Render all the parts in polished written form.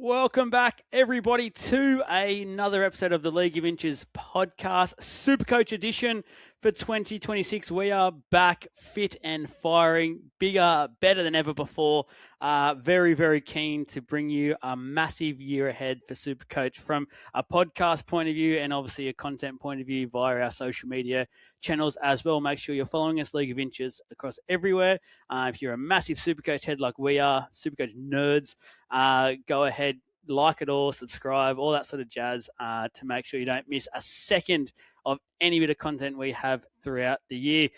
Welcome back, everybody, to another episode of the League of Inches podcast, Supercoach edition for 2026. We are back fit and firing, bigger, better than ever before. Very, very keen to bring you a massive year ahead for Supercoach from a podcast point of view and obviously a content point of view via our social media channels as well. Make sure you're following us, League of Inches, across everywhere. If you're a massive Supercoach head like we are, Supercoach nerds, go ahead, like it all, subscribe, all that sort of jazz to make sure you don't miss a second of any bit of content we have throughout the year.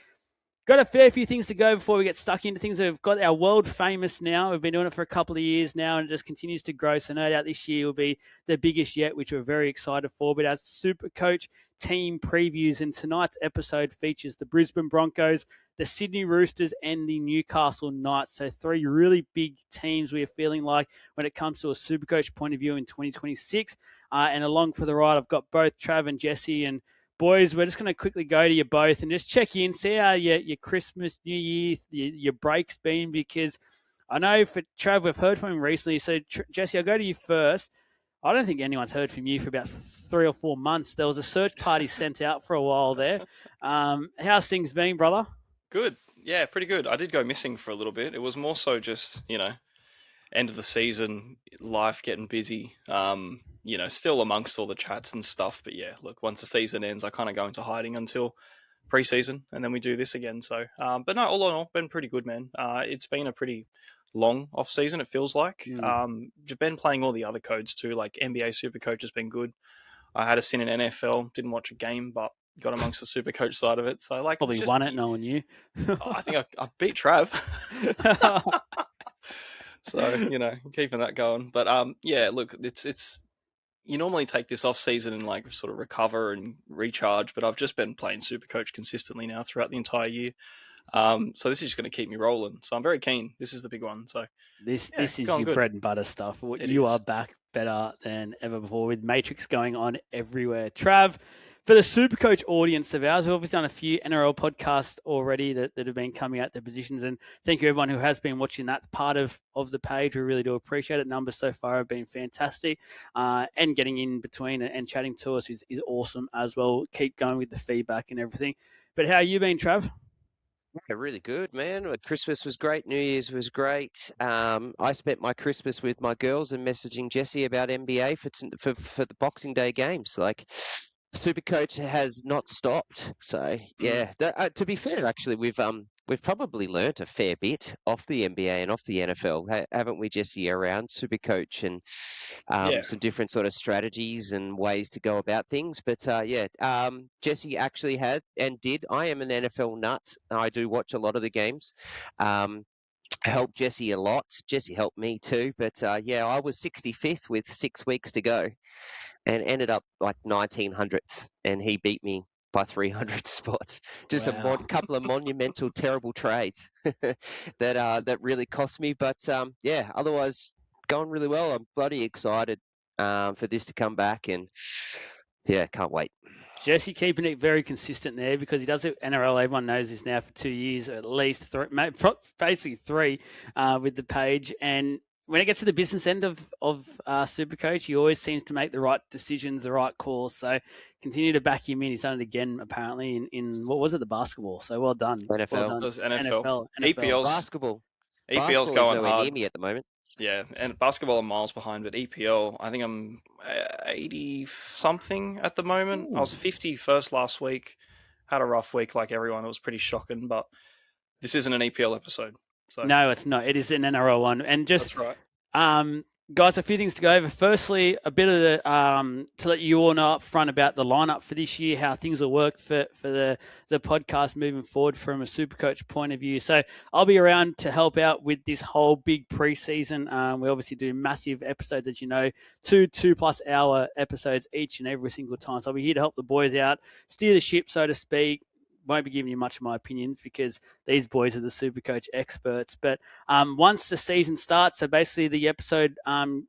Got a fair few things to go before we get stuck into things. We've got our world famous now. We've been doing it for a couple of years now and it just continues to grow. So no doubt this year will be the biggest yet, which we're very excited for. But our Supercoach team previews, and tonight's episode features the Brisbane Broncos, the Sydney Roosters and the Newcastle Knights. So three really big teams we are feeling like when it comes to a Supercoach point of view in 2026. And along for the ride, I've got both Trav and Jesse. And boys, we're just going to quickly go to you both and just check in, see how your Christmas, New Year's, your break's been, because I know for Trav, we've heard from him recently. So Jesse, I'll go to you first. I don't think anyone's heard from you for about 3 or 4 months. There was a search party sent out for a while there. How's things been, brother? Good. Yeah, pretty good. I did go missing for a little bit. It was more so just, end of the season, life getting busy, still amongst all the chats and stuff. But yeah, look, once the season ends, I kind of go into hiding until pre-season and then we do this again. So, but no, all in all, been pretty good, man. It's been a pretty long off season, it feels like. You've been playing all the other codes too, like NBA Supercoach has been good. I had a stint in NFL, didn't watch a game, but got amongst the Supercoach side of it. So like probably won it, no one knew. I think I beat Trav. So, keeping that going. But yeah, look, it's you normally take this off season and like sort of recover and recharge, but I've just been playing Supercoach consistently now throughout the entire year. So this is just going to keep me rolling. So I'm very keen. This is the big one. So this is your good bread and butter stuff. You are back better than ever before with Matrix going on everywhere. Trav, for the Supercoach audience of ours, we've obviously done a few NRL podcasts already that have been coming out their positions, and thank you everyone who has been watching that part of the page. We really do appreciate it. Numbers so far have been fantastic, and getting in between and chatting to us is awesome as well. Keep going with the feedback and everything. But how you been, Trav? Yeah, really good, man. Christmas was great. New Year's was great. I spent my Christmas with my girls and messaging Jesse about NBA for the Boxing Day games. Like, Supercoach has not stopped. So yeah, to be fair, actually, we've probably learnt a fair bit off the NBA and off the NFL, haven't we, Jesse? Around Supercoach and some different sort of strategies and ways to go about things. But Jesse actually has and did. I am an NFL nut. I do watch a lot of the games. Helped Jesse a lot. Jesse helped me too. But I was 65th with 6 weeks to go, and ended up like 1900th, and he beat me by 300 spots. Just a couple of monumental, terrible trades that really cost me. But otherwise going really well. I'm bloody excited for this to come back, and can't wait. Jesse keeping it very consistent there because he does it. NRL, everyone knows this now for 2 years, at least basically three with the page. And when it gets to the business end of Supercoach, he always seems to make the right decisions, the right calls. So continue to back him in. He's done it again, apparently, in what was it, the basketball. So well done. NFL. Well done. It was NFL. EPL's, basketball. EPL's going hard. Near me at the moment. Yeah, and basketball I'm miles behind, but EPL, I think I'm 80-something at the moment. Ooh. I was 51st last week. Had a rough week like everyone. It was pretty shocking, but this isn't an EPL episode. So. No, it's not. It is an NRL one. And just, that's right. Guys, a few things to go over. Firstly, a bit of the to let you all know up front about the lineup for this year, how things will work for the podcast moving forward from a Supercoach point of view. So I'll be around to help out with this whole big preseason. We obviously do massive episodes, as you know, 2+ hour episodes each and every single time. So I'll be here to help the boys out, steer the ship, so to speak. Won't be giving you much of my opinions because these boys are the Supercoach experts. But once the season starts, so basically the episode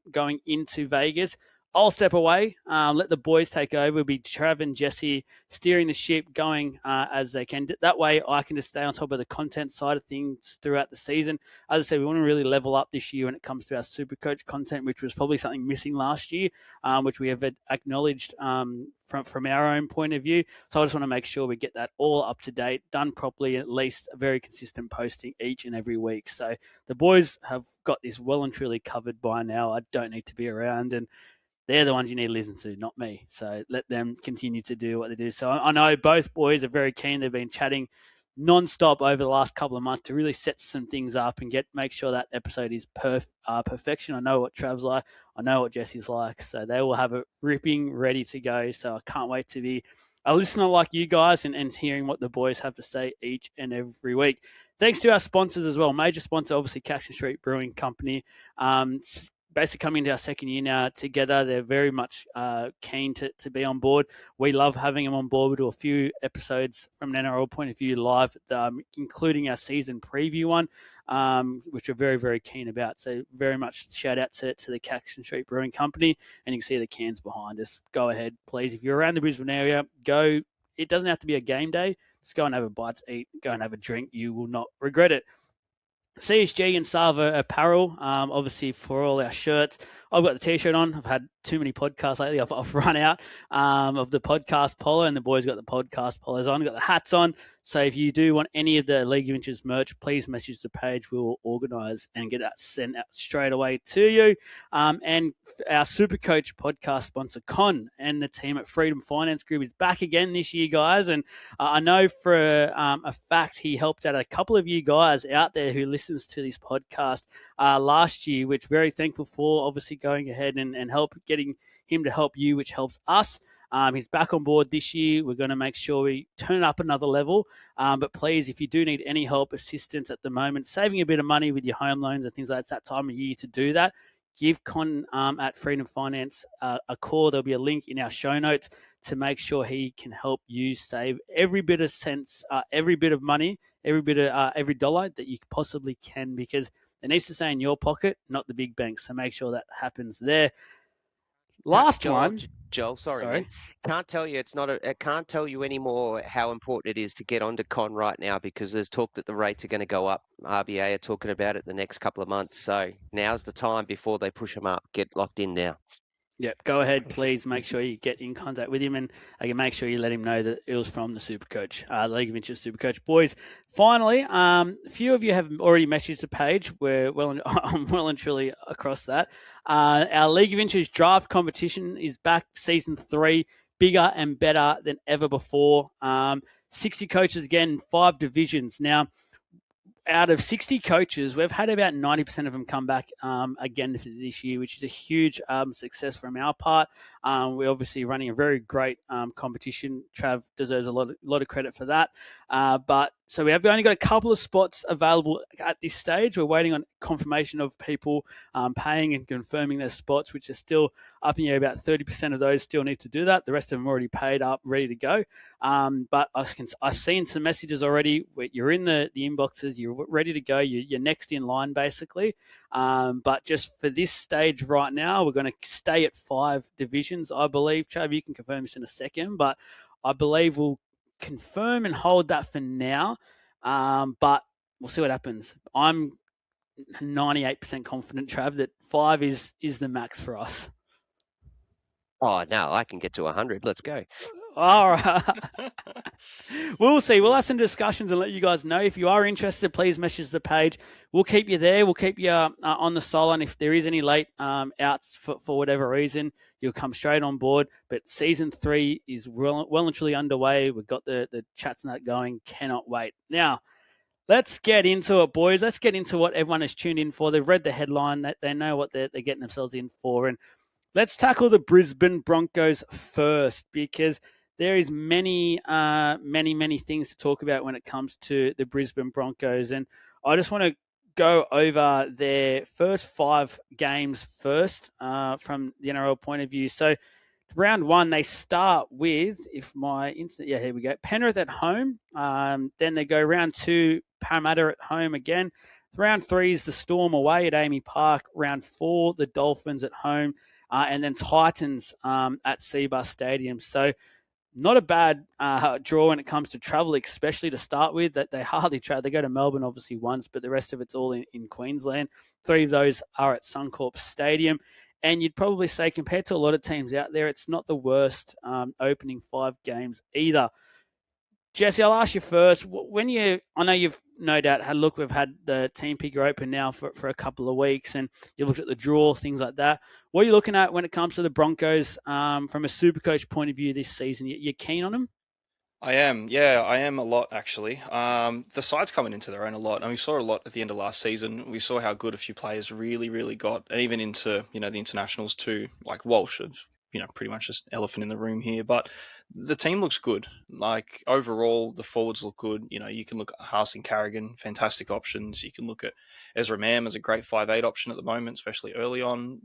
going into Vegas, I'll step away, let the boys take over. It'll be Trav and Jesse steering the ship, going as they can. That way I can just stay on top of the content side of things throughout the season. As I said, we want to really level up this year when it comes to our Supercoach content, which was probably something missing last year, which we have acknowledged from our own point of view. So I just want to make sure we get that all up to date, done properly, at least a very consistent posting each and every week. So the boys have got this well and truly covered by now. I don't need to be around, and they're the ones you need to listen to, not me. So let them continue to do what they do. So I know both boys are very keen. They've been chatting non-stop over the last couple of months to really set some things up and make sure that episode is perfection. I know what Trav's like. I know what Jesse's like. So they will have it ripping, ready to go. So I can't wait to be a listener like you guys and hearing what the boys have to say each and every week. Thanks to our sponsors as well. Major sponsor, obviously, Caxton Street Brewing Company. Basically coming into our second year now together. They're very much keen to be on board. We love having them on board. We do a few episodes from an NRL point of view live, including our season preview one, which we're very, very keen about. So very much shout out to the Caxton Street Brewing Company, and you can see the cans behind us. Go ahead, please. If you're around the Brisbane area, go. It doesn't have to be a game day. Just go and have a bite to eat. Go and have a drink. You will not regret it. CSG and Sava Apparel, obviously for all our shirts. I've got the T-shirt on. I've had too many podcasts lately. I've run out of the podcast polo, and the boys got the podcast polos on. Got the hats on. So if you do want any of the League of Inches merch, please message the page. We will organise and get that sent out straight away to you. And our Supercoach podcast sponsor, Con, and the team at Freedom Finance Group is back again this year, guys. And I know for a fact he helped out a couple of you guys out there who listens to this podcast last year, which very thankful for, obviously going ahead and getting him to help you, which helps us. He's back on board this year. We're going to make sure we turn it up another level. But please, if you do need any help, assistance at the moment, saving a bit of money with your home loans and things like that, it's that time of year to do that. Give Con at Freedom Finance a call. There'll be a link in our show notes to make sure he can help you save every bit of cents, every bit of money, every dollar that you possibly can, because it needs to stay in your pocket, not the big banks. So make sure that happens there. Last one. Joel, sorry. Man. Can't tell you I can't tell you anymore how important it is to get onto Con right now, because there's talk that the rates are going to go up. RBA are talking about it the next couple of months. So now's the time before they push them up. Get locked in now. Yep, go ahead, please. Make sure you get in contact with him, and I can make sure you let him know that it was from the Supercoach, League of Inches Supercoach. Boys, finally, a few of you have already messaged the page. I'm well and truly across that. Our League of Inches draft competition is back, season 3, bigger and better than ever before. 60 coaches again, 5 divisions. Now, out of 60 coaches, we've had about 90% of them come back again for this year, which is a huge success from our part. We're obviously running a very great competition. Trav deserves a lot of credit for that. So we've only got a couple of spots available at this stage. We're waiting on confirmation of people paying and confirming their spots, which are still up in the air. About 30% of those still need to do that. The rest of them are already paid up, ready to go. But I've seen some messages already where you're in the inboxes, you're ready to go, you're next in line basically. But just for this stage right now, we're going to stay at 5 divisions, I believe. Trav, you can confirm this in a second, but I believe we'll confirm and hold that for now. But we'll see what happens. I'm 98% confident, Trav, that 5 is the max for us. Oh, no, I can get to 100. Let's go. All right. We'll see. We'll have some discussions and let you guys know. If you are interested, please message the page. We'll keep you there. We'll keep you on the sideline. If there is any late outs for whatever reason, you'll come straight on board. But season 3 is well and truly underway. We've got the chats and that going. Cannot wait. Now, let's get into it, boys. Let's get into what everyone has tuned in for. They've read the headline. They know what they're getting themselves in for. And let's tackle the Brisbane Broncos first, because there is many things to talk about when it comes to the Brisbane Broncos. And I just want to go over their first 5 games first from the NRL point of view. So round 1, they start with, here we go, Penrith at home. Then they go round 2, Parramatta at home again. Round 3 is the Storm away at Amy Park. Round 4, the Dolphins at home. and then Titans at Sava Stadium. So not a bad draw when it comes to travel, especially to start with. That they hardly travel. They go to Melbourne obviously once, but the rest of it's all in Queensland. 3 of those are at Suncorp Stadium. And you'd probably say, compared to a lot of teams out there, it's not the worst opening 5 games either. Jesse, I'll ask you first. I know you've no doubt had a look. We've had the team picker open now for a couple of weeks, and you looked at the draw, things like that. What are you looking at when it comes to the Broncos from a Supercoach point of view this season? You're keen on them? I am, yeah, I am a lot actually. The side's coming into their own a lot, and we saw a lot at the end of last season. We saw how good a few players really, really got, and even into the internationals too, like Walsh. Pretty much just elephant in the room here, but the team looks good. Like overall, the forwards look good. You can look at Haas and Carrigan, fantastic options. You can look at Ezra Mam as a great 5'8" option at the moment, especially early on.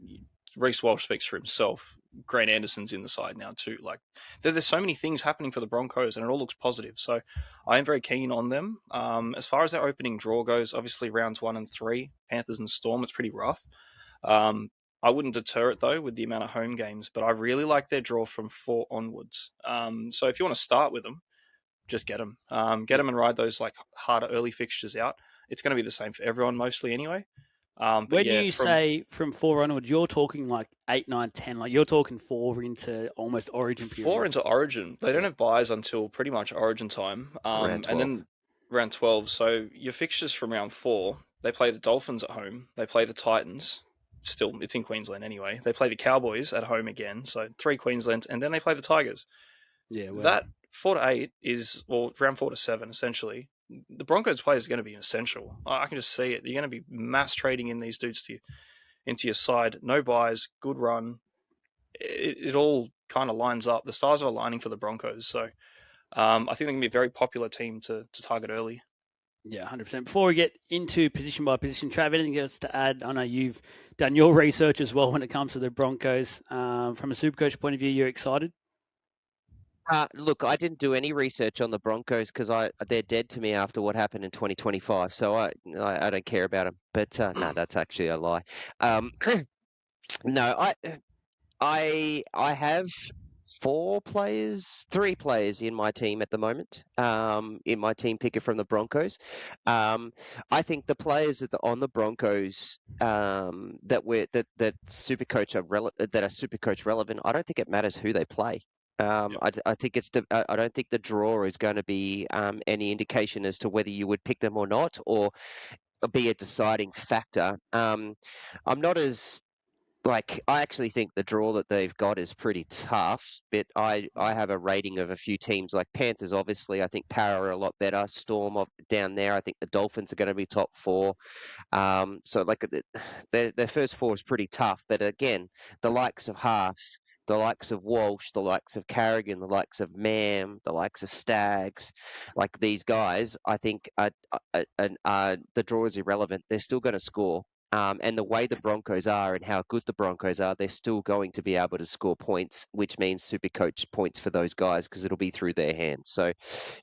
Reece Walsh speaks for himself. Grant Anderson's in the side now too. Like there's so many things happening for the Broncos, and it all looks positive. So I am very keen on them. As far as their opening draw goes, obviously rounds 1 and 3, Panthers and Storm, it's pretty rough. I wouldn't deter it though with the amount of home games, but I really like their draw from 4 onwards. So if you want to start with them, just get them. Get them and ride those like harder early fixtures out. It's going to be the same for everyone mostly anyway. When you say from 4 onwards, you're talking like 8, 9, 10. Like you're talking 4 into almost Origin period. 4 into Origin. They don't have buys until pretty much Origin time. Round 12. And then round 12. So your fixtures from round 4, they play the Dolphins at home. They play the Titans. Still, it's in Queensland anyway. They play the Cowboys at home again. So 3 Queensland, and then they play the Tigers. Yeah, well. That 4 to 8 is, or round 4 to 7 essentially. The Broncos players are going to be essential. I can just see it. You're going to be mass trading in these dudes into your side. No buys, good run. It all kind of lines up. The stars are aligning for the Broncos. So I think they're going to be a very popular team to target early. Yeah, 100%. Before we get into position by position, Trav, anything else to add? I know you've done your research as well when it comes to the Broncos. From a Supercoach point of view, you're excited? Look, I didn't do any research on the Broncos because they're dead to me after what happened in 2025. So I don't care about them. But no, that's actually a lie. No, I have 3 players in my team at the moment. In my team picker from the Broncos. I think the players on the Broncos that Supercoach that are Supercoach relevant. I don't think it matters who they play. I think I don't think the draw is going to be any indication as to whether you would pick them or not, or be a deciding factor. I'm not as I actually think the draw that they've got is pretty tough, but I have a rating of a few teams like Panthers. Obviously, I think Para are a lot better. Storm down there. I think the Dolphins are going to be top 4. So their first 4 is pretty tough, but again, the likes of Haas, the likes of Walsh, the likes of Carrigan, the likes of Mam, the likes of Staggs, like these guys, I think the draw is irrelevant. They're still going to score. And the way the Broncos are and how good the Broncos are, they're still going to be able to score points, which means Supercoach points for those guys because it'll be through their hands. So,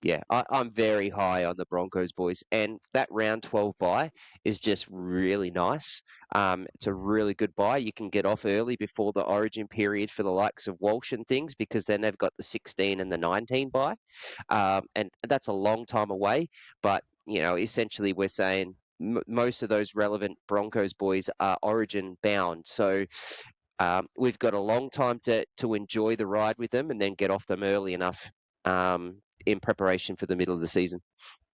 yeah, I'm very high on the Broncos, boys. And that round 12 bye is just really nice. It's a really good bye. You can get off early before the Origin period for the likes of Walsh and things, because then they've got the 16 and the 19 bye. And that's a long time away. But, essentially we're saying most of those relevant Broncos boys are Origin bound. So we've got a long time to enjoy the ride with them and then get off them early enough in preparation for the middle of the season.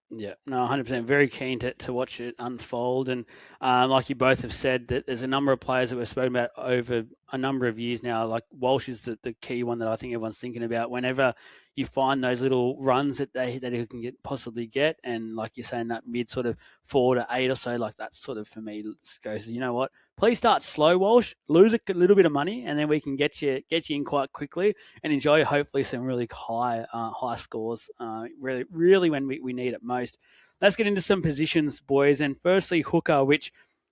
Yeah, no, 100%. Very keen to watch it unfold. And like you both have said, that there's a number of players that we've spoken about over a number of years now. Like Walsh is the key one that I think everyone's thinking about whenever you find those little runs that they can possibly get. And like you're saying, that mid sort of 4 to 8 or so, like that's sort of for me goes, you know what? Please start slow, Walsh. Lose a little bit of money, and then we can get you in quite quickly and enjoy hopefully some really high scores. Really when we need it most. Let's get into some positions, boys. And firstly, hooker, which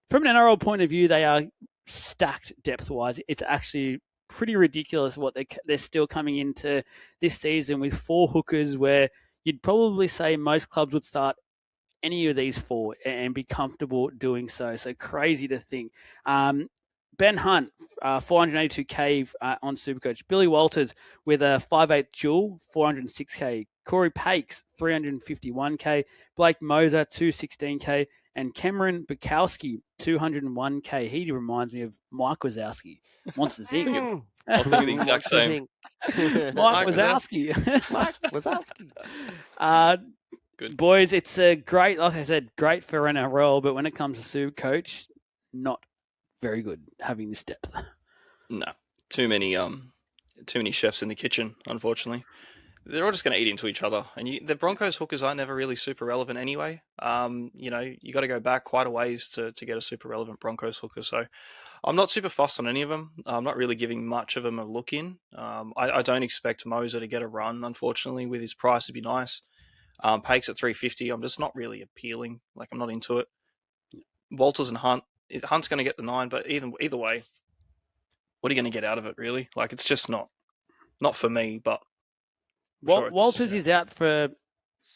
from an NRL point of view, they are stacked depth-wise. It's actually pretty ridiculous what they're still coming into this season with 4 hookers, where you'd probably say most clubs would start any of these 4 and be comfortable doing so. So crazy to think. Ben Hunt, 482k on Supercoach. Billy Walters with a 5'8 dual, 406k. Corey Pakes, 351k. Blake Moser, 216k. And Cameron Bukowski, 201k. He reminds me of Mike Wazowski. Monsters Inc. I was thinking the exact same. Mike Wazowski. Mike Wazowski. Good. Boys, it's a great, like I said, great for NRL, but when it comes to Supercoach, not very good having this depth. No, too many chefs in the kitchen, unfortunately. They're all just going to eat into each other. And the Broncos hookers are never really super relevant anyway. You got to go back quite a ways to get a super relevant Broncos hooker. So I'm not super fussed on any of them. I'm not really giving much of them a look in. I don't expect Moser to get a run, unfortunately, with his price. It'd be nice. Pakes at 350. I'm just not really appealing. Like, I'm not into it. Walters and Hunt. Hunt's going to get the 9, but either way, what are you going to get out of it, really? Like, it's just not for me, but Walters is out for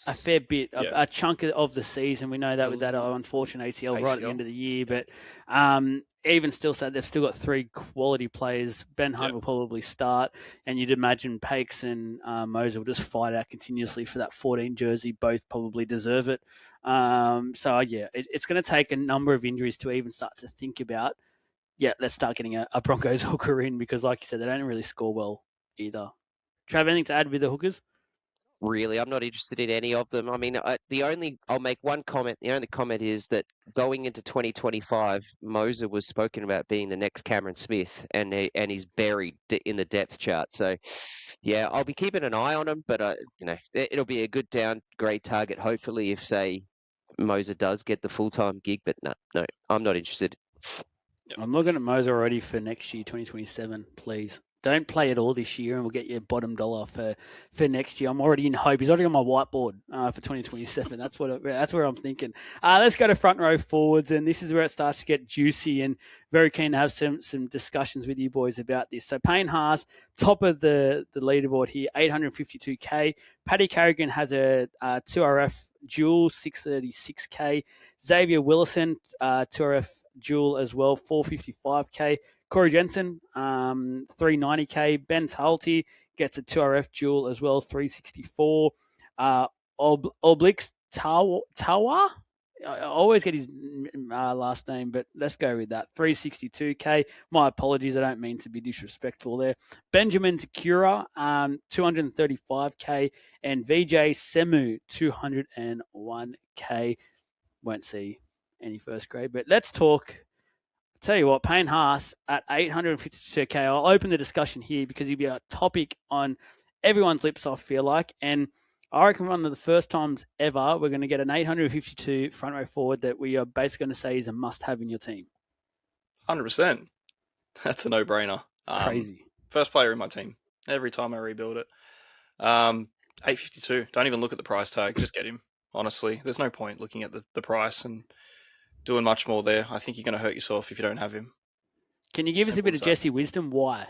a fair bit, Yeah. a chunk of the season. We know that with that unfortunate ACL right at the end of the year. Yeah. But even still, so they've still got 3 quality players. Ben Hunt will probably start, and you'd imagine Pakes and Moser will just fight out continuously for that 14 jersey. Both probably deserve it. It's going to take a number of injuries to even start to think about, let's start getting a Broncos hooker in, because like you said, they don't really score well either. Trav, anything to add with the hookers? Really, I'm not interested in any of them. I mean, I'll make one comment. The only comment is that going into 2025, Moser was spoken about being the next Cameron Smith, and he's buried in the depth chart. So, yeah, I'll be keeping an eye on him, but it'll be a good downgrade target, hopefully, if say Moser does get the full-time gig. But no, I'm not interested. I'm looking at Moser already for next year, 2027. Please don't play it all this year, and we'll get you bottom dollar for next year. I'm already in hope. He's already on my whiteboard for 2027. That's where I'm thinking. Let's go to front row forwards, and this is where it starts to get juicy. And very keen to have some discussions with you boys about this. So Payne Haas, top of the leaderboard here, 852k. Paddy Carrigan has a 2RF dual, 636k. Xavier Willison, 2RF dual as well, 455k. Corey Jensen, 390k. Ben Talty gets a 2RF dual as well, 364. Oblix Tawa? I always get his last name, but let's go with that. 362k. My apologies, I don't mean to be disrespectful there. Benjamin Takura, 235k. And VJ Semu, 201k. Won't see any first grade, but let's talk. Tell you what, Payne Haas at 852k. I'll open the discussion here because he'll be a topic on everyone's lips, I feel like. And I reckon one of the first times ever we're going to get an 852 front row forward that we are basically going to say is a must-have in your team. 100%. That's a no-brainer. Crazy. First player in my team. Every time I rebuild it. 852. Don't even look at the price tag. Just get him. Honestly, there's no point looking at the price and doing much more there. I think you're going to hurt yourself if you don't have him. Can you give us a bit of Jesse wisdom? Why?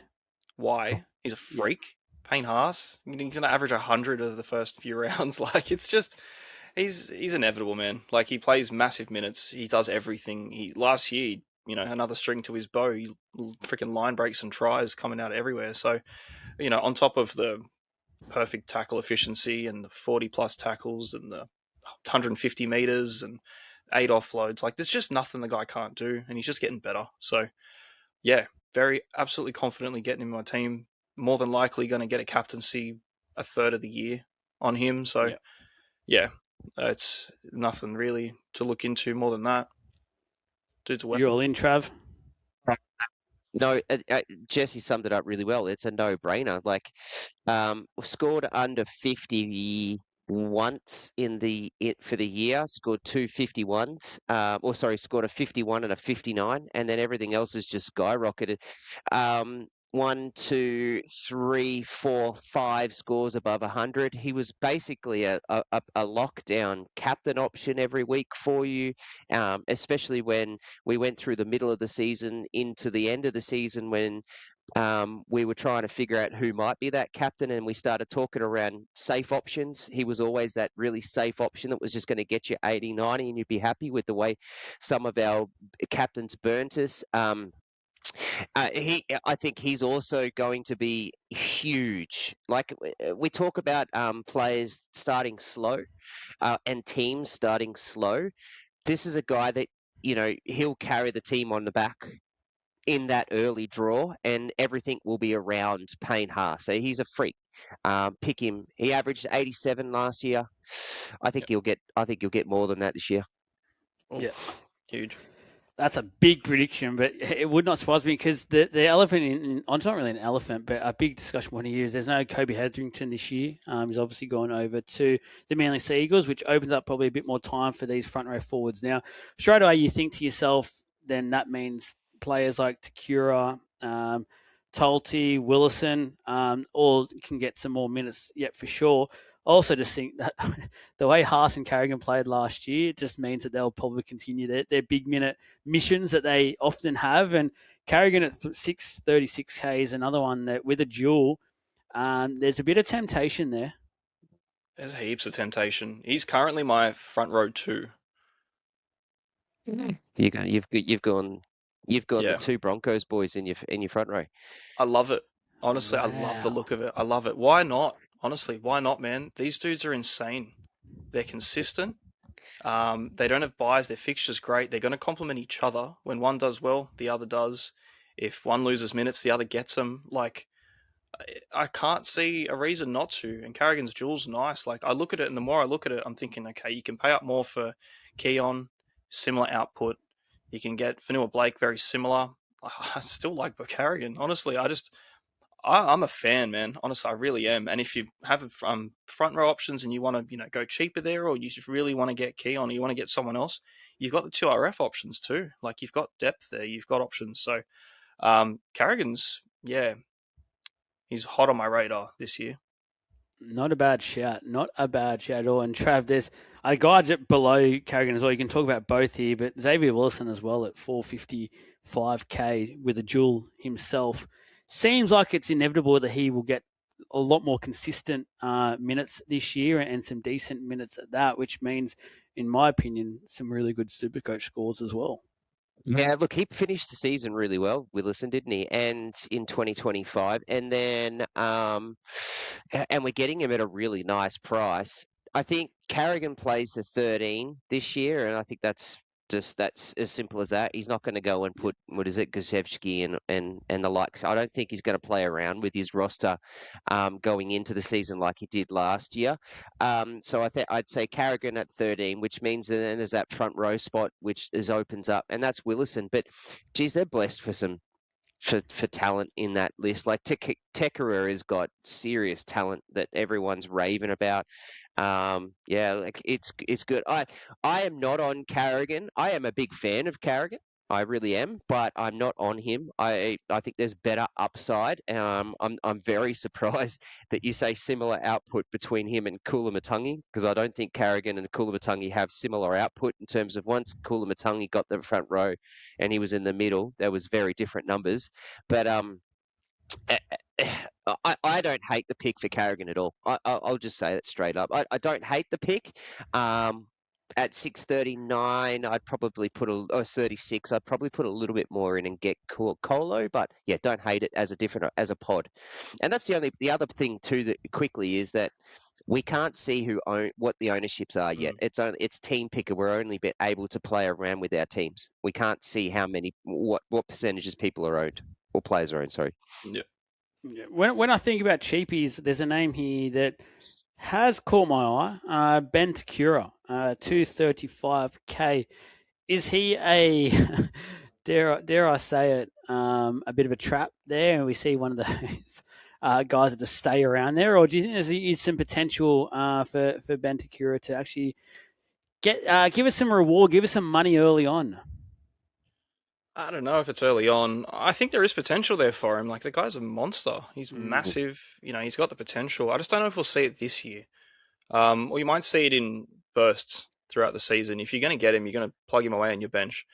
He's a freak. Payne Haas. He's going to average 100 of the first few rounds. Like, it's just, he's inevitable, man. Like, he plays massive minutes. He does everything. Last year, another string to his bow. He freaking line breaks and tries coming out everywhere. So, on top of the perfect tackle efficiency and the 40 plus tackles and the 150 meters and 8 offloads, like, there's just nothing the guy can't do, and he's just getting better. So, yeah, very absolutely confidently getting him in my team. More than likely going to get a captaincy a third of the year on him. So, yeah, it's nothing really to look into more than that. Dude's a weapon. You're all in, Trav? No, Jesse summed it up really well. It's a no-brainer. Like, scored under 50 once for the year, scored 2 51s. Scored a 51 and a 59, and then everything else has just skyrocketed. 1, 2, 3, 4, 5 scores above 100. He was basically a lockdown captain option every week for you, especially when we went through the middle of the season into the end of the season when we were trying to figure out who might be that captain, and we started talking around safe options. He was always that really safe option that was just going to get you 80, 90, and you'd be happy with the way some of our captains burnt us. I think he's also going to be huge. Like we talk about players starting slow and teams starting slow. This is a guy that, he'll carry the team on the back in that early draw, and everything will be around Payne Haas. So he's a freak. Pick him. He averaged 87 last year. I think Yep. you'll get. I think you'll get more than that this year. Yeah. Huge. That's a big prediction, but it would not surprise me because the elephant it's not really an elephant, but a big discussion point here is there's no Kobe Hetherington this year. He's obviously gone over to the Manly Sea Eagles, which opens up probably a bit more time for these front row forwards. Now, straight away you think to yourself, then that means players like Takura, Tolte, Willison, all can get some more minutes yet for sure. I also just think that the way Haas and Carrigan played last year just means that they'll probably continue their big minute missions that they often have. And Carrigan at 636K is another one that with a duel, there's a bit of temptation there. There's heaps of temptation. He's currently my front row 2. You've gone Yeah. the two Broncos boys in your front row. I love it. Honestly, I love the Wow. look of it. I love it. Why not? Honestly, why not, man? These dudes are insane. They're consistent. They don't have buys. Their fixture's great. They're going to complement each other. When one does well, the other does. If one loses minutes, the other gets them. Like, I can't see a reason not to. And Carrigan's duel's nice. Like, I look at it, and the more I look at it, I'm thinking, okay, you can pay up more for Keon, similar output. You can get Fanua Blake, very similar. I still like Carrigan. Honestly, I'm a fan, man. Honestly, I really am. And if you have front row options and you want to, go cheaper there, or you just really want to get Keon, or you want to get someone else, you've got the 2RF options too. Like, you've got depth there, you've got options. So Carrigan's, yeah, he's hot on my radar this year. Not a bad shout. Not a bad shout at all. And Trav, there's a guy below Carrigan as well. You can talk about both here, but Xavier Wilson as well at 455K with a duel himself. Seems like it's inevitable that he will get a lot more consistent minutes this year and some decent minutes at that, which means, in my opinion, some really good Supercoach scores as well. Yeah, look, he finished the season really well, Willison, didn't he? And in 2025, and then and we're getting him at a really nice price. I think Carrigan plays the 13 this year, and I think that's as simple as that. He's not going to go and put Guzevsky and the likes. I don't think he's going to play around with his roster going into the season like he did last year. So I'd say Carrigan at 13, which means then there's that front row spot which opens up, and that's Willison. But geez, they're blessed for talent in that list. Like Tekera has got serious talent that everyone's raving about. Yeah, like it's good. I am not on Carrigan. I am a big fan of Carrigan. I really am, but I'm not on him. I think there's better upside. I'm very surprised that you say similar output between him and Kulamattangi, because I don't think Carrigan and Kulamattangi have similar output in terms of once Kulamattangi got the front row and he was in the middle, there was very different numbers. But I don't hate the pick for Carrigan at all. I'll just say it straight up. I don't hate the pick. At 639, I'd probably put 36. I'd probably put a little bit more in and get Colo, but yeah, don't hate it as a pod. And that's the other thing too that quickly is that we can't see what the ownerships are yet. It's team picker. We're only able to play around with our teams. We can't see what percentages people are owned or players are owned. Sorry. Yeah. When I think about cheapies, there's a name here that has caught my eye. Ben Takura, 235K. Is he a dare I say it, a bit of a trap there, and we see one of those guys that just stay around there, or do you think there's some potential for Ben Takura to actually give us some reward, give us some money early on? I don't know if it's early on. I think there is potential there for him. Like, the guy's a monster. He's massive. He's got the potential. I just don't know if we'll see it this year. Or you might see it in bursts throughout the season. If you're going to get him, you're going to plug him away on your bench.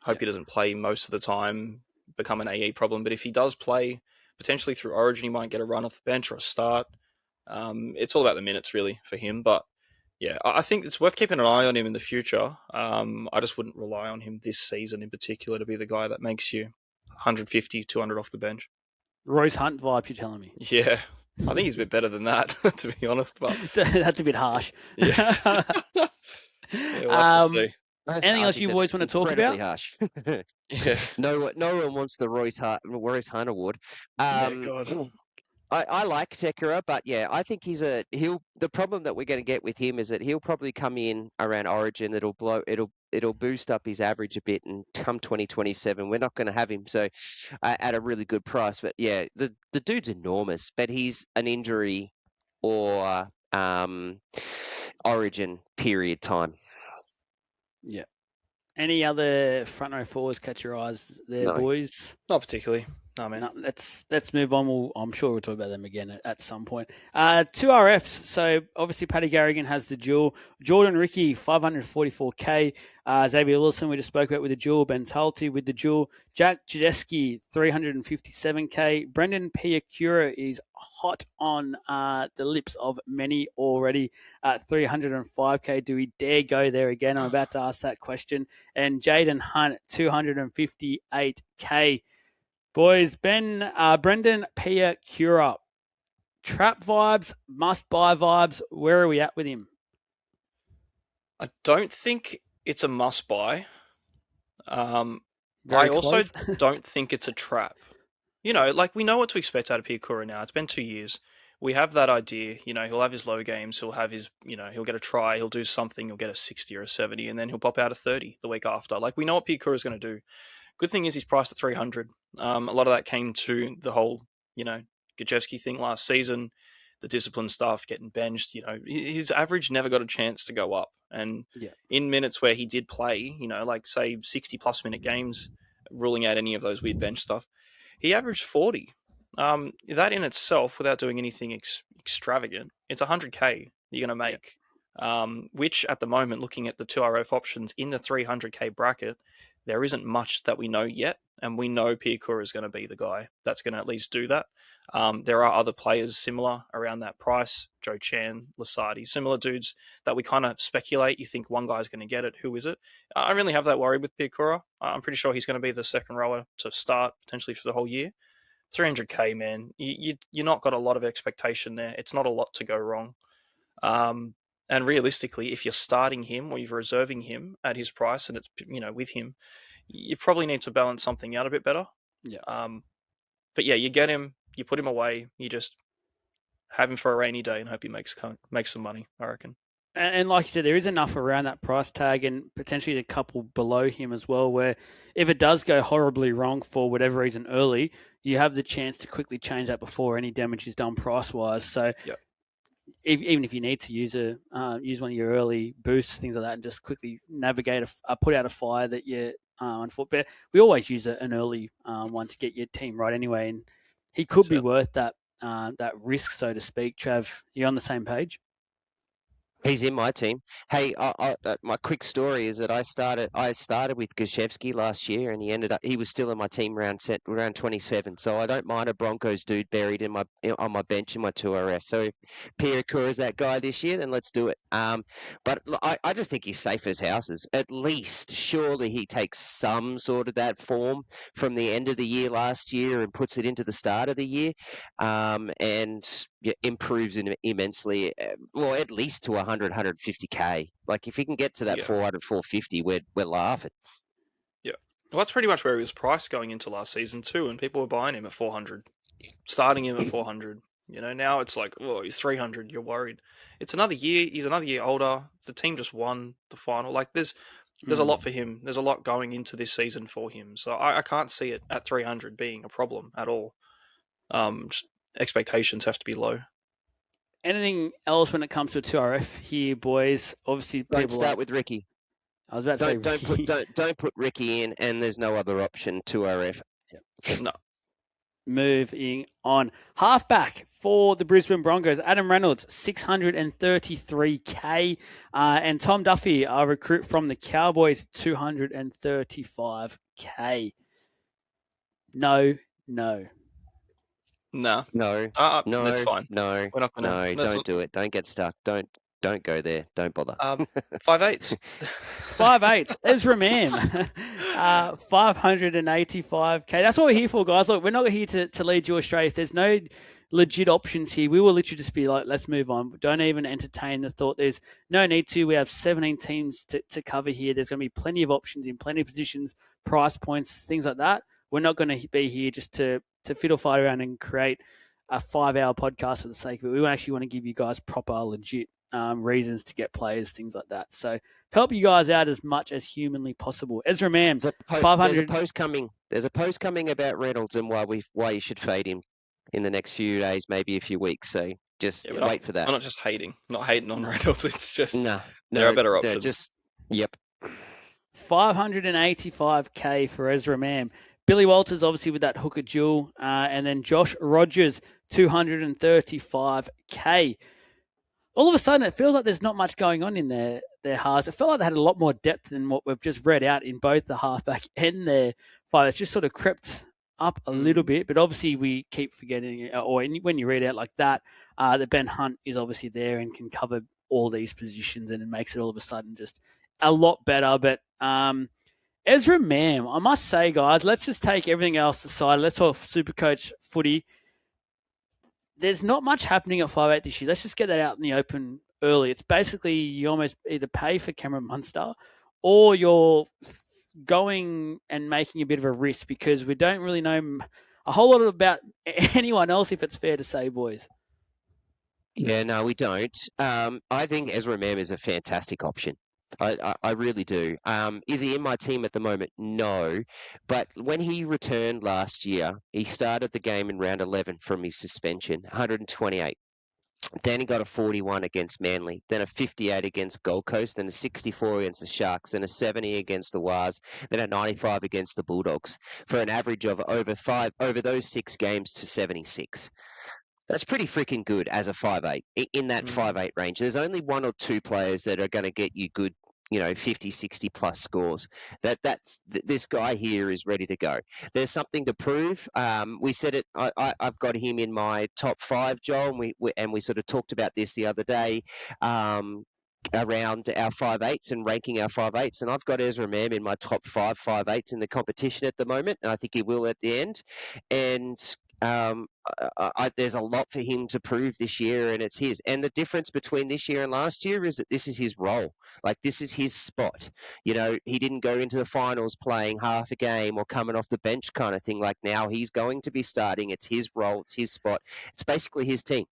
Hope he doesn't play most of the time, become an AE problem. But if he does play, potentially through Origin, he might get a run off the bench or a start. It's all about the minutes, really, for him. But yeah, I think it's worth keeping an eye on him in the future. I just wouldn't rely on him this season in particular to be the guy that makes you 150, 200 off the bench. Royce Hunt vibes, you're telling me? Yeah, I think he's a bit better than that, to be honest. But That's a bit harsh. yeah, yeah, we'll have to see. Anything else you boys want to talk about? Harsh. Yeah. No one wants the Royce Hunt award. Yeah, God. I like Tekera, but yeah, I think the problem that we're going to get with him is that he'll probably come in around Origin. It'll boost up his average a bit, and come 2027, we're not going to have him at a really good price. But yeah, the dude's enormous, but he's an injury or Origin period time. Yeah. Any other front row forwards catch your eyes there, No. boys? Not particularly. No, man. No, let's move on. I'm sure we'll talk about them again at some point. Two RFs. So obviously Paddy Garrigan has the duel. Jordan Ricky, 544k. Xavier Wilson, we just spoke about with the duel. Ben Talty with the duel. Jack Jadeski, 357k. Brendan Piakura is hot on the lips of many already at 305k. Do we dare go there again? I'm about to ask that question. And Jaden Hunt, 258k. Boys, Brendan Piakura, trap vibes, must-buy vibes. Where are we at with him? I don't think it's a must-buy. I Very also close. don't think it's a trap. You know, like, we know what to expect out of Piakura now. It's been 2 years. We have that idea. You know, he'll have his low games. He'll have his, he'll get a try. He'll do something. He'll get a 60 or a 70, and then he'll pop out a 30 the week after. Like, we know what Piakura is going to do. Good thing is he's priced at 300. A lot of that came to the whole, Gajewski thing last season, the discipline stuff, getting benched. His average never got a chance to go up. And in minutes where he did play, like say 60+ minute games, ruling out any of those weird bench stuff, he averaged 40. That in itself, without doing anything extravagant, it's 100k you're going to make. Which at the moment, looking at the 2RF options in the 300k bracket, there isn't much that we know yet, and we know Piakura is going to be the guy that's going to at least do that. There are other players similar around that price, Joe Chan, Lasardi, similar dudes that we kind of speculate. You think one guy's going to get it. Who is it? I don't really have that worry with Piakura. I'm pretty sure he's going to be the second rower to start, potentially for the whole year. 300k, man. You're not got a lot of expectation there. It's not a lot to go wrong. And realistically, if you're starting him or you're reserving him at his price and it's, with him, you probably need to balance something out a bit better. Yeah. But yeah, you get him, you put him away, you just have him for a rainy day and hope he makes some money, I reckon. And like you said, there is enough around that price tag and potentially a couple below him as well, where if it does go horribly wrong for whatever reason early, you have the chance to quickly change that before any damage is done price-wise. So even if you need to use one of your early boosts, things like that, and just quickly navigate, put out a fire that you're on foot. But we always use an early one to get your team right anyway, and he could be worth that risk, so to speak. Trav, you on the same page? He's in my team. Hey, my quick story is that I started with Gajewski last year, and he was still in my team round 27. So I don't mind a Broncos dude buried on my bench in my 2RF. So if Piakura is that guy this year, then let's do it. But I just think he's safe as houses. At least, surely he takes some sort of that form from the end of the year last year and puts it into the start of the year, and improves immensely. Well, at least to 150k. Like, if he can get to that 400, 450, we're laughing. Yeah. Well, that's pretty much where he was priced going into last season too, and people were buying him at 400, starting him at 400. Now it's like, oh, he's 300. You're worried. It's another year. He's another year older. The team just won the final. Like, there's a lot for him. There's a lot going into this season for him. So I can't see it at 300 being a problem at all. Just expectations have to be low. Anything else when it comes to 2RF here, boys? Obviously, don't start with Ricky. I was about to say don't put Ricky in, and there's no other option. 2RF. No. Moving on. Halfback for the Brisbane Broncos, Adam Reynolds, 633k. And Tom Duffy, a recruit from the Cowboys, 235k. No. No, that's fine. No, we're not gonna. No, don't do it. Don't get stuck. Don't go there. Don't bother. 5'8". 5'8". Ezra Mann. 585k. That's what we're here for, guys. Look, we're not here to lead you astray. If there's no legit options here, we will literally just be like, let's move on. Don't even entertain the thought. There's no need to. We have 17 teams to cover here. There's going to be plenty of options in plenty of positions, price points, things like that. We're not going to be here just to fiddle fight around and create a 5-hour podcast for the sake of it. We actually want to give you guys proper, legit reasons to get players, things like that. So help you guys out as much as humanly possible. Ezra Mam, 500. There's a post coming about Reynolds and why you should fade him in the next few days, maybe a few weeks. So just wait for that. I'm not just hating on Reynolds. It's just there are better options. Yep. 585k for Ezra Mam. Billy Walters, obviously, with that hooker duel. And then Josh Rogers, 235k. All of a sudden, it feels like there's not much going on in their halves. It felt like they had a lot more depth than what we've just read out in both the halfback and their five. It's just sort of crept up a little bit, but obviously we keep forgetting, or when you read out like that, that Ben Hunt is obviously there and can cover all these positions, and it makes it all of a sudden just a lot better. But Ezra Mam, I must say, guys, let's just take everything else aside. Let's talk Supercoach footy. There's not much happening at 5'8" this year. Let's just get that out in the open early. It's basically you almost either pay for Cameron Munster or you're going and making a bit of a risk, because we don't really know a whole lot about anyone else, if it's fair to say, boys. Yeah, no, we don't. I think Ezra Mam is a fantastic option. I really do. Is he in my team at the moment? No. But when he returned last year, he started the game in round 11 from his suspension, 128. Then he got a 41 against Manly, then a 58 against Gold Coast, then a 64 against the Sharks, then a 70 against the Wars, then a 95 against the Bulldogs, for an average of over those 6 games to 76. That's pretty freaking good as a 5'8", in that 5'8" range. There's only 1 or 2 players that are going to get you good, 50, 60 plus scores. This guy here is ready to go. There's something to prove. We said it. I've got him in my top 5, Joel, and we sort of talked about this the other day. Around our 5'8s and ranking our 5'8s, and I've got Ezra Mam in my top 5 5'8s in the competition at the moment, and I think he will at the end. And there's a lot for him to prove this year, and it's his. And the difference between this year and last year is that this is his role. Like, this is his spot. He didn't go into the finals playing half a game or coming off the bench kind of thing. Like, now he's going to be starting. It's his role. It's his spot. It's basically his team.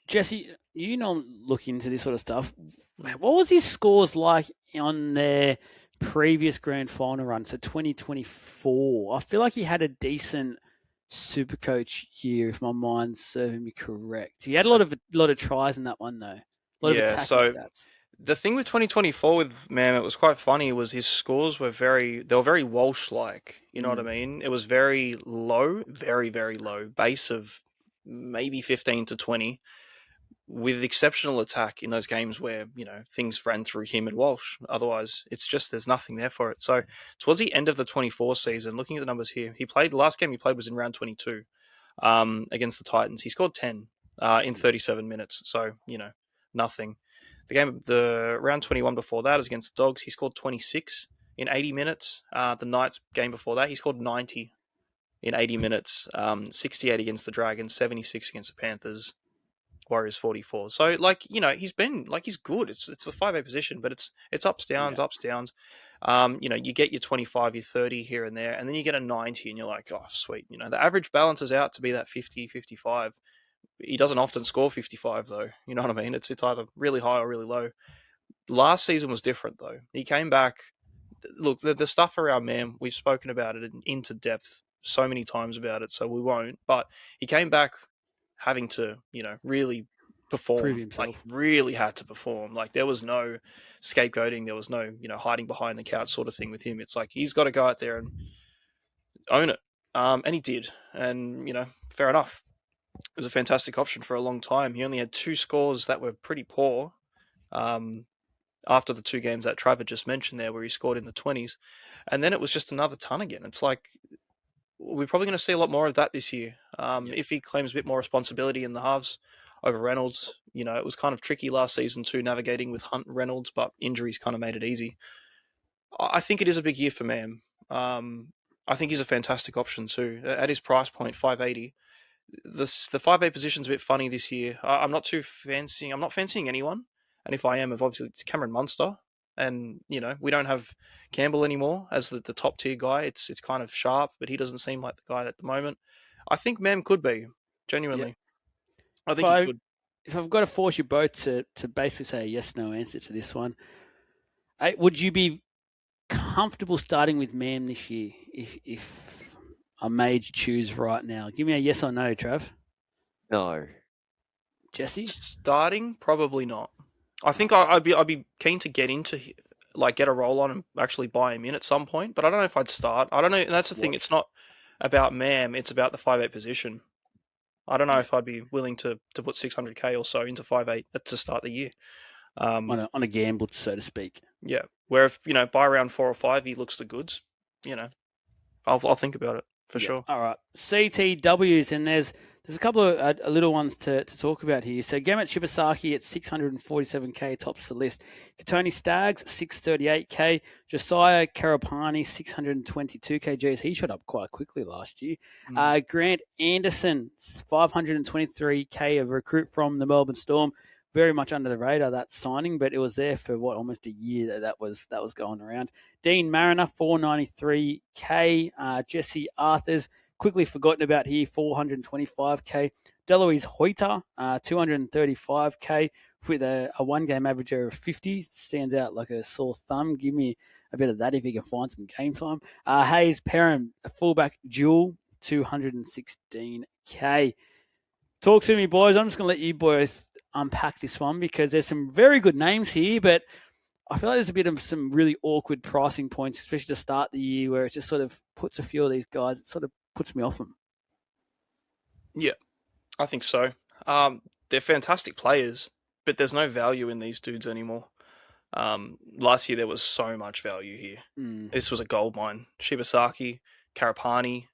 Jesse, you look into this sort of stuff. What was his scores like on their previous grand final run, so 2024? I feel like he had a decent Supercoach year, if my mind's serving me correct. He had a lot of tries in that one, though. A lot of attacking stats. The thing with 2024 with Mam, it was quite funny, was his scores were very Walsh-like. You know what I mean? It was very low, very, very low, base of maybe 15 to 20. With exceptional attack in those games where, things ran through him and Walsh. Otherwise, it's just there's nothing there for it. So towards the end of the 24 season, looking at the numbers here, the last game he played was in round 22 against the Titans. He scored 10 in 37 minutes. So, nothing. The round 21 before that is against the Dogs. He scored 26 in 80 minutes. The Knights game before that, he scored 90 in 80 minutes. 68 against the Dragons, 76 against the Panthers. Warriors 44. So, he's been, he's good. It's the 5'8" position, but it's ups, downs. You get your 25, your 30 here and there, and then you get a 90, and you're like, oh, sweet. The average balances out to be that 50, 55. He doesn't often score 55, though. You know what I mean? It's either really high or really low. Last season was different, though. He came back. Look, the stuff around Mam, we've spoken about it into depth so many times about it, so we won't. But he came back having to, really perform. Prove himself. Really had to perform. There was no scapegoating. There was no, hiding behind the couch sort of thing with him. It's he's got to go out there and own it. And he did. And, fair enough. It was a fantastic option for a long time. He only had 2 scores that were pretty poor. After the 2 games that Trav just mentioned there, where he scored in the 20s. And then it was just another ton again. It's we're probably going to see a lot more of that this year. If he claims a bit more responsibility in the halves over Reynolds, it was kind of tricky last season too, navigating with Hunt and Reynolds, but injuries kind of made it easy. I think it is a big year for Mam. I think he's a fantastic option too. At his price point, 580. The 5'8" position's a bit funny this year. I'm not fancying anyone, and if I am, obviously it's Cameron Munster, and we don't have Campbell anymore as the top tier guy. It's kind of sharp, but he doesn't seem like the guy at the moment. I think Mam could be Yeah. genuinely. I If think he I could. if I've got to force you both to basically say a yes/no answer to this one, would you be comfortable starting with Mam this year if I made you choose right now? Give me a yes or no, Trav. No. Jesse? Starting, probably not. I No. think I'd be keen to get a roll on and actually buy him in at some point, but I don't know if I'd start. I don't know. And that's the thing. Watch. It's not about Mam. It's about the 5'8" position. I don't know Yeah. if I'd be willing to put 600k or so into 5'8" to start the year. On a gamble, so to speak. Yeah. Where if by round 4 or 5 he looks the goods, I'll think about it for Yeah. sure. All right. CTWs, and there's a couple of little ones to talk about here. So Gamet Shibasaki at 647k tops the list. Katoni Staggs 638k. Josiah Karapani 622k. Geez, he shot up quite quickly last year. Grant Anderson 523k, a recruit from the Melbourne Storm. Very much under the radar, that signing, but it was there for almost a year that was going around. Dean Mariner 493k. Jesse Arthurs quickly forgotten about here 425k. Deloise Hoyter 235k with a one game average of 50. Stands out like a sore thumb. Give me a bit of that if you can find some game time. Hayes Perham, a fullback dual 216k. Talk to me, boys. I'm just going to let you both unpack this one because there's some very good names here, but I feel like there's a bit of some really awkward pricing points, especially to start the year, where it just sort of puts a few of these guys, it sort of puts me off them. Yeah, I think so. They're fantastic players, but there's no value in these dudes anymore. Last year there was so much value here. This was a gold mine. Shibasaki, Karapani,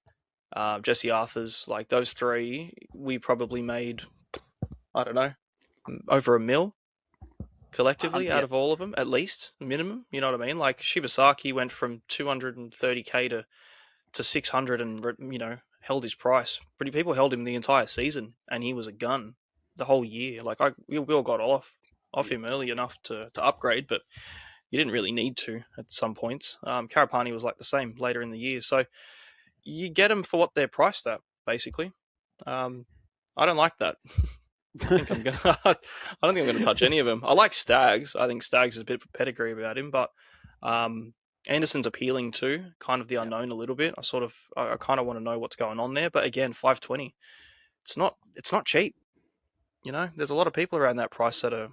Jesse Arthurs, like those three, we probably made, I don't know, over $1 million collectively out of all of them, at least minimum. You know what I mean? Like Shibasaki went from 230k to 600 and held his price. Pretty people held him the entire season, and he was a gun the whole year. Like we all got off him early enough to upgrade, but you didn't really need to at some points. Karapani was like the same later in the year, so you get them for what they're priced at, basically. I don't like that. I don't think I'm gonna touch any of them. I like Staggs. I think Staggs has a bit of pedigree about him, but Anderson's appealing too, kind of the unknown a little bit. I kind of want to know what's going on there, but again, 520. It's not cheap. There's a lot of people around that price that are a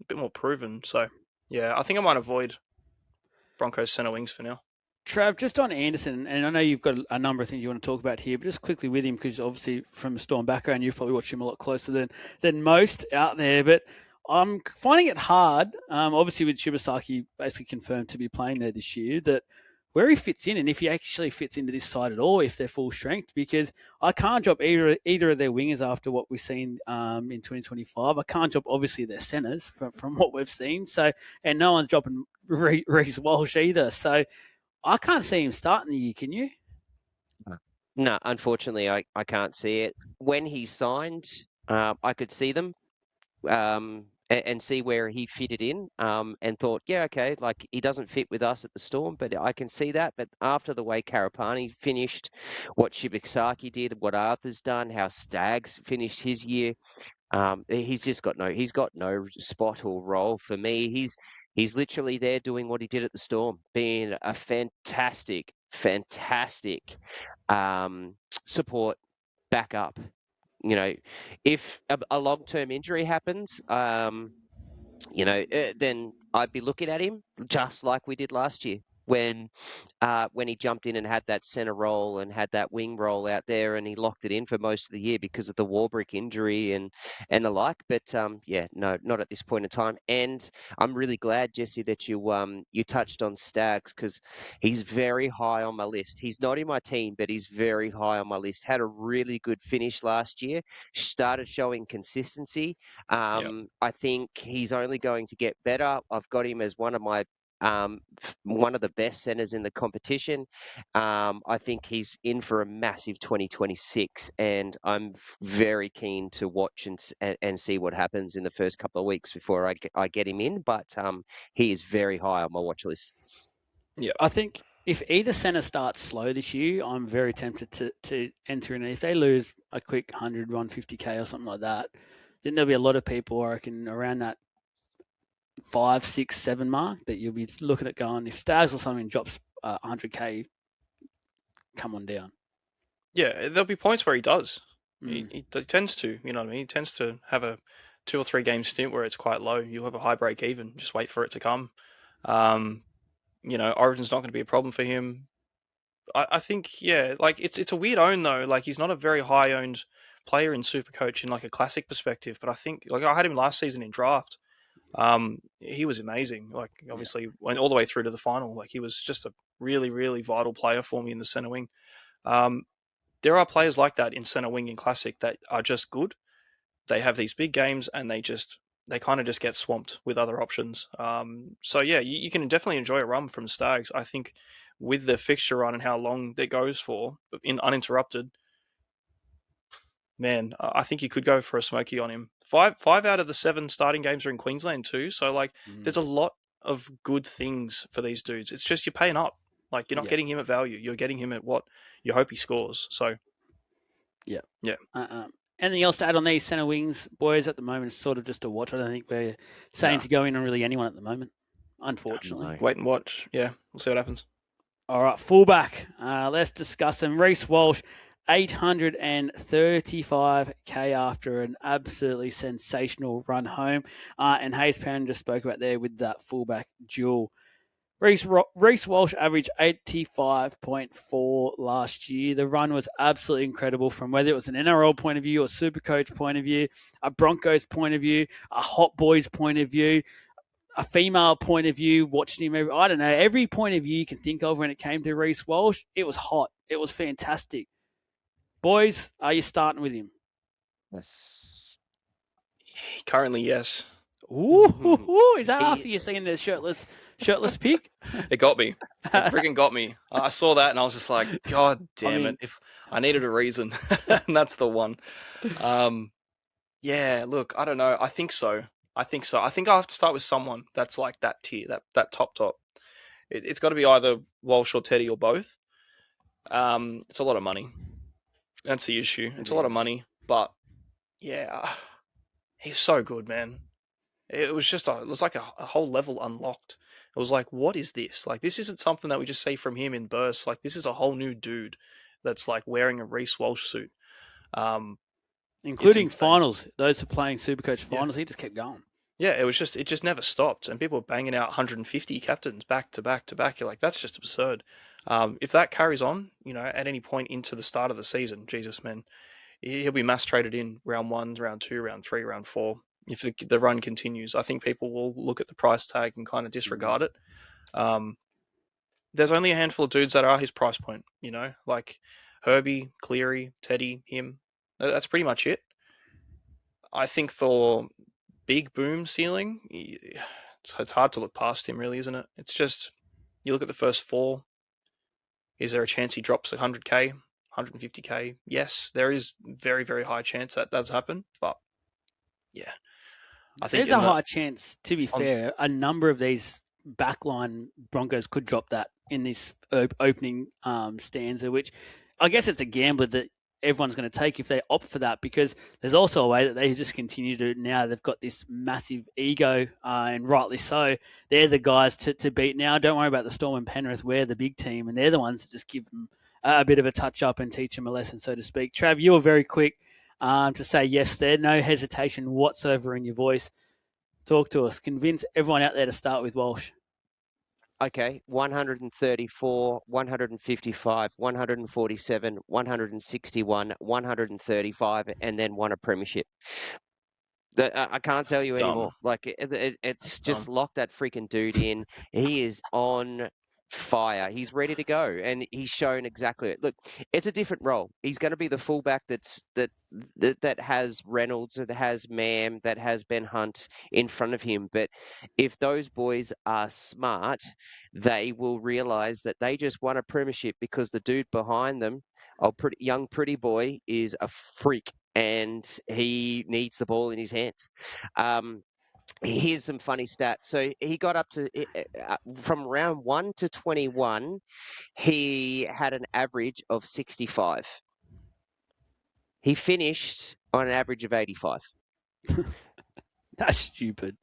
bit more proven. So yeah, I think I might avoid Broncos center wings for now. Trav, just on Anderson, and I know you've got a number of things you want to talk about here, but just quickly with him, because obviously from a Storm background, you've probably watched him a lot closer than most out there, but I'm finding it hard, obviously with Shibasaki basically confirmed to be playing there this year, that where he fits in and if he actually fits into this side at all, if they're full strength, because I can't drop either of their wingers after what we've seen in 2025. I can't drop obviously their centres from what we've seen. So, and no one's dropping Reece Walsh either. So I can't see him starting the year, can you? No, unfortunately, I can't see it. When he signed, I could see them and see where he fitted in and thought, yeah, okay, like he doesn't fit with us at the Storm, but I can see that. But after the way Karapani finished, what Shibasaki did, what Arthur's done, how Staggs finished his year, he's got no spot or role for me. He's literally there doing what he did at the Storm, being a fantastic support backup. If a long-term injury happens, then I'd be looking at him just like we did last year when he jumped in and had that centre role and had that wing role out there, and he locked it in for most of the year because of the Warbrick injury and the like. But no, not at this point in time. And I'm really glad, Jesse, that you touched on Staggs, because he's very high on my list. He's not in my team, but he's very high on my list. Had a really good finish last year. Started showing consistency. I think he's only going to get better. I've got him as one of my one of the best centres in the competition. I think he's in for a massive 2026, and I'm very keen to watch and see what happens in the first couple of weeks before I get him in. But he is very high on my watch list. Yeah, I think if either centre starts slow this year, I'm very tempted to enter in. If they lose a quick 100, 150k or something like that, then there'll be a lot of people, I reckon, around that 5, 6, 7 mark that you'll be looking at going, if Stags or something drops 100k, come on down. yeah. There'll be points where he does. Mm. He tends to, you know what I mean? He tends to have a 2 or 3 game stint where it's quite low. You'll have a high break even. Just wait for it to come. Origin's not going to be a problem for him. I think, yeah, like it's a weird own though. Like he's not a very high owned player in Supercoach in like a classic perspective, but I think like I had him last season in draft. He was amazing. Like obviously went all the way through to the final. Like he was just a really, really vital player for me in the center wing. There are players like that in center wing in classic that are just good. They have these big games and they kind of just get swamped with other options. So yeah, you can definitely enjoy a run from Stags. I think with the fixture run and how long that goes for in uninterrupted, man, I think you could go for a smoky on him. Five out of the 7 starting games are in Queensland too, so like there's a lot of good things for these dudes. It's just you're paying up. Like you're not getting him at value. You're getting him at what you hope he scores. So yeah. Yeah. Anything else to add on these centre wings, boys? At the moment, it's sort of just a watch. I don't think we're saying to go in on really anyone at the moment, unfortunately. Wait and watch. Yeah, we'll see what happens. All right, fullback. Let's discuss them. Reece Walsh, 835k after an absolutely sensational run home. And Hayes Perrin just spoke about there with that fullback duel. Reece Walsh averaged 85.4 last year. The run was absolutely incredible from whether it was an NRL point of view or Supercoach point of view, a Broncos point of view, a Hot Boys point of view, a female point of view, watching him, I don't know, every point of view you can think of when it came to Reece Walsh, it was hot. It was fantastic. Boys, are you starting with him? Yes. Currently, yes. Ooh, is that after you're seeing the shirtless pic? It got me. It freaking got me. I saw that and I was just like, God damn it. If I needed a reason, and that's the one. Yeah, look, I don't know. I think so. I think I have to start with someone that's like that tier, that top. It's got to be either Walsh or Teddy or both. It's a lot of money. That's the issue. It's a lot of money, but yeah, he's so good, man. It was like a whole level unlocked. It was like, what is this? Like, this isn't something that we just see from him in bursts. Like, this is a whole new dude that's like wearing a Reece Walsh suit. Including finals. Those who are playing Supercoach finals, he just kept going. Yeah, it just never stopped. And people were banging out 150 captains back to back to back. You're like, that's just absurd. If that carries on, at any point into the start of the season, Jesus, man, he'll be mass traded in round 1, round 2, round 3, round 4. If the run continues, I think people will look at the price tag and kind of disregard it. There's only a handful of dudes that are his price point, like Herbie, Cleary, Teddy, him. That's pretty much it. I think for big boom ceiling, it's hard to look past him, really, isn't it? It's just, you look at the first 4. Is there a chance he drops 100k, 150k? Yes, there is very, very high chance that does happen, but yeah. I think there's a high chance, to be fair, a number of these backline Broncos could drop that in this opening stanza, which I guess it's a gamble that everyone's going to take if they opt for that, because there's also a way that they just continue to, now they've got this massive ego, and rightly so. They're the guys to beat now. Don't worry about the Storm and Penrith. We're the big team, and they're the ones that just give them a bit of a touch-up and teach them a lesson, so to speak. Trav, you were very quick to say yes there. No hesitation whatsoever in your voice. Talk to us. Convince everyone out there to start with Walsh. Okay, 134, 155, 147, 161, 135, and then won a premiership. I can't tell you anymore. Like, it's just lock that freaking dude in. He is on fire. He's ready to go, and he's shown exactly it. Look, it's a different role. He's going to be the fullback that has Reynolds, that has Mam, that has Ben Hunt in front of him. But if those boys are smart, they will realise that they just won a premiership because the dude behind them, young pretty boy, is a freak, and he needs the ball in his hands. Here's some funny stats. So he got up to from round 1 to 21, he had an average of 65. He finished on an average of 85. That's stupid.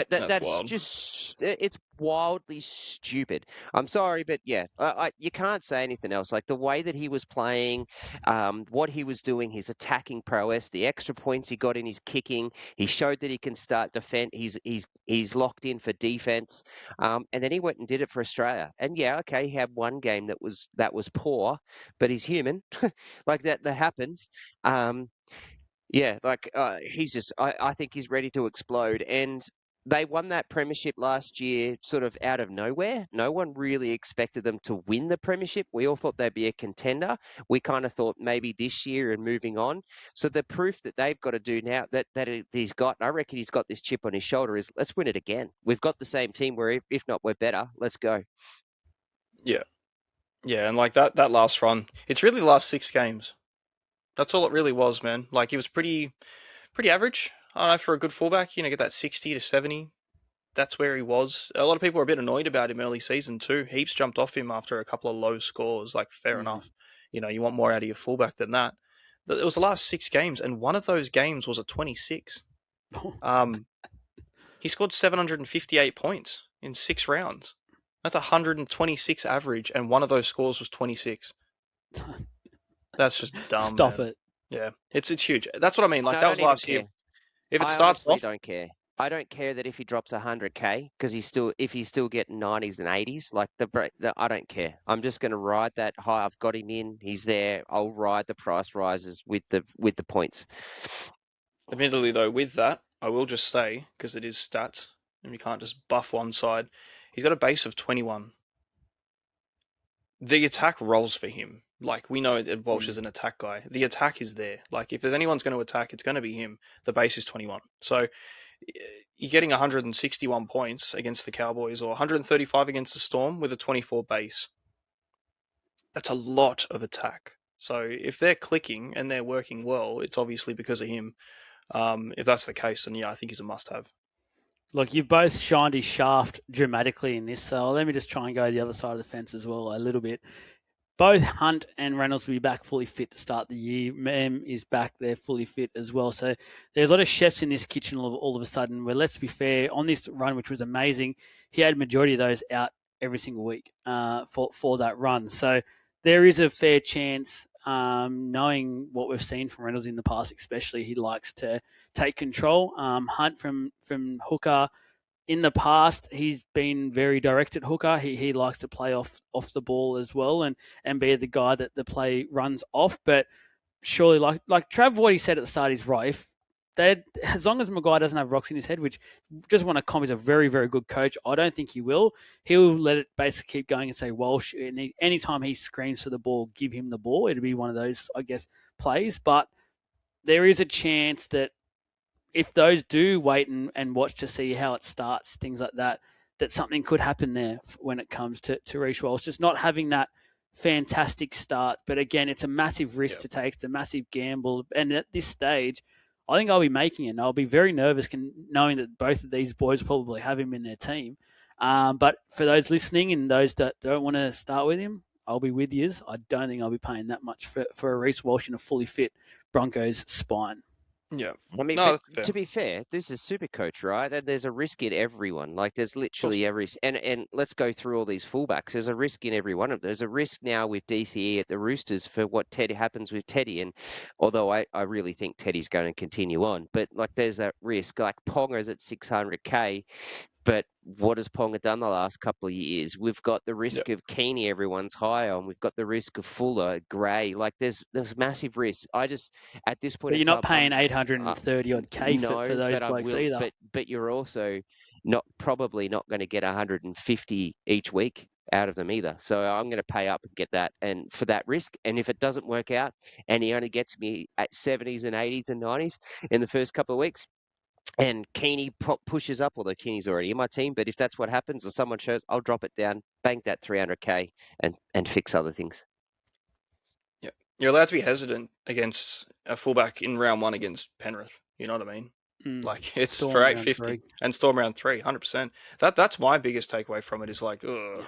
That's wild. just, it's wildly stupid. I'm sorry, but yeah, you can't say anything else. Like the way that he was playing, what he was doing, his attacking prowess, the extra points he got in his kicking, he showed that he can start defend. He's locked in for defense, and then he went and did it for Australia. And yeah, okay, he had one game that was poor, but he's human. Like that happened. Yeah, like he's just, I think he's ready to explode. And they won that premiership last year sort of out of nowhere. No one really expected them to win the premiership. We all thought they'd be a contender. We kind of thought maybe this year and moving on. So the proof that they've got to do now that he's got, and I reckon he's got this chip on his shoulder, is let's win it again. We've got the same team where if not, we're better. Let's go. Yeah. Yeah, and like that last run, it's really the last 6 games. That's all it really was, man. Like he was pretty average. I don't know, for a good fullback, get that 60 to 70. That's where he was. A lot of people were a bit annoyed about him early season too. Heaps jumped off him after a couple of low scores. Like fair enough. You want more out of your fullback than that. It was the last 6 games, and one of those games was a 26. He scored 758 points in 6 rounds. That's 126 average, and one of those scores was 26. That's just dumb. Stop man. it. Yeah, it's huge. That's what I mean. Like No, that was don't even last year. care. If it I starts honestly off, don't care. I don't care that if he drops 100K because if he's still getting 90s and 80s, like I don't care. I'm just going to ride that high. I've got him in. He's there. I'll ride the price rises with the points. admittedly though, with that, I will just say, because it is stats, and you can't just buff one side, he's got a base of 21. The attack rolls for him. Like, we know that Walsh is an attack guy. The attack is there. Like, if there's anyone's going to attack, it's going to be him. The base is 21. So you're getting 161 points against the Cowboys or 135 against the Storm with a 24 base. That's a lot of attack. So if they're clicking and they're working well, it's obviously because of him. If that's the case, then yeah, I think he's a must-have. Look, you've both shined his shaft dramatically in this, so let me just try and go the other side of the fence as well a little bit. Both Hunt and Reynolds will be back fully fit to start the year. Mem is back there fully fit as well. So there's a lot of chefs in this kitchen all of a sudden, where, let's be fair, on this run, which was amazing, he had majority of those out every single week for that run. So there is a fair chance, knowing what we've seen from Reynolds in the past, especially, he likes to take control. Hunt from hooker, in the past, he's been very direct at hooker. He likes to play off the ball as well and be the guy that the play runs off. But surely, like Trav, what he said at the start is right. If as long as Maguire doesn't have rocks in his head, which just want to comment, he's a very, very good coach. I don't think he will. He'll let it basically keep going and say, Walsh, anytime he screams for the ball, give him the ball. It'll be one of those, I guess, plays. But there is a chance that if those do wait and watch to see how it starts, things like that, that something could happen there when it comes to Reece Walsh. Just not having that fantastic start. But again, it's a massive risk to take. It's a massive gamble. And at this stage, I think I'll be making it. And I'll be very nervous knowing that both of these boys probably have him in their team. But for those listening and those that don't want to start with him, I'll be with you. I don't think I'll be paying that much for a Reece Walsh in a fully fit Broncos spine. Yeah. I mean, No, but to be fair, this is Supercoach, right? And there's a risk in everyone. Like, there's literally every... And let's go through all these fullbacks. There's a risk in every one of them. There's a risk now with DCE at the Roosters for what happens with Teddy. And although I really think Teddy's going to continue on, but, like, there's that risk. Like, Ponga's at 600K. But what has Ponga done the last couple of years? We've got the risk of Keeney, everyone's high on. We've got the risk of Fuller, Gray. Like, there's massive risk. I just, at this point, but you're not paying 830 odd K for those blokes either. But you're also probably not going to get 150 each week. out of them either. So I'm going to pay up and get that, and for that risk. And if it doesn't work out, and he only gets me at 70s and 80s and 90s in the first couple of weeks, and Keeney pushes up, although Keeney's already in my team, but if that's what happens or someone shows, I'll drop it down, bank that 300k, and fix other things. Yeah, you're allowed to be hesitant against a fullback in round 1 against Penrith. You know what I mean? Like, it's Storm for round 850 3. and Storm round 3, 100%. That's my biggest takeaway from it is like, ugh,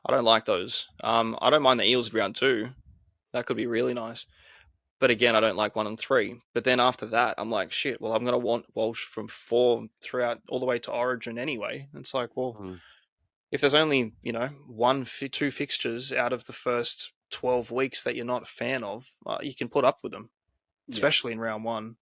I don't like those. I don't mind the Eels round 2. That could be really nice. But again, I don't like 1 and 3. But then after that, I'm like, shit, well, I'm going to want Walsh from 4 throughout all the way to Origin anyway. And it's like, well, if there's only, 2 fixtures out of the first 12 weeks that you're not a fan of, you can put up with them, especially in round 1.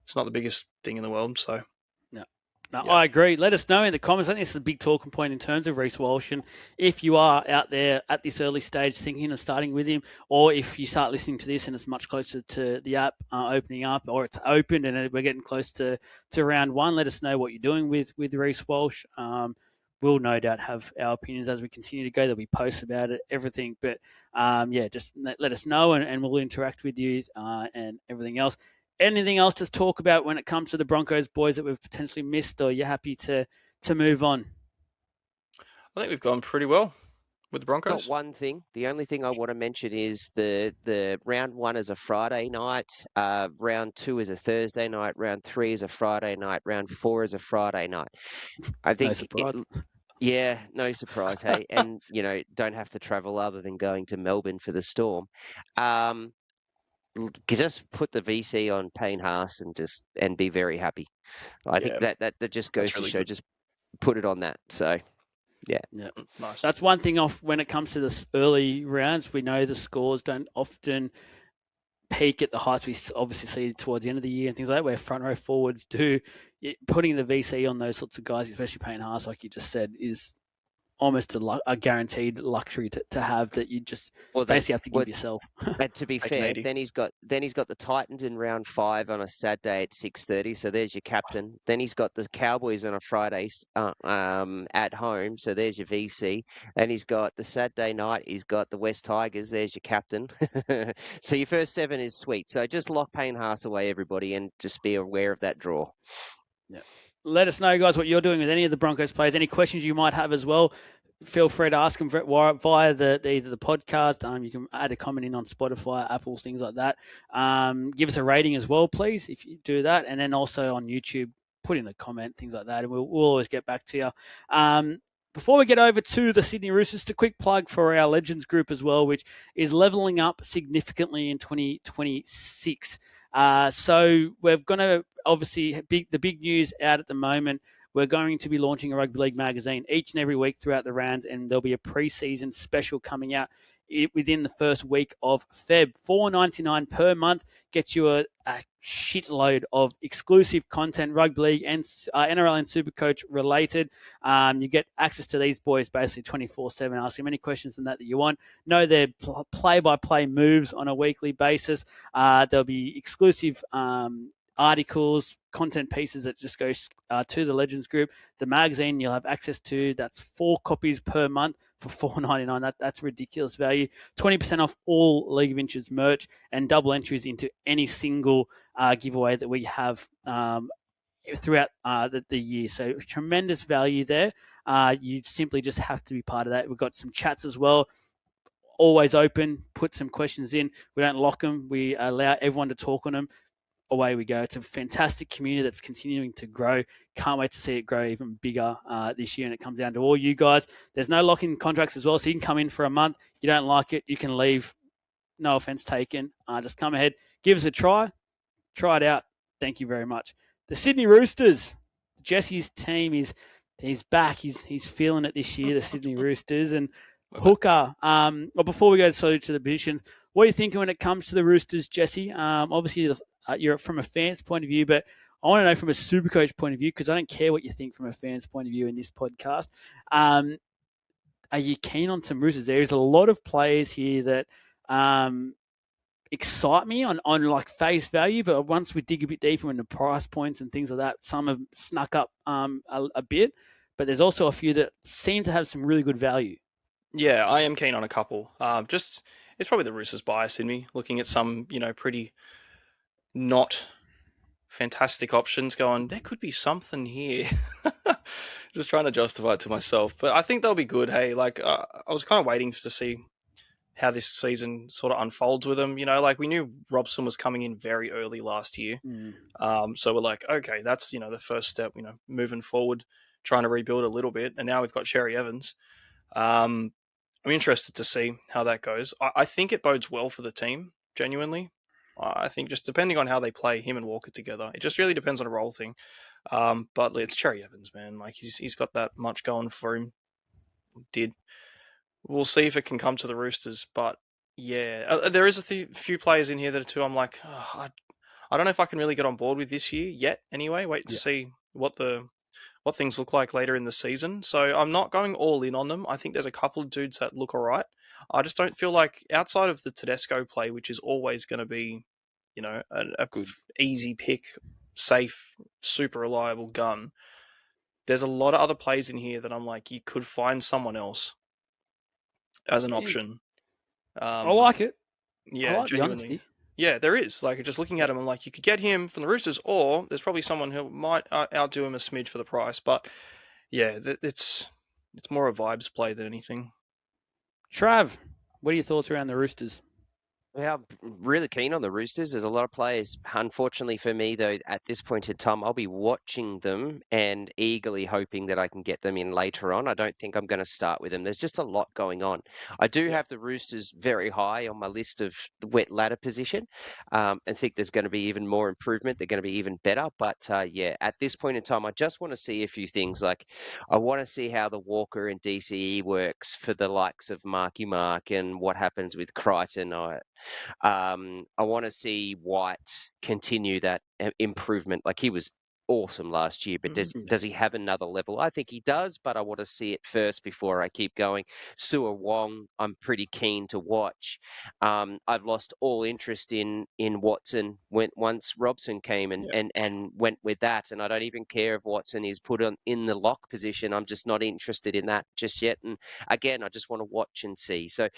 It's not the biggest thing in the world, so. No, yeah. I agree. Let us know in the comments. I think this is a big talking point in terms of Reece Walsh. And if you are out there at this early stage thinking of starting with him, or if you start listening to this and it's much closer to the app opening up, or it's opened and we're getting close to round 1, let us know what you're doing with Reece Walsh. We'll no doubt have our opinions as we continue to go. There'll be posts about it, everything. But, just let us know and we'll interact with you and everything else. Anything else to talk about when it comes to the Broncos, boys, that we've potentially missed, or you're happy to move on? I think we've gone pretty well with the Broncos. Not one thing. The only thing I want to mention is the round 1 is a Friday night, round 2 is a Thursday night, round 3 is a Friday night, round 4 is a Friday night. I think no surprise. No surprise, hey? And, don't have to travel other than going to Melbourne for the Storm. Just put the VC on Payne Haas and be very happy. I think that just goes to show. Good. Just put it on that. So, yeah, nice. That's one thing off when it comes to the early rounds. We know the scores don't often peak at the heights we obviously see towards the end of the year and things like that, where front row forwards do. Putting the VC on those sorts of guys, especially Payne Haas, like you just said, is almost a guaranteed luxury to have that you just basically have to give yourself. And to be fair, then he's got the Titans in round 5 on a Saturday at 6:30. So there's your captain. Then he's got the Cowboys on a Friday at home. So there's your VC. Then he's got the Saturday night. He's got the West Tigers. There's your captain. So your first 7 is sweet. So just lock Payne Haas away, everybody, and just be aware of that draw. Yeah. Let us know, guys, what you're doing with any of the Broncos players. Any questions you might have as well, feel free to ask them via either the podcast. You can add a comment in on Spotify, Apple, things like that. Give us a rating as well, please, if you do that. And then also on YouTube, put in a comment, things like that, and we'll always get back to you. Before we get over to the Sydney Roosters, just a quick plug for our Legends group as well, which is levelling up significantly in 2026. So we're going to obviously the big news out at the moment. We're going to be launching a rugby league magazine each and every week throughout the rounds, and there'll be a pre-season special coming out within the first week of Feb. $4.99 per month gets you a shitload of exclusive content, rugby league and NRL and Supercoach related. You get access to these boys basically 24/7. Ask them any questions that you want. Know their play-by-play moves on a weekly basis. There'll be exclusive articles, content pieces that just go to the Legends group. The magazine you'll have access to, that's 4 copies per month for $4.99. That's ridiculous value. 20% off all League of Inches merch and double entries into any single giveaway that we have throughout the year. So tremendous value there. You simply just have to be part of that. We've got some chats as well. Always open. Put some questions in. We don't lock them. We allow everyone to talk on them. Away we go. It's a fantastic community that's continuing to grow. Can't wait to see it grow even bigger this year. And it comes down to all you guys. There's no lock-in contracts as well, so you can come in for a month. You don't like it, you can leave. No offense taken. Just come ahead, give us a try. Try it out. Thank you very much. The Sydney Roosters. Jesse's team he's back. He's feeling it this year. The Sydney Roosters and Hooker. Well, before we go to the positions, what are you thinking when it comes to the Roosters, Jesse? Obviously, you're from a fan's point of view, but I want to know from a Supercoach point of view, because I don't care what you think from a fan's point of view in this podcast. Are you keen on some Roosters? There's a lot of players here that excite me on like face value, but once we dig a bit deeper into price points and things like that, some have snuck up a bit, but there's also a few that seem to have some really good value. Yeah, I am keen on a couple. Just it's probably the Roosters bias in me, looking at some, pretty not fantastic options, going there could be something here. Just trying to justify it to myself, but I think they'll be good. Hey, like I was kind of waiting to see how this season sort of unfolds with them. Like we knew Robson was coming in very early last year, Mm. so we're like, okay, that's the first step. Moving forward, trying to rebuild a little bit, and now we've got Cherry Evans. Um, I'm interested to see how that goes. I think it bodes well for the team, genuinely. I think just depending on how they play him and Walker together, it just really depends on a role thing. But it's Cherry Evans, man. Like he's got that much going for him. Did We'll see if it can come to the Roosters, but yeah, there is a few players in here that are too. I'm like, I don't know if I can really get on board with this year yet. Anyway, wait to Yeah. see what things look like later in the season. So I'm not going all in on them. I think there's a couple of dudes that look alright. I just don't feel like outside of the Tedesco play, which is always going to be, a Good. easy pick, safe, super reliable gun. There's a lot of other plays in here that I'm like, you could find someone else as an option. I Um, like it. I yeah, like the genuinely. honesty. Yeah, there is. Like, just looking at him, I'm like, you could get him from the Roosters, or there's probably someone who might outdo him a smidge for the price. But yeah, it's more a vibes play than anything. Trav, what are your thoughts around the Roosters? Yeah, I'm really keen on the Roosters. There's a lot of players. Unfortunately for me, though, at this point in time, I'll be watching them and eagerly hoping that I can get them in later on. I don't think I'm going to start with them. There's just a lot going on. I do Yeah. have the Roosters very high on my list of the wet ladder position, and think there's going to be even more improvement. They're going to be even better. But yeah, at this point in time, I just want to see a few things. Like I want to see how the Walker and DCE works for the likes of Marky Mark and what happens with Crichton. I want to see White continue that improvement. Like he was awesome last year, but Mhm. does he have another level? I think he does, but I want to see it first before I keep going. Sua Wong, I'm pretty keen to watch. I've lost all interest in Watson once Robson came and, Yeah. and went with that, and I don't even care if Watson is put on in the lock position. I'm just not interested in that just yet. And again, I just want to watch and see. So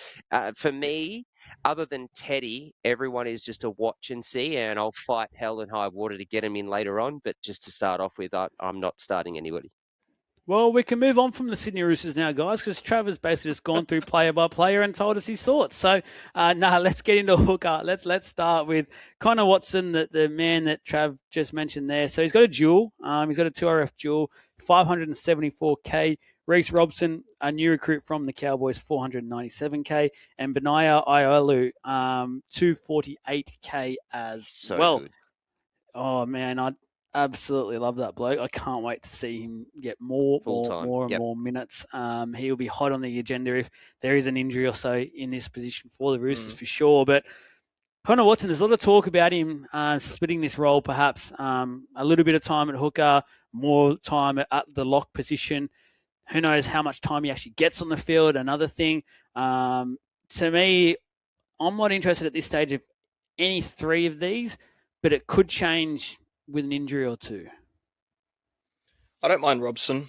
for me, other than Teddy, everyone is just a watch and see, and I'll fight hell and high water to get him in later on. But just to start off with, I'm not starting anybody. Well, we can move on from the Sydney Roosters now, guys, because Travis basically just gone through player by player and told us his thoughts. So, let's get into hooker. Let's start with Connor Watson, the man that Trav just mentioned there. So he's got a dual. He's got a 2RF dual, 574K. Reece Robson, a new recruit from the Cowboys, 497K, and Benaya Iolu, 248K as So well. good. Oh man, I absolutely love that bloke. I can't wait to see him get more, Full more, time. more and Yep. more minutes. He'll be hot on the agenda if there is an injury or so in this position for the Roosters for sure. But Connor Watson, there's a lot of talk about him splitting this role, perhaps a little bit of time at hooker, more time at the lock position. Who knows how much time he actually gets on the field? Another thing. To me, I'm not interested at this stage of any three of these, but it could change with an injury or two. I don't mind Robson.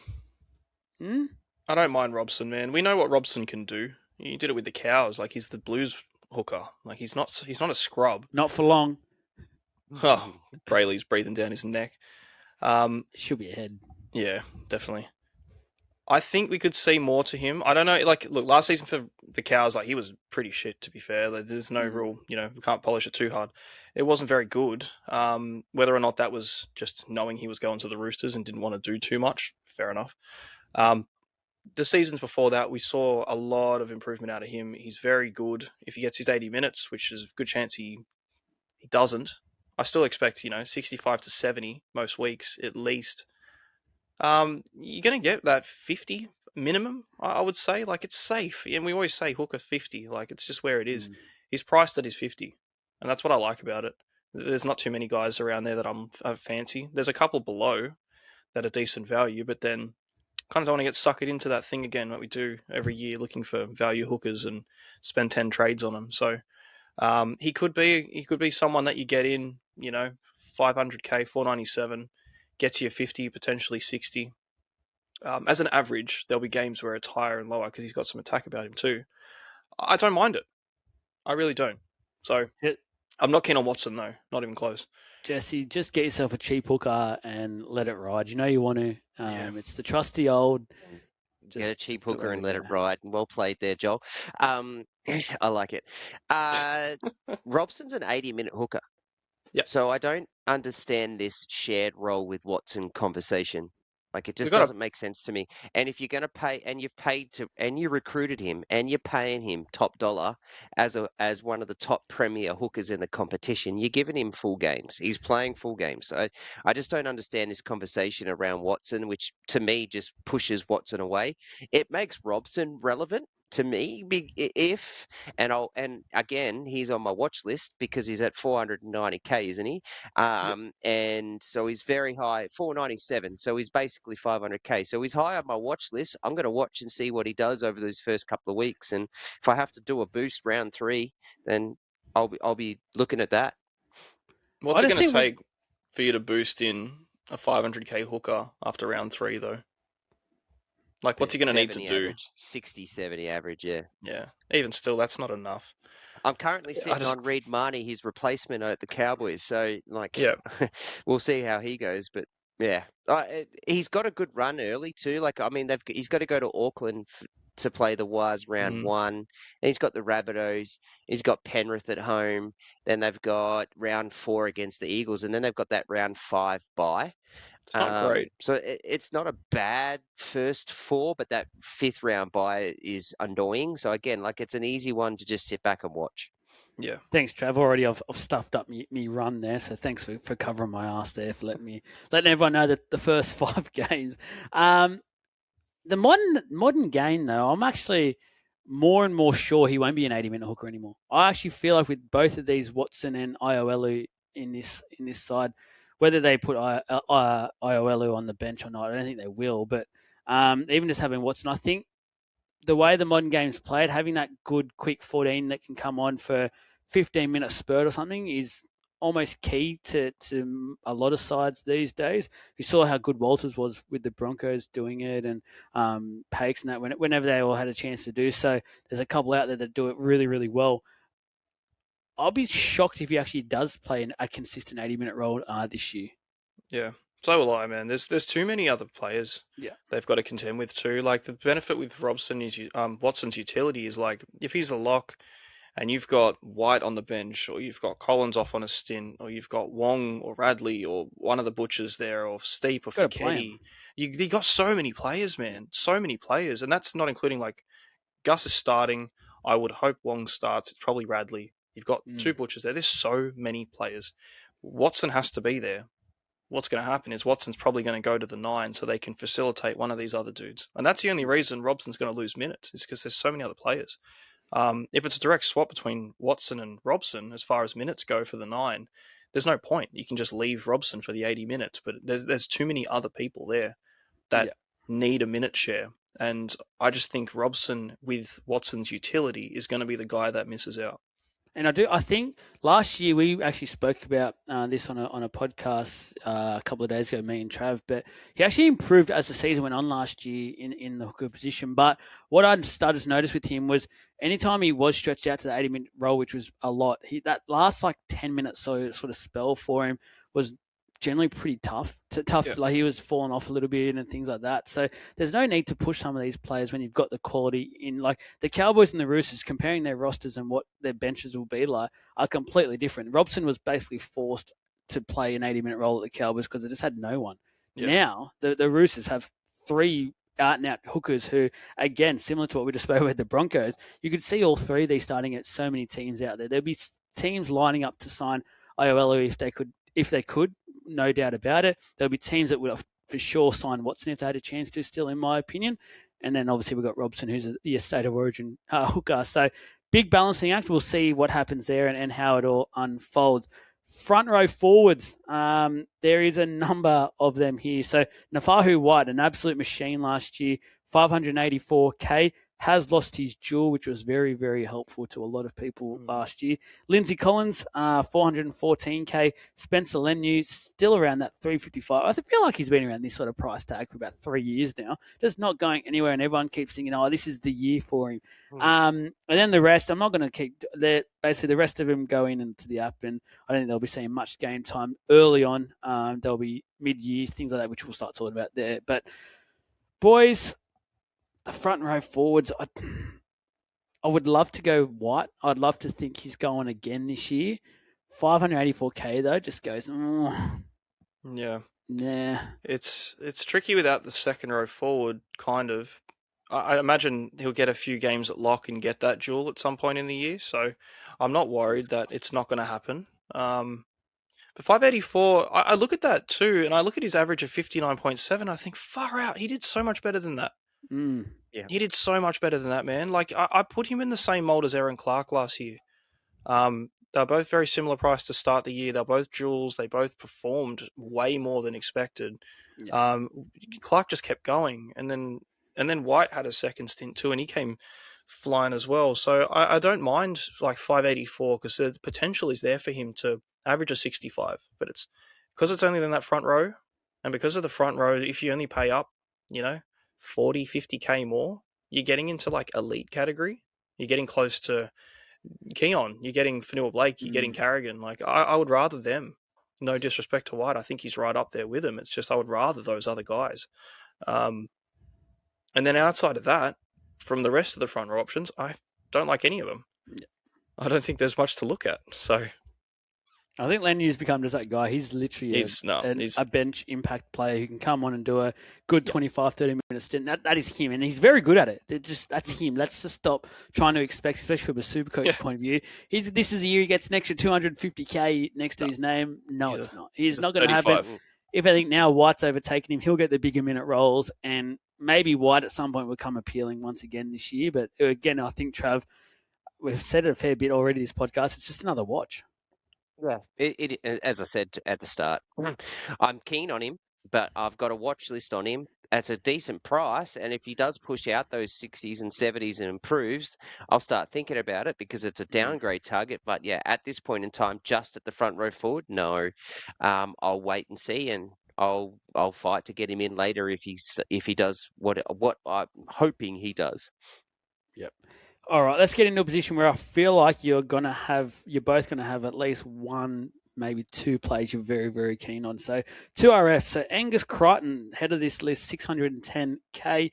Hmm? I don't mind Robson, man. We know what Robson can do. He did it with the Cows. Like he's the Blues hooker. Like he's not a scrub. Not for long. Oh, Brayley's breathing down his neck. Um, Should be ahead. yeah, definitely. I think we could see more to him. I don't know. Like, look, last season for the Cows, like he was pretty shit. To be fair, like, there's no real, we can't polish it too hard. It wasn't very good. Whether or not that was just knowing he was going to the Roosters and didn't want to do too much, fair enough. Um, the seasons before that, we saw a lot of improvement out of him. He's very good. If he gets his 80 minutes, which is a good chance he doesn't, I still expect 65 to 70 most weeks at least. You're going to get that 50 minimum, I would say. Like, it's safe. And we always say hooker 50. Like, it's just where it is. He's priced at his 50. And that's what I like about it. There's not too many guys around there that I fancy. There's a couple below that are decent value, but then kind of don't want to get suckered into that thing again, what we do every year, looking for value hookers and spend 10 trades on them. So he could be someone that you get in, 500k, 497, gets you 50, potentially 60. As an average, there'll be games where it's higher and lower because he's got some attack about him too. I don't mind it. I really don't. So I'm not keen on Watson though. Not even close. Jesse, just get yourself a cheap hooker and let it ride. You know you want to. Yeah. It's the trusty old. Get a cheap just hooker and let it man. ride. Well played there, Joel. I like it. Robson's an 80-minute hooker. Yep. So I don't understand this shared role with Watson conversation. Like, it just gotta- doesn't make sense to me. And if you're going to pay, and you've paid to, and you recruited him, and you're paying him top dollar as one of the top premier hookers in the competition, you're giving him full games. He's playing full games. I just don't understand this conversation around Watson, which to me just pushes Watson away. It makes Robson relevant to me and again, he's on my watch list because he's at 490k, isn't he? And so he's very high, 497. So he's basically 500k. So he's high on my watch list. I'm going to watch and see what he does over those first couple of weeks. And if I have to do a boost round 3, then I'll be looking at that. What's it going to take for you to boost in a 500k hooker after round 3, though? Like, what's he going to need to do? 60, 70 average, yeah. Yeah. Even still, that's not enough. I'm currently sitting on Reed Marnie, his replacement at the Cowboys. So, we'll see how he goes. But, yeah, he's got a good run early, too. Like, I mean, he's got to go to Auckland to play the Waz round 1. And he's got the Rabbitohs. He's got Penrith at home. Then they've got round 4 against the Eagles. And then they've got that round 5 bye. It's not great. So it's not a bad first 4, but that 5th round bye is annoying. So again, like, it's an easy one to just sit back and watch. Yeah. Thanks, Trav. Already I've stuffed up me run there, so thanks for covering my ass there, for letting everyone know that the first 5 games. The modern game though, I'm actually more and more sure he won't be an 80-minute hooker anymore. I actually feel like with both of these, Watson and Iowelu in this side, whether they put Iowelu on the bench or not, I don't think they will. But even just having Watson, I think the way the modern game's played, having that good, quick 14 that can come on for 15-minute spurt or something is almost key to a lot of sides these days. You saw how good Walters was with the Broncos doing it, and Pakes and that whenever they all had a chance to do so. There's a couple out there that do it really, really well. I'll be shocked if he actually does play a consistent 80-minute role this year. Yeah, so will I, man. There's too many other players. Yeah, they've got to contend with too. Like, the benefit with Robson is Watson's utility is, like, if he's the lock and you've got White on the bench, or you've got Collins off on a stint, or you've got Wong or Radley or one of the butchers there, or Steep or Fouquet. You got so many players, man. So many players, and that's not including, like, Gus is starting. I would hope Wong starts. It's probably Radley. You've got 2 butchers there. There's so many players. Watson has to be there. What's going to happen is Watson's probably going to go to the 9 so they can facilitate one of these other dudes. And that's the only reason Robson's going to lose minutes, is because there's so many other players. If it's a direct swap between Watson and Robson as far as minutes go for the 9, there's no point. You can just leave Robson for the 80 minutes, but there's too many other people there that need a minute share. And I just think Robson, with Watson's utility, is going to be the guy that misses out. And I think last year we actually spoke about this on a podcast a couple of days ago, me and Trav, but he actually improved as the season went on last year in the hooker position. But what I started to notice with him was anytime he was stretched out to the 80-minute role, which was a lot, that last 10 minutes sort of spell for him was generally pretty tough. Like, he was falling off a little bit and things like that. So there's no need to push some of these players when you've got the quality in. Like, the Cowboys and the Roosters, comparing their rosters and what their benches will be like, are completely different. Robson was basically forced to play an 80-minute role at the Cowboys because they just had no one. Now the Roosters have 3 out-and-out hookers who, again, similar to what we just spoke with the Broncos, you could see all 3 of these starting at so many teams out there. There'd be teams lining up to sign Iowelu if they could. No doubt about it. There'll be teams that would have for sure sign Watson if they had a chance to still, in my opinion. And then obviously we've got Robson, who's the State of Origin hooker. So big balancing act. We'll see what happens there and how it all unfolds. Front row forwards, there is a number of them here. So Nafahu White, an absolute machine last year, 584k. has lost his duel, which was very, very helpful to a lot of people last year. Lindsay Collins, 414k. Spencer Lenu, still around that 355. I feel like he's been around this sort of price tag for about 3 years now, just not going anywhere, and everyone keeps thinking, oh, this is the year for him. And then the rest, I'm not going to keep basically the rest of them go into the app, and I don't think they'll be seeing much game time early on. There'll be mid-year, things like that, which we'll start talking about there. But boys, the front row forwards, I would love to go White. I'd love to think he's going again this year. 584k though, just goes, Yeah. nah. It's tricky without the second row forward, kind of. I imagine he'll get a few games at lock and get that duel at some point in the year, so I'm not worried that it's not going to happen. But 584, I look at that too, and I look at his average of 59.7. I think, far out, he did so much better than that. Yeah. He did so much better than that, man. Like, I put him in the same mold as Aaron Clark last year. They're both very similar price to start the year. They're both duels. They both performed way more than expected. Yeah. Clark just kept going, and then White had a second stint too, and he came flying as well. So I don't mind like 584 because the potential is there for him to average a 65. But it's because it's only in that front row, and because of the front row, if you only pay up, 40, 50k more, you're getting into like elite category. You're getting close to Keon. You're getting Fanua Blake. You're getting Carrigan. Like I would rather them. No disrespect to White, I think he's right up there with him. It's just I would rather those other guys. And then outside of that, from the rest of the front row options, I don't like any of them. Yeah. I don't think there's much to look at. So I think Lenu's become just that guy. He's literally a bench impact player who can come on and do a good 25, 30-minute stint. That is him, and he's very good at it. That's him. Let's just stop trying to expect, especially from a Supercoach point of view. This is the year he gets an extra 250k next to his name. No, it's not. He's not going to happen. If I think now White's overtaken him, he'll get the bigger minute roles, and maybe White at some point will become appealing once again this year. But again, I think, Trav, we've said it a fair bit already this podcast, it's just another watch. Yeah, it as I said at the start, I'm keen on him, but I've got a watch list on him. At a decent price, and if he does push out those 60s and 70s and improves, I'll start thinking about it because it's a downgrade target. But yeah, at this point in time, just at the front row forward, no. I'll wait and see, and I'll fight to get him in later if he does what I'm hoping he does. Yep. All right, let's get into a position where I feel like you're both going to have at least one, maybe two plays you're very, very keen on. So 2RF. So Angus Crichton, head of this list, 610k.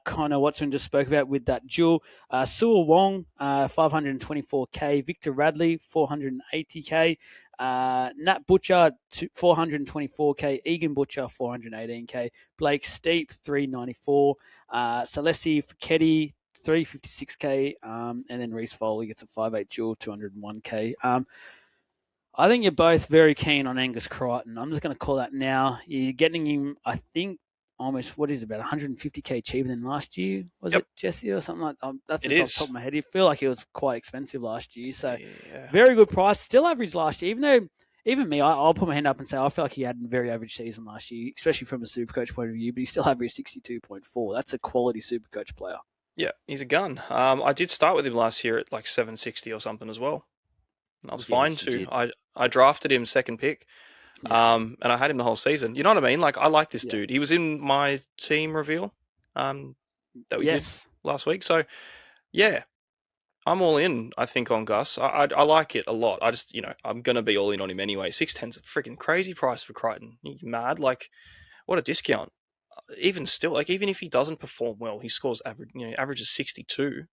Connor Watson just spoke about with that duel. Sua Wong, 524k. Victor Radley, 480k. Nat Butcher, 424k. Egan Butcher, 418k. Blake Steep, 394. Celessi Fiketti, 356k, and then Reece Foley gets a 5'8" duel, 201k. I think you're both very keen on Angus Crichton. I'm just going to call that now. You're getting him, I think, almost, what is it, about 150k cheaper than last year? Was it, Jesse, or something like that? That's just off the top of my head. I feel like it was quite expensive last year. So, very good price. Still average last year, even though, even me, I'll put my hand up and say I feel like he had a very average season last year, especially from a Supercoach point of view, but he still averaged 62.4. That's a quality Supercoach player. Yeah, he's a gun. I did start with him last year at like 760 or something as well. And I was fine too. I drafted him second pick, and I had him the whole season. You know what I mean? Like, I like this dude. He was in my team reveal that we did last week. So, yeah, I'm all in, I think, on Gus. I like it a lot. I just, I'm going to be all in on him anyway. 610's a freaking crazy price for Crichton. You mad? Like, what a discount. Even still, like, even if he doesn't perform well, he scores averages 62.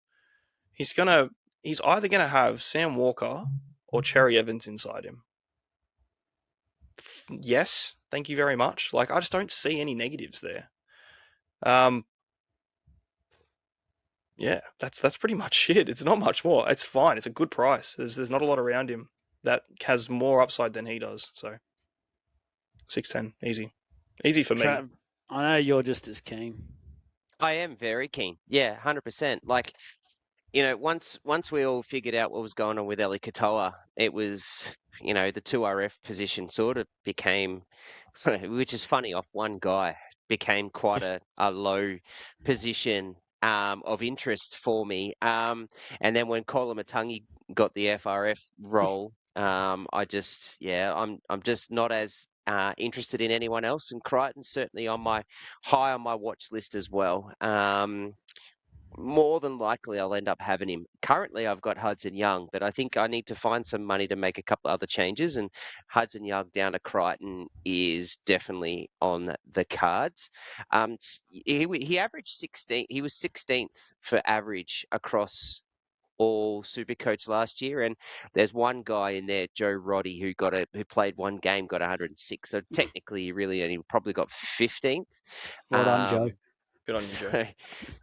He's either gonna have Sam Walker or Cherry Evans inside him. Yes, thank you very much. Like, I just don't see any negatives there. Yeah, that's pretty much it. It's not much more. It's fine. It's a good price. There's not a lot around him that has more upside than he does. So 610, easy for me. I know you're just as keen. I am very keen. Yeah, 100%. Like, once we all figured out what was going on with Eli Katoa, it was, the 2RF position sort of became, which is funny, off one guy, became quite a low position of interest for me. And then when Kolomatangi got the FRF role, I'm just not as interested in anyone else. And Crichton's certainly high on my watch list as well. More than likely, I'll end up having him. Currently, I've got Hudson Young, but I think I need to find some money to make a couple other changes. And Hudson Young down to Crichton is definitely on the cards. He averaged 16. He was 16th for average across all Supercoach last year, and there's one guy in there, Joe Roddy, who played one game, got 106. So technically, he really only probably got 15th. Well done, Joe. Good on you, Joe.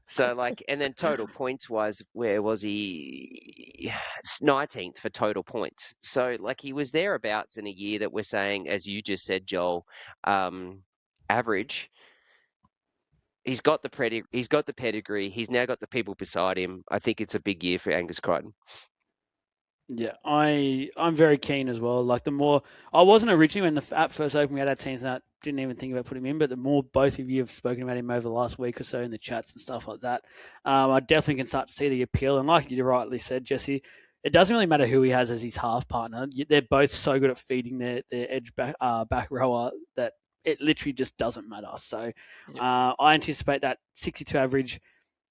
So like, and then total points wise, where was he? 19th for total points. So like, he was thereabouts in a year that we're saying, as you just said, Joel, average. He's got the pedigree. He's now got the people beside him. I think it's a big year for Angus Crichton. Yeah, I'm very keen as well. Like, the more I wasn't originally when the app first opened, we had our teams and I didn't even think about putting him in. But the more both of you have spoken about him over the last week or so in the chats and stuff like that, I definitely can start to see the appeal. And like you rightly said, Jesse, it doesn't really matter who he has as his half partner. They're both so good at feeding their edge back rower that it literally just doesn't matter. So I anticipate that 62 average.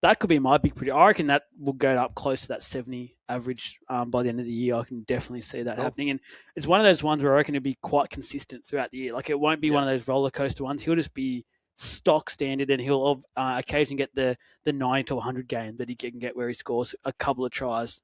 That could be my big prediction. I reckon that will go up close to that 70 average by the end of the year. I can definitely see that happening. And it's one of those ones where I reckon it'll be quite consistent throughout the year. Like, it won't be one of those roller coaster ones. He'll just be stock standard, and he'll occasionally get the 90 to 100 game that he can get where he scores a couple of tries.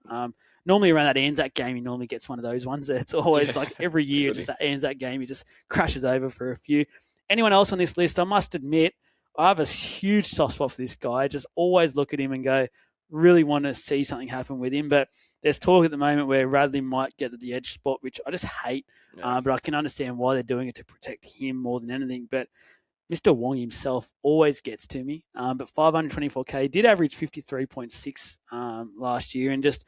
Normally around that Anzac game, he normally gets one of those ones. It's always like every year, just that Anzac game, he just crashes over for a few. Anyone else on this list, I must admit, I have a huge soft spot for this guy. I just always look at him and go, really want to see something happen with him. But there's talk at the moment where Radley might get the edge spot, which I just hate. But I can understand why they're doing it to protect him more than anything. But Mr. Wong himself always gets to me. But 524K, did average 53.6 last year, and just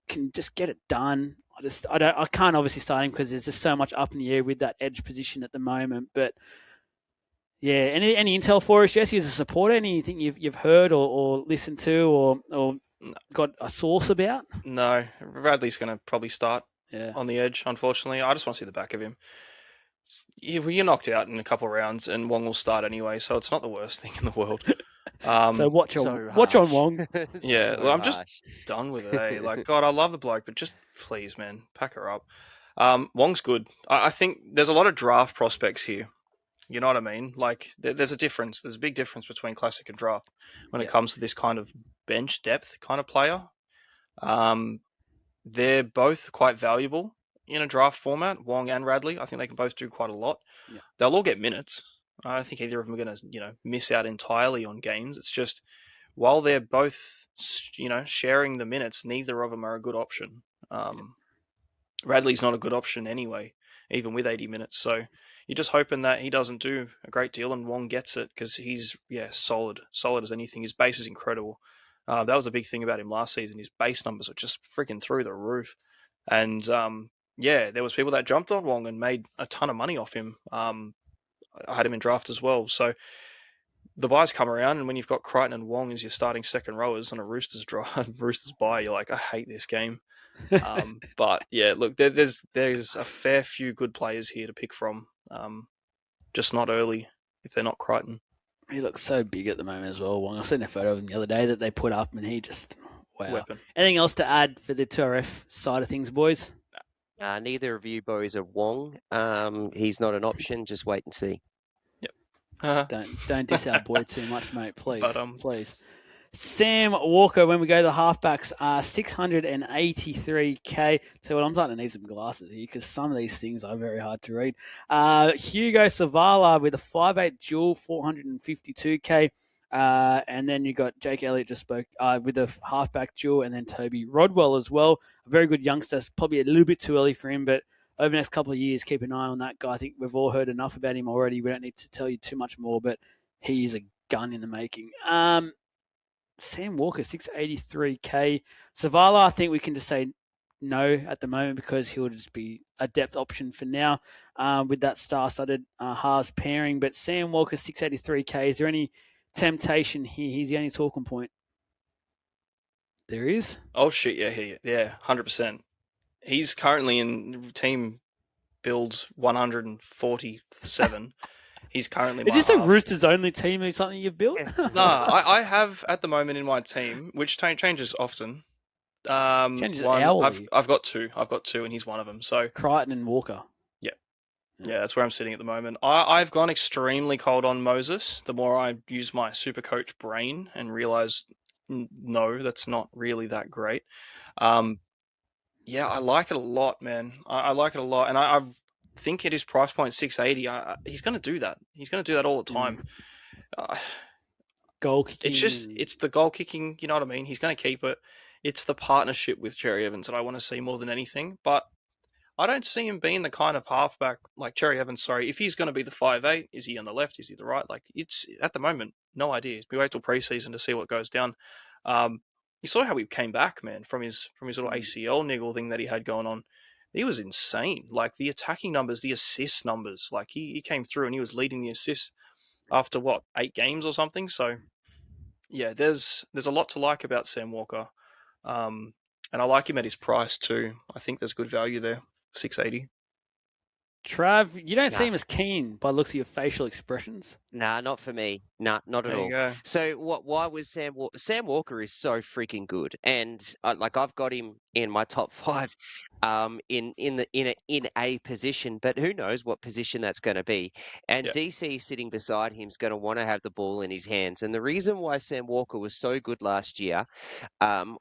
can just get it done. I can't obviously start him because there's just so much up in the air with that edge position at the moment. But yeah, any intel for us, Jesse, as a supporter? Anything you've heard or listened to or got a source about? No, Radley's going to probably start on the edge, unfortunately. I just want to see the back of him. You're knocked out in a couple of rounds, and Wong will start anyway, so it's not the worst thing in the world. So watch on Wong. Yeah, well, I'm just done with it. Like, God, I love the bloke, but just please, man, pack her up. Wong's good. I think there's a lot of draft prospects here. You know what I mean? Like, there's a difference. There's a big difference between classic and draft when it comes to this kind of bench depth kind of player. They're both quite valuable in a draft format, Wong and Radley. I think they can both do quite a lot. Yeah. They'll all get minutes. I don't think either of them are going to, miss out entirely on games. It's just, while they're both, sharing the minutes, neither of them are a good option. Radley's not a good option anyway, even with 80 minutes. So you're just hoping that he doesn't do a great deal and Wong gets it, because he's, solid as anything. His base is incredible. That was a big thing about him last season. His base numbers were just freaking through the roof. And, there was people that jumped on Wong and made a ton of money off him. I had him in draft as well. So the buys come around, and when you've got Crichton and Wong as your starting second rowers on a Roosters buy, you're like, I hate this game. But yeah, look, there's a fair few good players here to pick from. Just not early if they're not Crichton. He looks so big at the moment as well, Wong. I seen a photo of him the other day that they put up, and he just, wow. Weapon. Anything else to add for the 2RF side of things, boys? Neither of you boys are Wong. He's not an option. Just wait and see. Yep. Don't diss our boy too much, mate. Please, please. Sam Walker, when we go to the halfbacks, 683K. So I'm starting to need some glasses here, because some of these things are very hard to read. Hugo Savala with a 5'8" dual, 452K. And then you got Jake Elliott just spoke with a halfback duel, and then Toby Rodwell as well. A very good youngster. Probably a little bit too early for him, but over the next couple of years, keep an eye on that guy. I think we've all heard enough about him already. We don't need to tell you too much more, but he is a gun in the making. Sam Walker, 683K. Savala, I think we can just say no at the moment, because he'll just be a depth option for now with that star-studded halves pairing. But Sam Walker, 683K. Is there any temptation here? He's the only talking point. There is. Oh shit, yeah, 100%. He's currently in team builds 147. He's currently Is my this a half. Roosters only team or something you've built? Nah, I have at the moment in my team, which changes often. Changes One, I've hourly. I've got two, and he's one of them. So Crichton and Walker. yeah, yeah, that's where I'm sitting at the moment. I've gone extremely cold on Moses. The more I use my Supercoach brain and realize, no, that's not really that great. Um, yeah, I like it a lot, man. I like it a lot, and I think at his price point 680, he's going to do that. He's going to do that all the time. Uh, Goal it's just kicking. it's the goal kicking. You know what I mean? He's going to keep it. It's the partnership with Cherry Evans that I want to see more than anything. But I don't see him being the kind of halfback like Cherry Evans. Sorry, if he's going to be the 5'8", is he on the left? Is he the right? Like it's at the moment, no idea. We wait till preseason to see what goes down. You saw how he came back, man, from his little ACL niggle thing that he had going on. He was insane. Like the attacking numbers, the assist numbers. Like he came through and he was leading the assists after what 8 games or something. So yeah, there's a lot to like about Sam Walker. And I like him at his price too. I think there's good value there. 680. Trav, you don't Nah. seem as keen by the looks of your facial expressions. Nah, not for me. Nah, not at There you all. go. So what? Why was Sam Walker is so freaking good, and like I've got him in my top 5, in a position, but who knows what position that's going to be? And Yeah. DC sitting beside him is going to want to have the ball in his hands, and the reason why Sam Walker was so good last year,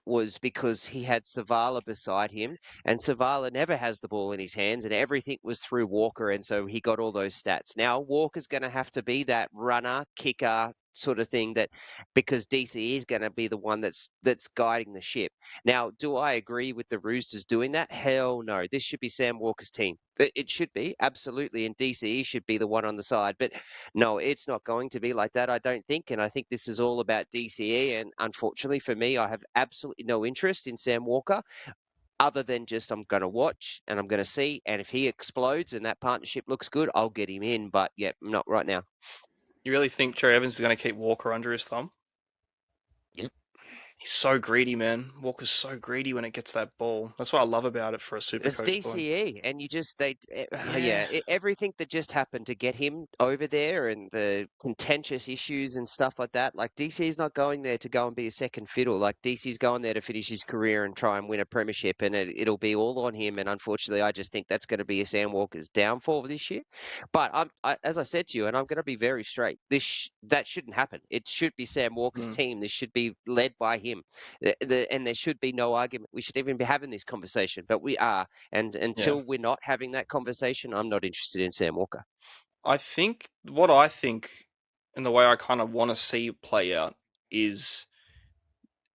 was because he had Savala beside him, and Savala never has the ball in his hands, and everything was through Walker, and so he got all those stats. Now Walker's going to have to be that runner, kicker sort of thing, that because DCE is going to be the one that's guiding the ship. Now, do I agree with the Roosters doing that? Hell no. This should be Sam Walker's team. It should be, absolutely, and DCE should be the one on the side. But no, it's not going to be like that, I don't think. And I think this is all about DCE. And unfortunately for me, I have absolutely no interest in Sam Walker, other than just I'm going to watch and I'm going to see. And if he explodes and that partnership looks good, I'll get him in. But yeah, not right now. You really think Cherry Evans is going to keep Walker under his thumb? Yep. He's so greedy, man. Walker's so greedy when it gets that ball. That's what I love about it for a super It's coach boy. DCE, and Yeah. everything that just happened to get him over there, and the contentious issues and stuff like that. Like DC's not going there to go and be a second fiddle. Like DC's going there to finish his career and try and win a premiership, and it'll be all on him. And unfortunately, I just think that's going to be a Sam Walker's downfall this year. But as I said to you, and I'm going to be very straight. That shouldn't happen. It should be Sam Walker's team. This should be led by him. And there should be no argument. We should even be having this conversation, but we are. And until we're not having that conversation, I'm not interested in Sam Walker. I think what I think and the way I kind of want to see play out is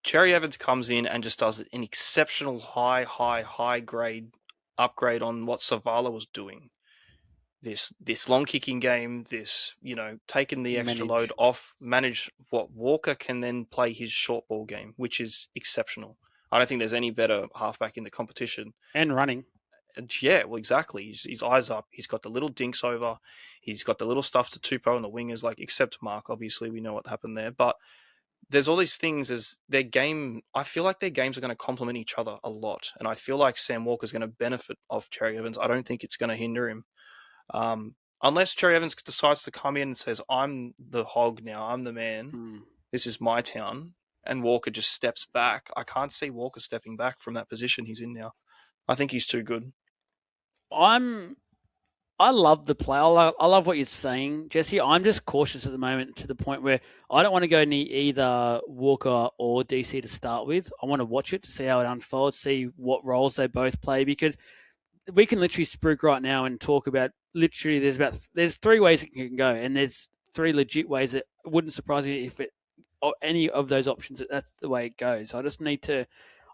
Cherry Evans comes in and just does an exceptional high grade upgrade on what Savala was doing. This long kicking game, taking the extra load off, manage what Walker can then play his short ball game, which is exceptional. I don't think there's any better halfback in the competition. And running. And yeah, well, exactly. His eyes up. He's got the little dinks over. He's got the little stuff to Tupou and the wingers, like except Mark. Obviously, we know what happened there, but there's all these things as their game. I feel like their games are going to complement each other a lot, and I feel like Sam Walker's going to benefit off Cherry Evans. I don't think it's going to hinder him. Unless Cherry Evans decides to come in and says, I'm the hog now, I'm the man, this is my town, and Walker just steps back, I can't see Walker stepping back from that position he's in now. I think he's too good. I love the play. I love what you're saying, Jesse. I'm just cautious at the moment to the point where I don't want to go near either Walker or DC to start with. I want to watch it to see how it unfolds, see what roles they both play, because we can literally spruik right now and talk about literally there's 3 ways it can go, and there's 3 legit ways that wouldn't surprise me if any of those options that's the way it goes.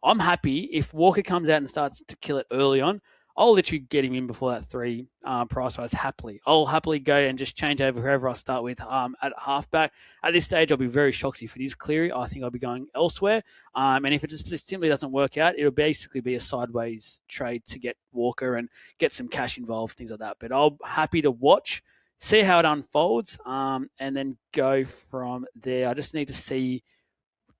I'm happy if Walker comes out and starts to kill it early on. I'll literally get him in before that 3 price rise happily. I'll happily go and just change over whoever I start with at halfback. At this stage, I'll be very shocked if it is Cleary. I think I'll be going elsewhere. And if it just simply doesn't work out, it'll basically be a sideways trade to get Walker and get some cash involved, things like that. But I'm happy to watch, see how it unfolds, and then go from there. I just need to see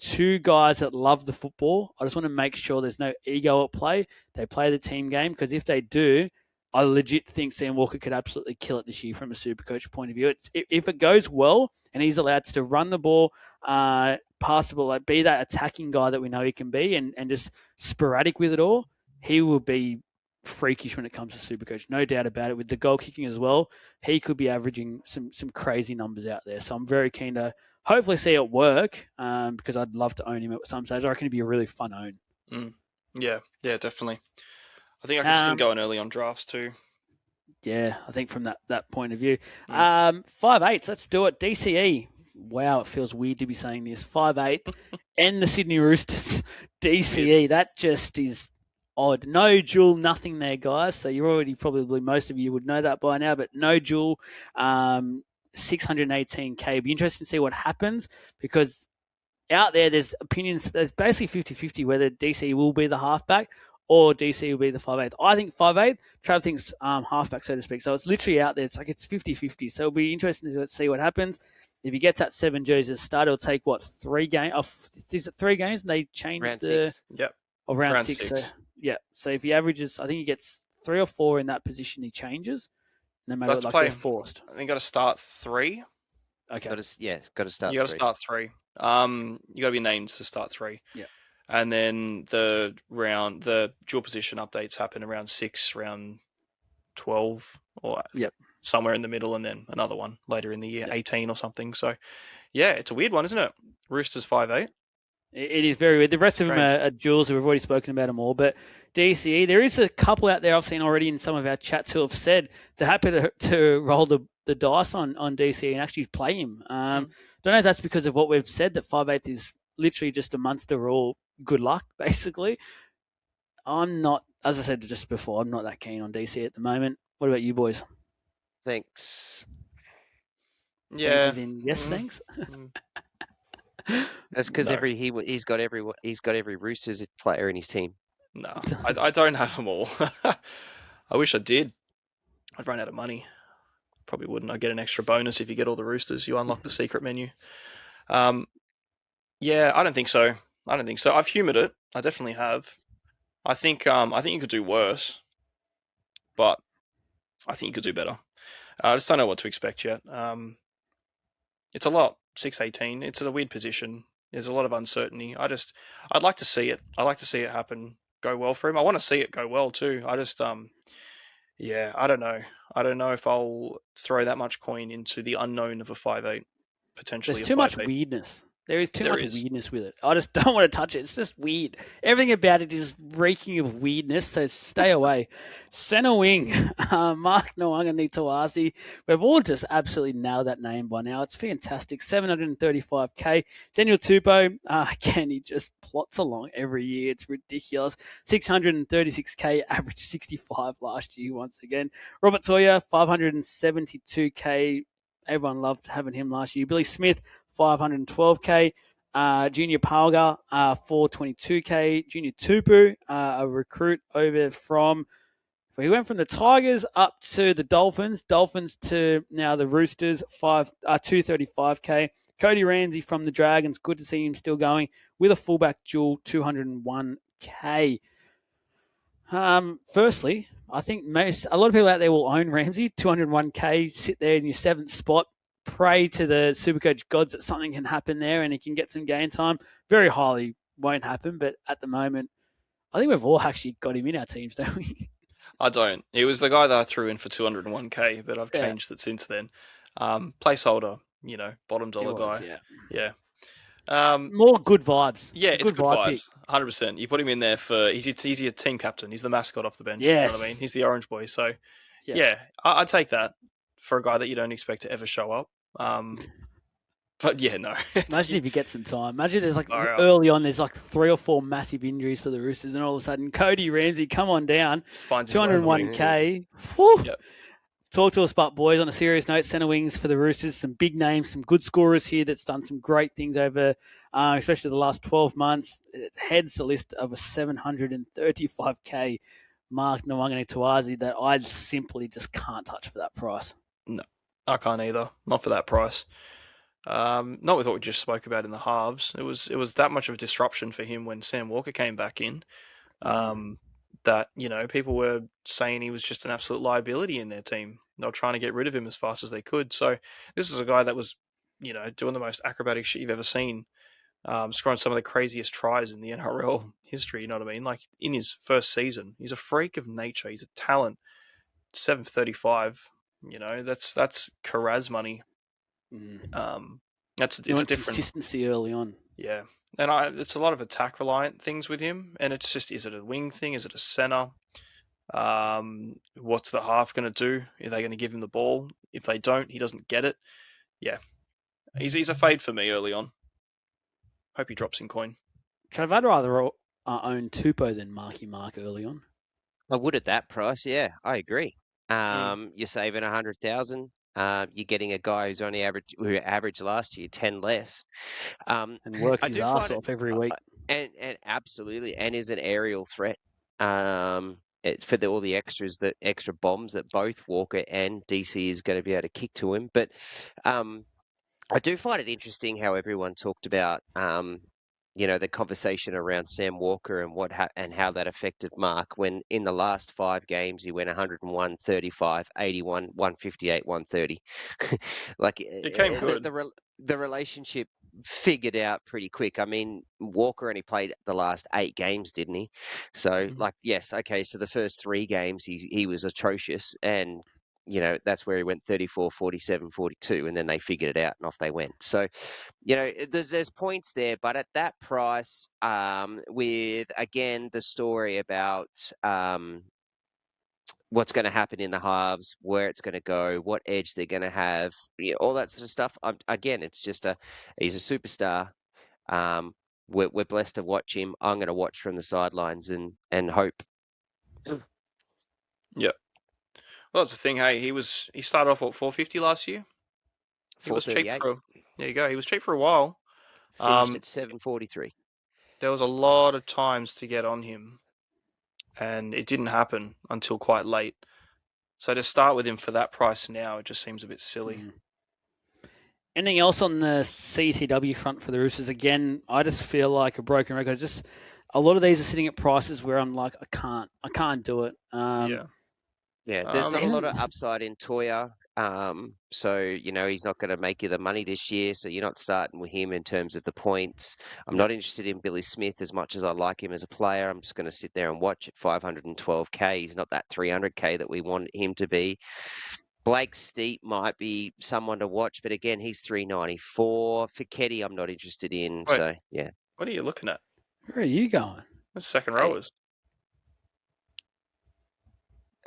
two guys that love the football. I just want to make sure there's no ego at play. They play the team game, because if they do, I legit think Sam Walker could absolutely kill it this year from a Supercoach point of view. If it goes well and he's allowed to run the ball, pass the ball, like be that attacking guy that we know he can be, and just sporadic with it all, he will be freakish when it comes to Supercoach. No doubt about it. With the goal kicking as well, he could be averaging some crazy numbers out there. So I'm very keen to hopefully see it work, because I'd love to own him at some stage. I reckon it'd be a really fun own. Yeah, definitely. I think I can see him going early on drafts too. Yeah, I think from that point of view. 5'8", let's do it. DCE. Wow, it feels weird to be saying this. 5'8", and the Sydney Roosters. DCE, that just is odd. No dual, nothing there, guys. So you're already probably, most of you would know that by now, but no dual, 618K. Be interesting to see what happens, because out there's opinions. There's basically 50-50 whether DC will be the halfback or DC will be the 5'8". I think 5'8". Trav thinks halfback, so to speak. So it's literally out there. It's like it's 50-50. So it'll be interesting to see what happens. If he gets that 7 jerseys to start, it'll take, 3 games? Is it 3 games? And they change Round the... 6. Yep. Or round 6. So, yeah. So if he averages, I think he gets 3 or 4 in that position, he changes. No matter what, they're forced. I think got to start 3. Got Okay. to start. You got to start 3. You got to be named to start 3. Yeah. And then the dual position updates happen around 6, round 12, or somewhere in the middle, and then another one later in the year, 18 or something. So, yeah, it's a weird one, isn't it? Roosters 5'8". It is very weird. The rest of them are duels, who we've already spoken about them all. But DCE, there is a couple out there I've seen already in some of our chats who have said they're happy to roll the dice on DCE and actually play him. Don't know if that's because of what we've said, that 5'8" is literally just a monster all good luck, basically. I'm not, as I said just before, I'm not that keen on DC at the moment. What about you boys? Thanks. Yeah. Yes, thanks. That's because he's got every Roosters player in his team. No, I don't have them all. I wish I did. I'd run out of money. Probably wouldn't. I get an extra bonus if you get all the Roosters. You unlock the secret menu. Yeah, I don't think so. I've humoured it. I definitely have. I think you could do worse, but I think you could do better. I just don't know what to expect yet. It's a lot. 618. It's a weird position. There's a lot of uncertainty. I'd like to see it. I'd like to see it happen, go well for him. I want to see it go well too. I just I don't know. I don't know if I'll throw that much coin into the unknown of a 5'8", potentially. There's too much weirdness. There is too much weirdness with it. I just don't want to touch it. It's just weird. Everything about it is reeking of weirdness, so stay away. Centre wing, Mark Nawangani-Tawazi. We've all just absolutely nailed that name by now. It's fantastic. 735K. Daniel Tupou, again, he just plots along every year. It's ridiculous. 636K, average 65 last year once again. Robert Sawyer, 572K. Everyone loved having him last year. Billy Smith, 512K. Junior Palga, 422K. Junior Tupu, a recruit over from... He went from the Tigers up to the Dolphins. Dolphins to now the Roosters, 235K. Cody Ramsey from the Dragons. Good to see him still going with a fullback dual, 201K. Firstly, I think a lot of people out there will own Ramsey, 201K, sit there in your 7th spot, pray to the Supercoach gods that something can happen there and he can get some game time. Very highly won't happen, but at the moment, I think we've all actually got him in our teams, don't we? I don't. He was the guy that I threw in for 201K, but I've changed it since then. Placeholder, bottom dollar guy. Yeah. More good vibes. Yeah, it's good vibes. 100%. You put him in there he's your team captain. He's the mascot off the bench. Yes. You know what I mean? He's the orange boy. So, I'd take that for a guy that you don't expect to ever show up. But yeah, no. Imagine if you get some time. Imagine there's early on, there's 3 or 4 massive injuries for the Roosters, and all of a sudden, Cody Ramsey, come on down. 201K. Yep. Talk to us about, boys, on a serious note, centre wings for the Roosters, some big names, some good scorers here that's done some great things over, especially the last 12 months. It heads the list of a 735K Mark Nawangani-Tawazi that I simply just can't touch for that price. No, I can't either. Not for that price. Not with what we just spoke about in the halves. It was that much of a disruption for him when Sam Walker came back in. That people were saying he was just an absolute liability in their team. They were trying to get rid of him as fast as they could. So this is a guy that was doing the most acrobatic shit you've ever seen, scoring some of the craziest tries in the NRL history. You know what I mean? Like in his first season, he's a freak of nature. He's a talent. 735. That's Carraz money. It's a different consistency early on. Yeah, and it's a lot of attack reliant things with him, and it's just, is it a wing thing? Is it a center? What's the half going to do? Are they going to give him the ball? If they don't, he doesn't get it. Yeah, he's a fade for me early on. Hope he drops in coin. Trav, I'd rather own Tupou than Marky Mark early on. I would at that price. Yeah, I agree. You're saving 100,000. You're getting a guy who averaged last year 10 less, and works his ass off every week. And absolutely, and is an aerial threat. For all the extras, the extra bombs that both Walker and DC is going to be able to kick to him. But I do find it interesting how everyone talked about the conversation around Sam Walker and how that affected Mark, when in the last 5 games he went 101, 35, 81, 158, 130. Like it came good. The relationship figured out pretty quick. I mean, Walker only played the last 8 games, didn't he? So yes, okay. So the first 3 games he was atrocious, and that's where he went 34, 47, 42, and then they figured it out and off they went. So, there's points there, but at that price, with, again, the story about what's going to happen in the halves, where it's going to go, what edge they're going to have, all that sort of stuff. Again, it's just he's a superstar. We're blessed to watch him. I'm going to watch from the sidelines and hope. Yeah. Well, that's the thing. Hey, he started off at 450 last year. He was cheap there you go. He was cheap for a while. Finished at 743. There was a lot of times to get on him, and it didn't happen until quite late. So to start with him for that price now, it just seems a bit silly. Anything else on the CTW front for the Roosters? Again, I just feel like a broken record. Just a lot of these are sitting at prices where I'm like, I can't do it. Yeah, there's not a lot of upside in Toya. So, he's not going to make you the money this year. So you're not starting with him in terms of the points. I'm not interested in Billy Smith as much as I like him as a player. I'm just going to sit there and watch at 512K. He's not that 300K that we want him to be. Blake Steep might be someone to watch, but again, he's 394. Fichetti, I'm not interested in. Wait, so, yeah. What are you looking at? Where are you going? The second rowers.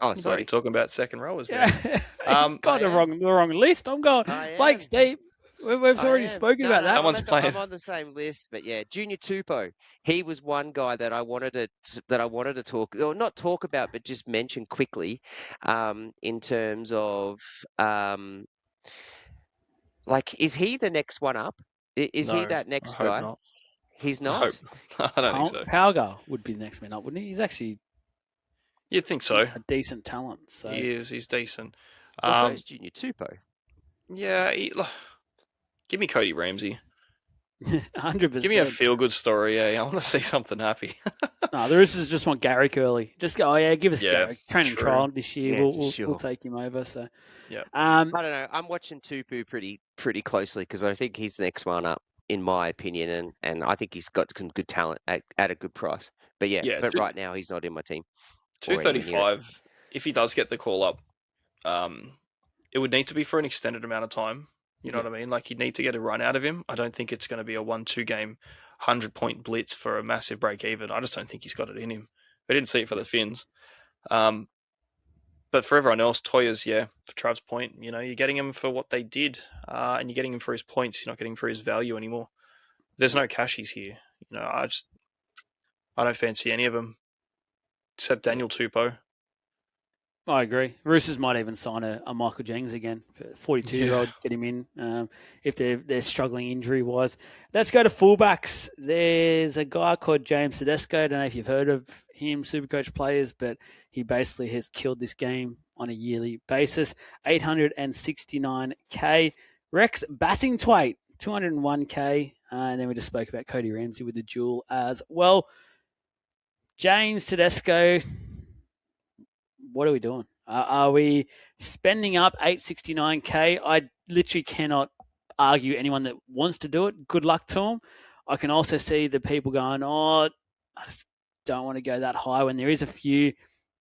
Oh, sorry. You're talking about second rowers now. He's got the wrong list. I'm going Blake Steep. We've already spoken about that. I'm on the same list, but yeah, Junior Tupou. He was one guy that I wanted to talk, or not talk about, but just mention quickly, in terms of is he the next one up? Is he that next guy? Not. He's not. I don't think so. Pauga would be the next man up, wouldn't he? He's actually. You'd think so. A decent talent. So. He is. He's decent. So is Junior Tupou. Yeah. Give me Cody Ramsey. 100%. Give me a feel-good story. Yeah, I want to see something happy. No, the Roosters just want Garrick early. Just go. Give us Garrick. Training trial this year. Yeah, we'll take him over. So. Yeah. I don't know. I'm watching Tupou pretty closely because I think he's the next one up, in my opinion, and I think he's got some good talent at a good price. But right now he's not in my team. 235. If he does get the call up, it would need to be for an extended amount of time. You know what I mean? Like, you'd need to get a run out of him. I don't think it's going to be a 1-2 game 100-point blitz for a massive break even. I just don't think he's got it in him. We didn't see it for the Finns. But for everyone else, Toya's, for Trav's point, you're getting him for what they did, and you're getting him for his points. You're not getting him for his value anymore. There's no cashies here. I don't fancy any of them except Daniel Tupou. I agree. Roosters might even sign a Michael Jennings again, 42-year-old, get him in if they're struggling injury-wise. Let's go to fullbacks. There's a guy called James Tedesco. I don't know if you've heard of him, Supercoach players, but he basically has killed this game on a yearly basis. 869K. Rex Bassingthwaite, 201k. And then we just spoke about Cody Ramsey with the duel as well. James Tedesco, what are we doing? Are we spending up 869k? I literally cannot argue anyone that wants to do it. Good luck to them. I can also see the people going, I just don't want to go that high when there is a few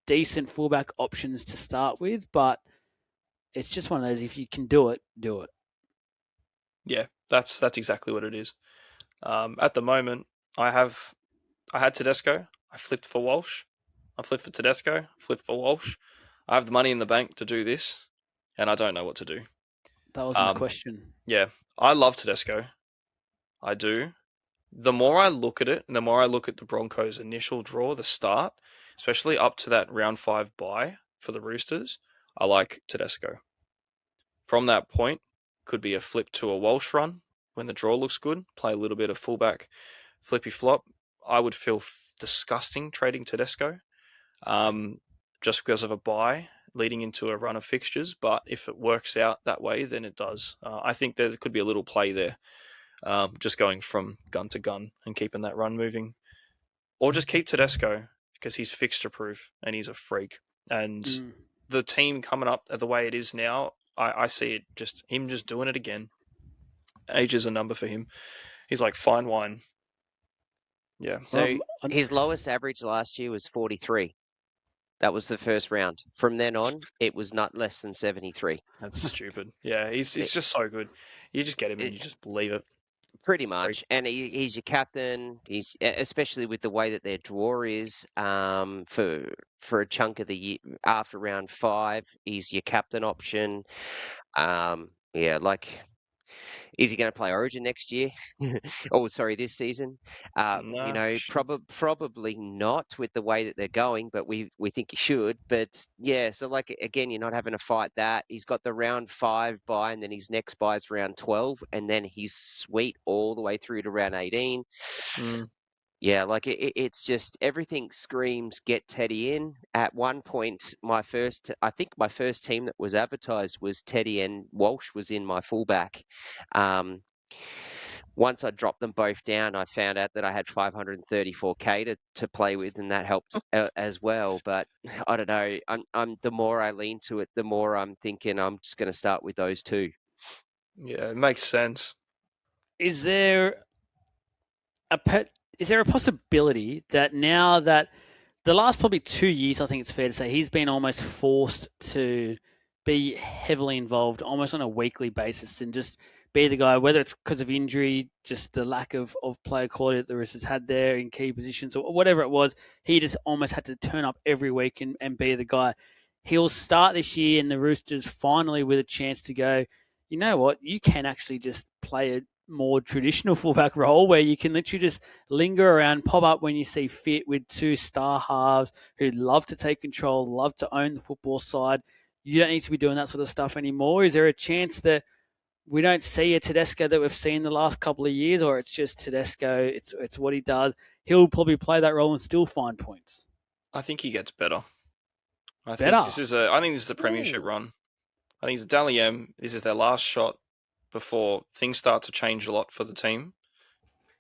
decent fullback options to start with, but it's just one of those, if you can do it, do it. Yeah, that's exactly what it is. At the moment, I had Tedesco. I flipped for Walsh. I flipped for Tedesco. Flipped for Walsh. I have the money in the bank to do this, and I don't know what to do. That was my question. Yeah, I love Tedesco. I do. The more I look at it, and the more I look at the Broncos' initial draw, the start, especially up to that round 5 bye for the Roosters, I like Tedesco. From that point, could be a flip to a Walsh run when the draw looks good, play a little bit of fullback flippy flop. I would feel disgusting trading Tedesco just because of a bye leading into a run of fixtures. But if it works out that way, then it does. I think there could be a little play there, just going from gun to gun and keeping that run moving. Or just keep Tedesco because he's fixture proof and he's a freak. And the team coming up the way it is now, I see it just him just doing it again. Age is a number for him. He's like fine wine. Yeah. So his lowest average last year was 43. That was the first round. From then on, it was not less than 73. That's stupid. Yeah, he's just so good. You just get him and you just leave it. Pretty much. And he's your captain. He's especially with the way that their draw is for a chunk of the year after round 5. He's your captain option. Yeah, like. Is he going to play Origin next year? Oh, sorry, this season? No, probably not with the way that they're going, but we think he should. But yeah, so like again, you're not having to fight that. He's got the round 5 bye, and then his next bye is round 12, and then he's sweet all the way through to round 18. Yeah, like it's just everything screams get Teddy in. At one point, I think my first team that was advertised was Teddy and Walsh was in my fullback. Once I dropped them both down, I found out that I had 534k to play with, and that helped as well. But I don't know. I'm the more I lean to it, the more I'm thinking I'm just going to start with those two. Yeah, it makes sense. Is there a possibility that now that the last probably 2 years, I think it's fair to say, he's been almost forced to be heavily involved almost on a weekly basis and just be the guy, whether it's because of injury, just the lack of player quality that the Roosters had there in key positions or whatever it was, he just almost had to turn up every week and be the guy. He'll start this year and the Roosters finally with a chance to go, you know what, you can actually just play a more traditional fullback role where you can literally just linger around, pop up when you see fit with 2 star halves who love to take control, love to own the football side. You don't need to be doing that sort of stuff anymore. Is there a chance that we don't see a Tedesco that we've seen the last couple of years, or it's just Tedesco, it's what he does? He'll probably play that role and still find points. I think he gets better. I Better? think this is the premiership run. I think it's Dally M. This is their last shot before things start to change a lot for the team.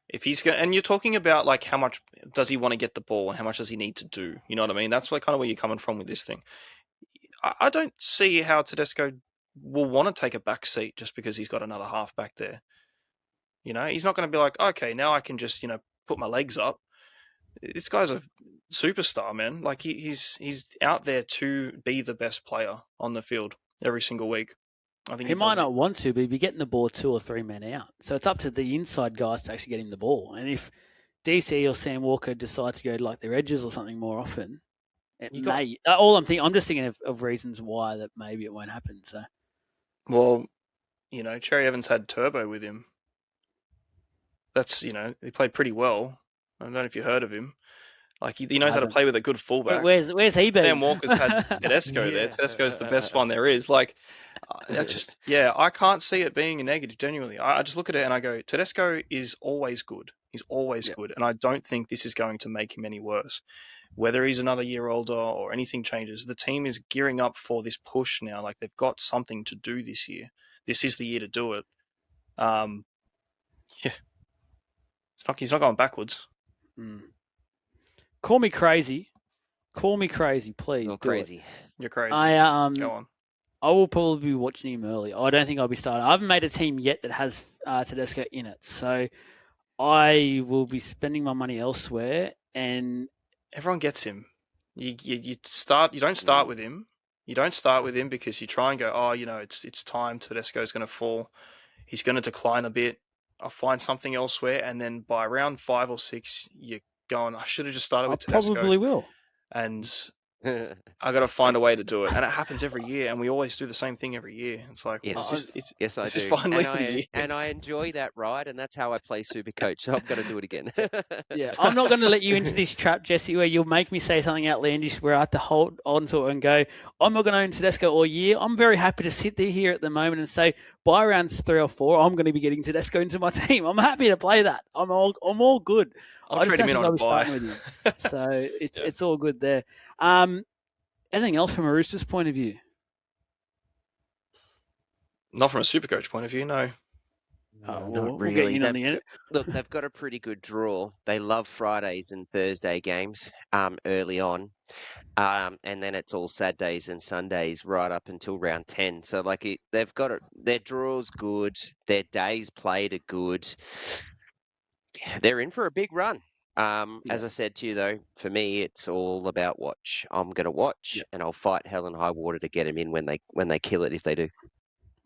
If he's going, and you're talking about like how much does he want to get the ball and how much does he need to do? You know what I mean? That's like kind of where you're coming from with this thing. I don't see how Tedesco will want to take a back seat just because he's got another half back there. You know, he's not going to be like, okay, now I can just put my legs up. This guy's a superstar, man. Like he's out there to be the best player on the field every single week. I think he might not want to, but he'd be getting the ball 2 or 3 men out. So it's up to the inside guys to actually get him the ball. And if DC or Sam Walker decide to go like their edges or something more often, it may. I'm just thinking of reasons why that maybe it won't happen. So, well, Cherry Evans had Turbo with him. That's he played pretty well. I don't know if you heard of him. Like he knows how to play with a good fullback. Where's he been? Sam Walker's had Tedesco there. Tedesco's the best one there is. Like, I can't see it being a negative. Genuinely, I just look at it and I go, Tedesco is always good. He's always good, and I don't think this is going to make him any worse. Whether he's another year older or anything changes, the team is gearing up for this push now. Like they've got something to do this year. this is the year to do it. Yeah, he's not going backwards. Call me crazy. Call me crazy, please. You're do crazy. It. You're crazy. Go on. I will probably be watching him early. I don't think I'll be starting. I haven't made a team yet that has Tedesco in it, so I will be spending my money elsewhere. And everyone gets him. You start. You don't start with him. You don't start with him because you try and go, oh, it's time. Tedesco's going to fall. He's going to decline a bit. I'll find something elsewhere, and then by round 5 or 6, you're going, I should have just started with Tedesco. Probably will. And I got to find a way to do it, and it happens every year, and we always do the same thing every year. It's like, yes, I do. Finally and I enjoy that ride, and that's how I play Supercoach. So I've got to do it again. Yeah, I'm not going to let you into this trap, Jesse, where you'll make me say something outlandish where I have to hold on to it and go, I'm not going to own Tedesco all year. I'm very happy to sit there here at the moment and say, by rounds 3 or 4, I'm going to be getting Tedesco into my team. I'm happy to play that. I'm all good. I'll trade him in on a buy. With you. So it's all good there. Anything else from a Roosters point of view? Not from a Supercoach point of view, no. Not really. Look, they've got a pretty good draw. They love Fridays and Thursday games early on. And then it's all Saturdays and Sundays right up until round 10. So they've got it. Their draw's good. Their days played are good. They're in for a big run. As I said to you, though, for me, it's all about watch. I'm going to watch, and I'll fight hell and high water to get them in when they kill it if they do.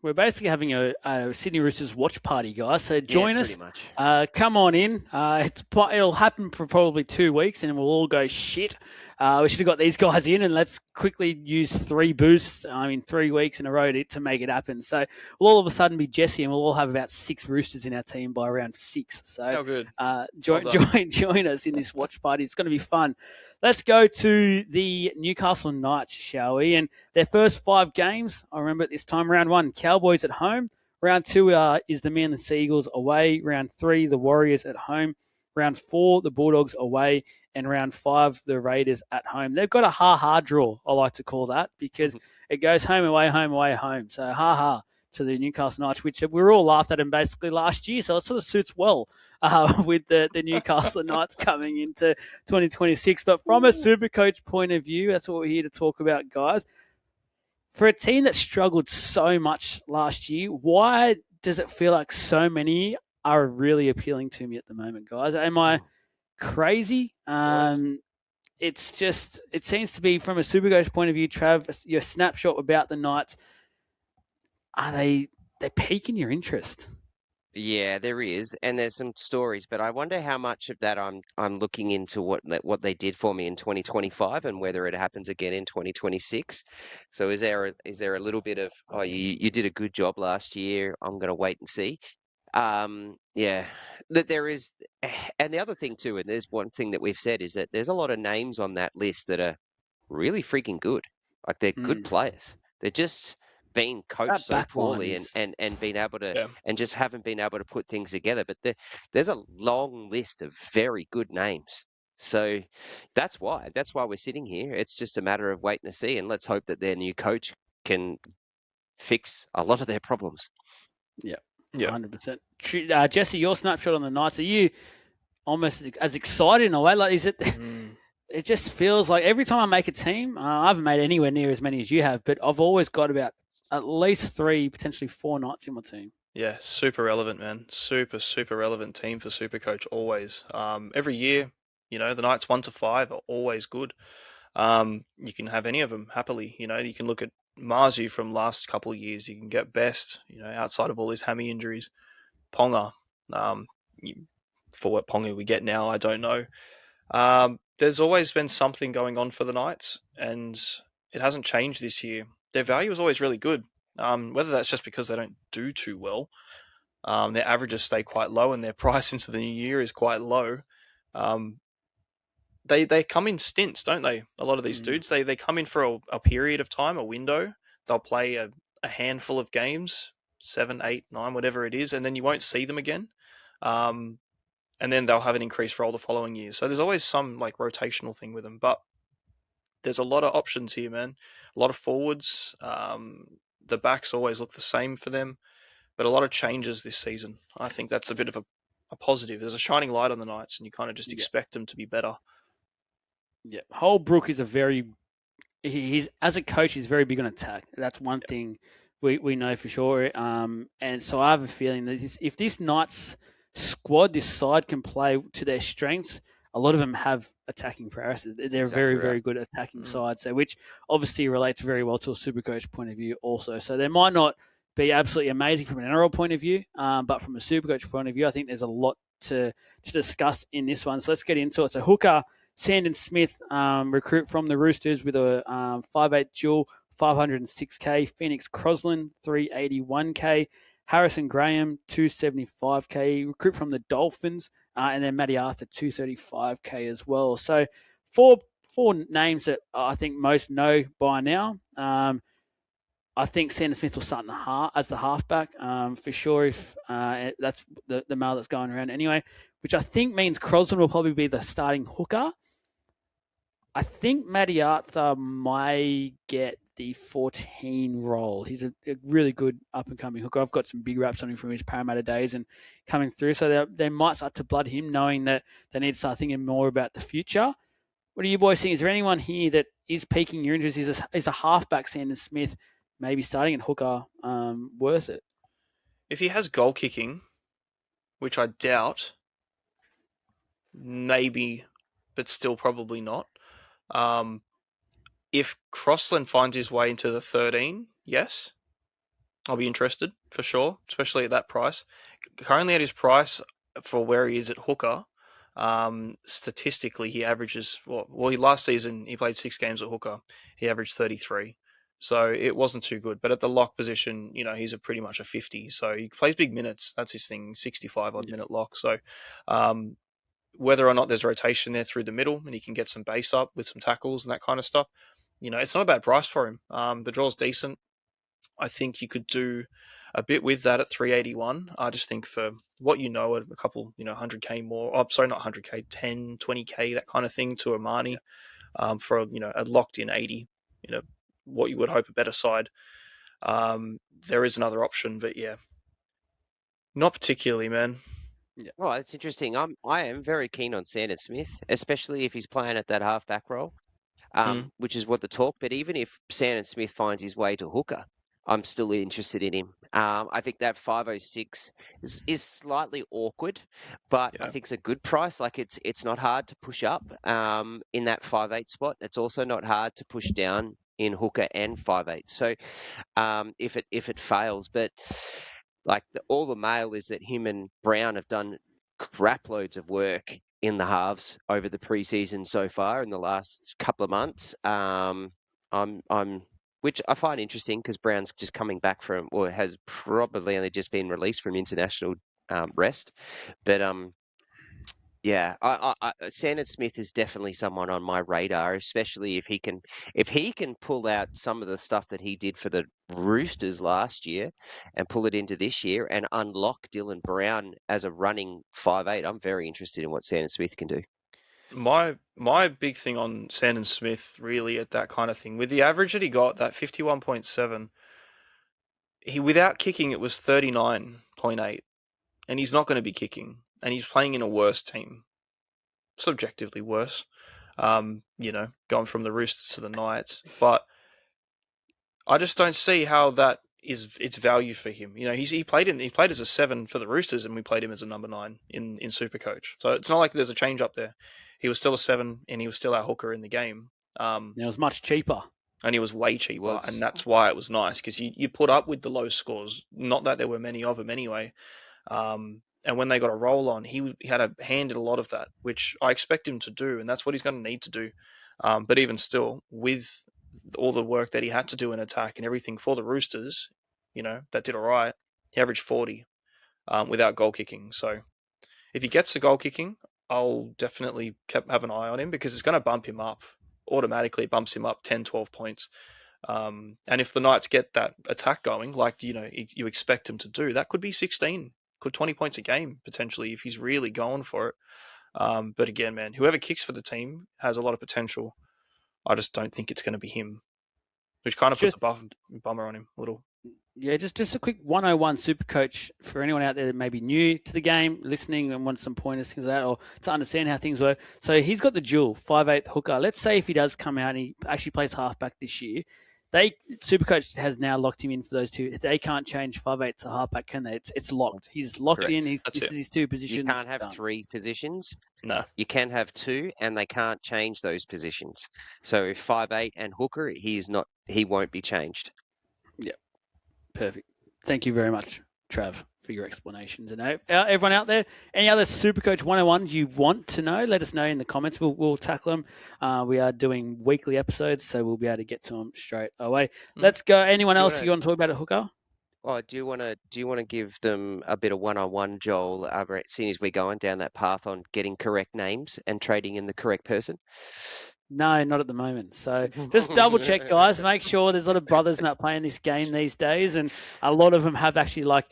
We're basically having a Sydney Roosters watch party, guys. So join us. Pretty much. Come on in. It'll happen for probably 2 weeks, and we'll all go shit. We should have got these guys in, and let's quickly use 3 boosts. 3 weeks in a row to make it happen. So we'll all of a sudden be Jesse, and we'll all have about 6 Roosters in our team by round 6. So good. Join us in this watch party. It's going to be fun. Let's go to the Newcastle Knights, shall we? And their first 5 games, I remember at this time, round 1, Cowboys at home. Round 2 is the Man the Seagulls away. Round 3, the Warriors at home. Round 4, the Bulldogs away. And round 5, the Raiders at home. They've got a ha-ha draw, I like to call that, because it goes home, away, home. So ha-ha to the Newcastle Knights, which we were all laughed at them basically last year. So it sort of suits well with the Newcastle Knights coming into 2026. But from a Supercoach point of view, that's what we're here to talk about, guys. For a team that struggled so much last year, why does it feel like so many are really appealing to me at the moment, guys? Am I crazy? It seems to be, from a Supercoach point of view, Trav, your snapshot about the Knights, are they're piquing your interest? Yeah, there is, and there's some stories, but I wonder how much of that I'm looking into what they did for me in 2025 and whether it happens again in 2026. So is there a little bit of, oh, you did a good job last year, I'm going to wait and see. Yeah, that there is, and the other thing too, and there's one thing that we've said is that there's a lot of names on that list that are really freaking good. Like they're good players. They're just been coached so poorly and been able to and just haven't been able to put things together. But there's a long list of very good names. So that's why we're sitting here. It's just a matter of waiting to see, and let's hope that their new coach can fix a lot of their problems. Yeah. 100%. Jesse, your snapshot on the Knights, are you almost as excited in a way? Like, is it? It just feels like every time I make a team, I haven't made anywhere near as many as you have, but I've always got about at least 3, potentially 4 Knights in my team. Yeah, super relevant, man. Super relevant team for Supercoach always. Every year, the Knights 1 to 5 are always good. You can have any of them happily. You can look at Marzu from last couple of years. You can get Best, outside of all his hammy injuries. Ponga, for what Ponga we get now, I don't know. There's always been something going on for the Knights, and it hasn't changed this year. Their value is always really good. Whether that's just because they don't do too well, their averages stay quite low, and their price into the new year is quite low. They come in stints, don't they? A lot of these dudes, they come in for a period of time, a window. They'll play a handful of games, 7, 8, 9, whatever it is, and then you won't see them again. And then they'll have an increased role the following year. So there's always some rotational thing with them. But there's a lot of options here, man. A lot of forwards. the backs always look the same for them, but a lot of changes this season. I think that's a bit of a positive. There's a shining light on the Knights, and you kind of just Yeah. expect them to be better. Yeah, Holbrook is he's as a coach, he's very big on attack. That's one thing we know for sure. And so I have a feeling that if this Knights squad, this side can play to their strengths, a lot of them have attacking prowess. They're exactly very, right. very good attacking side. So which obviously relates very well to a Supercoach point of view also. So they might not be absolutely amazing from an NRL point of view, but from a Supercoach point of view, I think there's a lot to discuss in this one. So let's get into it. So hooker, Sandon Smith, recruit from the Roosters with a 5'8" dual, 506k. Phoenix Crosland, 381k. Harrison Graham, 275k. Recruit from the Dolphins, and then Matty Arthur, 235k as well. So four names that I think most know by now. I think Sandon Smith will start as the halfback for sure. If that's the mail that's going around anyway, which I think means Crosland will probably be the starting hooker. I think Matty Arthur may get the 14 role. He's a really good up-and-coming hooker. I've got some big raps on him from his Parramatta days and coming through. So they might start to blood him, knowing that they need to start thinking more about the future. What do you boys think? Is there anyone here that is piquing your interest? Is a halfback, Sandon Smith, maybe starting at hooker, worth it? If he has goal kicking, which I doubt, maybe, but still probably not. If Crossland finds his way into the 13, yes, I'll be interested for sure, especially at that price. Currently at his price for where he is at hooker, statistically he averages last season he played 6 games at hooker, he averaged 33. So it wasn't too good, but at the lock position, he's pretty much a 50. So he plays big minutes. That's his thing, 65 odd minute lock. So whether or not there's rotation there through the middle and he can get some base up with some tackles and that kind of stuff, it's not a bad price for him. The draw's decent. I think you could do a bit with that at 381. I just think for what a couple, 100k more. Oh, sorry, not 100k, 10, 20k, that kind of thing to Armani, for a locked in 80. What you would hope a better side. There is another option, but yeah, not particularly, man. Yeah. Oh, that's interesting. I am very keen on Sandon Smith, especially if he's playing at that halfback role, which is what the talk. But even if Sandon Smith finds his way to hooker, I'm still interested in him. I think that 506 is slightly awkward, but I think it's a good price. Like it's not hard to push up in that 5'8" spot. It's also not hard to push down in hooker and 5'8". So if it fails, but like all the mail is that him and Brown have done crap loads of work in the halves over the preseason so far in the last couple of months. Which I find interesting because Brown's just coming back from, or has probably only just been released from international rest. But yeah, Sandon Smith is definitely someone on my radar, especially if he can pull out some of the stuff that he did for the Roosters last year and pull it into this year and unlock Dylan Brown as a running 5'8". I'm very interested in what Sandon Smith can do. My big thing on Sandon Smith really at that kind of thing, with the average that he got, that 51.7, he without kicking it was 39.8, and he's not going to be kicking, and he's playing in a worse team, subjectively worse. Going from the Roosters to the Knights, but I just don't see how that is its value for him. He played as a 7 for the Roosters, and we played him as a number 9 in Supercoach. So it's not like there's a change up there. He was still a 7, and he was still our hooker in the game. It was much cheaper. And he was way cheaper, and that's why it was nice, because you put up with the low scores. Not that there were many of them anyway. And when they got a roll on, he had a hand in a lot of that, which I expect him to do, and that's what he's going to need to do. But even still, with all the work that he had to do in attack and everything for the Roosters, that did all right. He averaged 40 without goal kicking. So if he gets the goal kicking, I'll definitely have an eye on him, because it's going to bump him up. Automatically it bumps him up 10, 12 points. And if the Knights get that attack going, like you expect him to do, that could be 16, could 20 points a game potentially if he's really going for it. But again, man, whoever kicks for the team has a lot of potential. I just don't think it's going to be him, which kind of puts a bummer on him a little. Yeah, just a quick 101 super coach for anyone out there that may be new to the game, listening and wants some pointers, things like that, or to understand how things work. So he's got the dual 5'8" hooker. Let's say if he does come out and he actually plays halfback this year, Supercoach has now locked him in for those two. They can't change 5'8" to halfback, can they? It's locked. He's locked Correct. in. That's This it. is his two positions. You can't have done. 3 positions. No. You can have 2, and they can't change those positions. So if 5'8" and hooker, he won't be changed. Yeah, perfect. Thank you very much, Trav, for your explanations. And everyone out there, any other Supercoach 101s you want to know, let us know in the comments. We'll tackle them. We are doing weekly episodes, so we'll be able to get to them straight away. Let's go. Anyone else you want to talk about a hooker? Oh, do you want to give them a bit of one-on-one, Joel, seeing as we're going down that path on getting correct names and trading in the correct person? No, not at the moment. So just double check, guys. Make sure there's a lot of brothers not playing this game these days, and a lot of them have actually like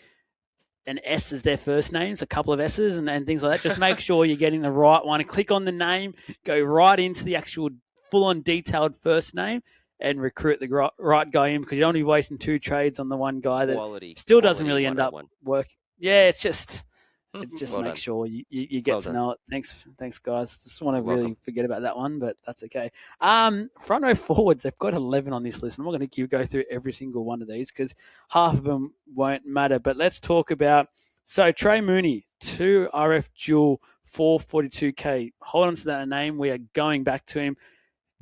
an S as their first names, a couple of S's and things like that. Just make sure you're getting the right one. Click on the name, go right into the actual full-on detailed first name, and recruit the right guy in, because you don't want to be wasting 2 trades on the one guy that still doesn't really end up working. Yeah, it's just make sure you get to know it. Thanks, guys. Just want to really forget about that one, but that's okay. Front row forwards, they've got 11 on this list. I'm not going to go through every single one of these because half of them won't matter. But let's talk about Trey Mooney, 2 RF dual, 442k. Hold on to that name. We are going back to him.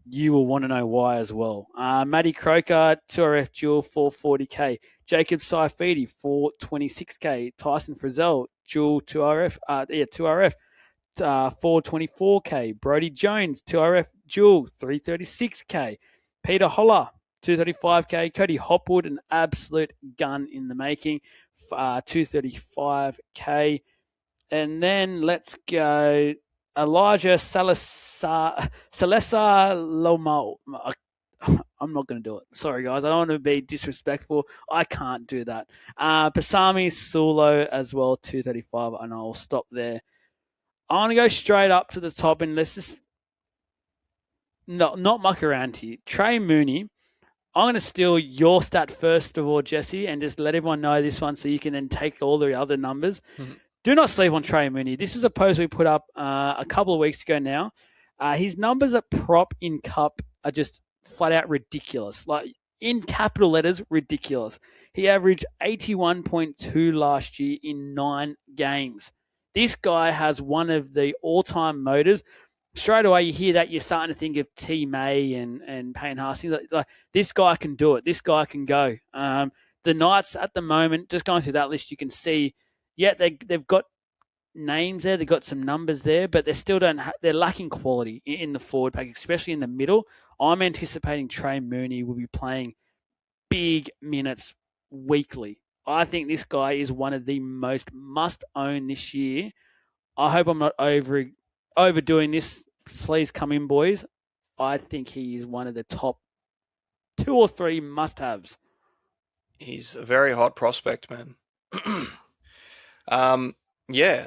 You will want to know why as well. Matty Croker, 2 RF dual, 440k. Jacob Saifidi, 426k. Tyson Frizzell, dual 2 RF, 2 RF, 424k. Brody Jones, 2 RF dual, 336k. Peter Holler, 235k. Cody Hopwood, an absolute gun in the making, 235k. And then let's go Elijah Salesa Lomo. I'm not going to do it. Sorry, guys. I don't want to be disrespectful. I can't do that. Pasami Sulo as well, 235, and I'll stop there. I want to go straight up to the top, and let's just not muck around here. Trey Mooney. I'm going to steal your stat first of all, Jesse, and just let everyone know this one so you can then take all the other numbers. Mm-hmm. Do not sleep on Trey Mooney. This is a post we put up a couple of weeks ago now. His numbers at prop in cup are just flat out ridiculous. Like in capital letters, ridiculous. He averaged 81.2 last year in 9 games. This guy has one of the all-time motors. Straight away, you hear that, you're starting to think of T. May and Payne Hastings. Like, this guy can do it. This guy can go. The Knights at the moment, just going through that list, you can see, they've got names there, they've got some numbers there, but they still they're lacking quality in the forward pack, especially in the middle. I'm anticipating Trey Mooney will be playing big minutes weekly. I think this guy is one of the most must-own this year. I hope I'm not overdoing this. Please come in, boys. I think he is one of the top 2 or 3 must-haves. He's a very hot prospect, man.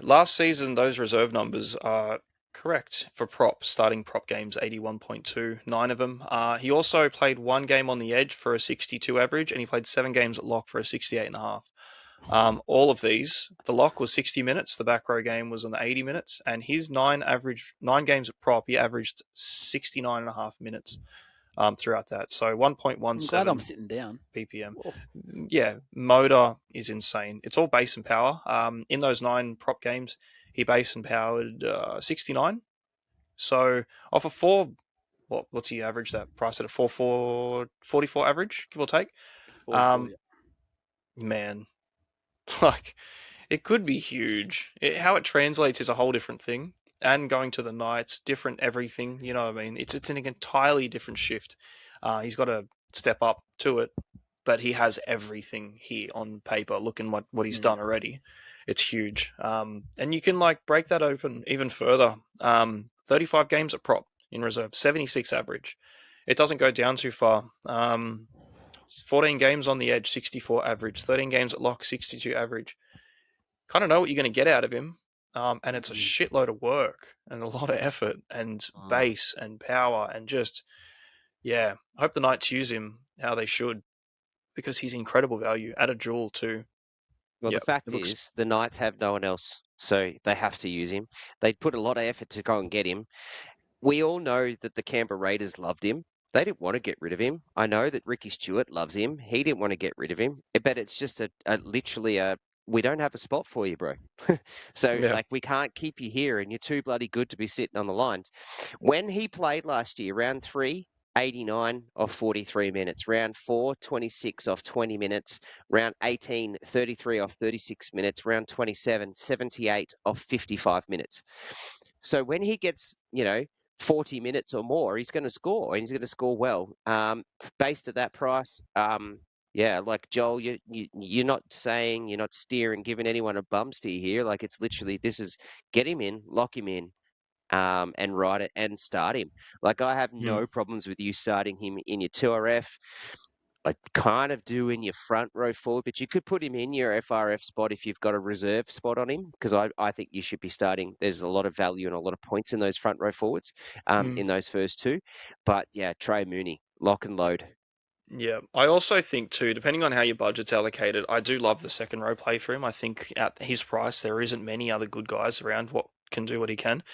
Last season those reserve numbers are correct for starting prop games, 81.2, 9 of them. He also played 1 game on the edge for a 62 average, and he played 7 games at lock for a 68.5. All of these, the lock was 60 minutes, the back row game was on the 80 minutes, and his 9 games at prop, he averaged 69.5 minutes throughout that. So 1.17. I'm glad I'm sitting down. BPM. Whoa. Yeah, motor is insane. It's all base and power. In those 9 prop games, he base and powered 69. So off a 4, what's he average that price at a 44 average, give or take? 44, Man, like it could be huge. How it translates is a whole different thing. And going to the Knights, different everything, you know what I mean? It's an entirely different shift. He's got to step up to it, but he has everything here on paper. Looking what he's done already, it's huge. And you can break that open even further. 35 games at prop in reserve, 76 average. It doesn't go down too far. 14 games on the edge, 64 average. 13 games at lock, 62 average. Kind of know what you're going to get out of him. And it's a shitload of work and a lot of effort and base and power and just, I hope the Knights use him how they should. because he's incredible value at a dual too. Well, Yep, the fact it looks. is, the Knights have no one else, so they have to use him. They put a lot of effort to go and get him. We all know that the Canberra Raiders loved him. They didn't want to get rid of him. I know that Ricky Stewart loves him. He didn't want to get rid of him. But it's just literally we don't have a spot for you, bro. So, Yeah. like, we can't keep you here, and you're too bloody good to be sitting on the line. When he played last year, round 3, 89 off 43 minutes. Round 4, 26 off 20 minutes. Round 18, 33 off 36 minutes. Round 27, 78 off 55 minutes. So when he gets, 40 minutes or more, he's going to score, and he's going to score well. Based at that price, yeah, like Joel, you're not saying, you're not steering, giving anyone a bum steer here. Like, it's literally, this is get him in, lock him in, and ride it and start him. Like, I have no problems with you starting him in your 2RF. I kind of do in your front row forward, but you could put him in your FRF spot if you've got a reserve spot on him, because I think you should be starting. There's a lot of value and a lot of points in those front row forwards, in those first two. But yeah, Trey Mooney, lock and load. Yeah, I also think too, depending on how your budget's allocated, I do love the second row play for him. I think at his price, there isn't many other good guys around what can do what he can.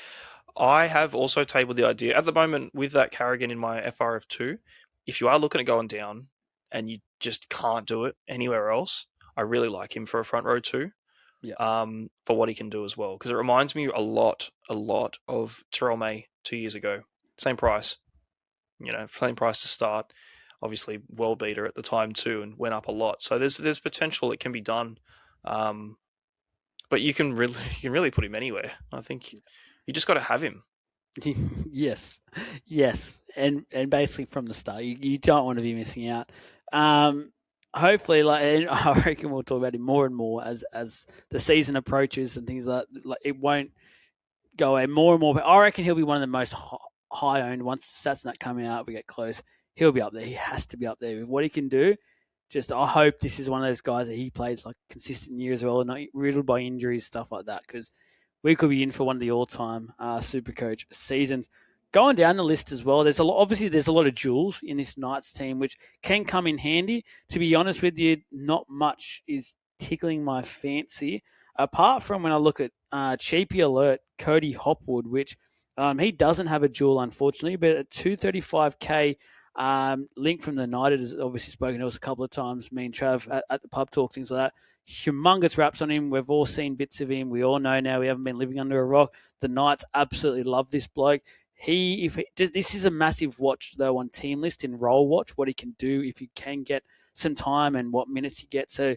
I have also tabled the idea at the moment with that Carrigan in my FRF2. If you are looking at going down and you just can't do it anywhere else, I really like him for a front row too. Yeah. For what he can do as well, because it reminds me a lot of Terrell May 2 years ago. Same price, same price to start. Obviously, world beater at the time too, and went up a lot. So there's potential it can be done, but you can really put him anywhere. I think you just got to have him. Yes, and basically from the start, you don't want to be missing out. Hopefully, and I reckon we'll talk about it more and more as the season approaches and things like it won't go away more and more. But I reckon he'll be one of the most high owned once the stats not coming out. We get close, he'll be up there. He has to be up there with what he can do. Just I hope this is one of those guys that he plays like consistent year as well, and not riddled by injuries, stuff like that, because we could be in for one of the all-time Supercoach seasons. Going down the list as well, there's a lot. Obviously, there's a lot of jewels in this Knights team, which can come in handy. To be honest with you, not much is tickling my fancy, apart from when I look at Cheapy Alert, Cody Hopwood, which he doesn't have a jewel, unfortunately, but at 235k. Link from the United has obviously spoken to us a couple of times. Me and Trav at the pub talk, things like that. Humongous raps on him. We've all seen bits of him. We all know now. We haven't been living under a rock. The Knights absolutely love this bloke. This is a massive watch though on team list in roll watch. What he can do if he can get some time and what minutes he gets. So,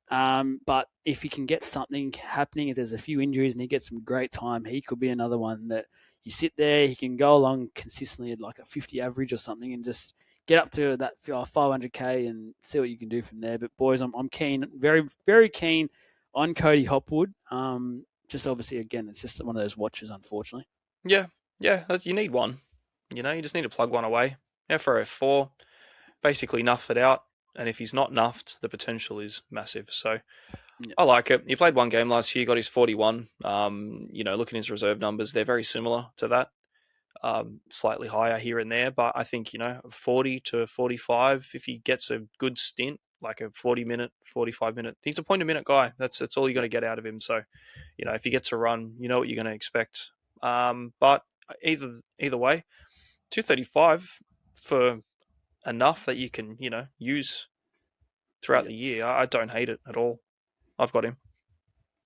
but if he can get something happening, if there's a few injuries and he gets some great time, he could be another one that you sit there. He can go along consistently at like a 50 average or something and just get up to that 500k and see what you can do from there. But boys, I'm keen, very, very keen on Cody Hopwood. Just obviously, again, it's just one of those watches, unfortunately. Yeah, you need one. You just need to plug one away. FRF4, basically nuff it out, and if he's not nuffed, the potential is massive. So I like it. He played one game last year, got his 41. Looking at his reserve numbers, they're very similar to that. Slightly higher here and there, but I think 40 to 45 if he gets a good stint, like a 40-minute, 45-minute. He's a point a minute guy. That's all you're going to get out of him. So if he gets a run, you know what you're going to expect. But either way, 235 for enough that you can use throughout the year. I don't hate it at all. I've got him.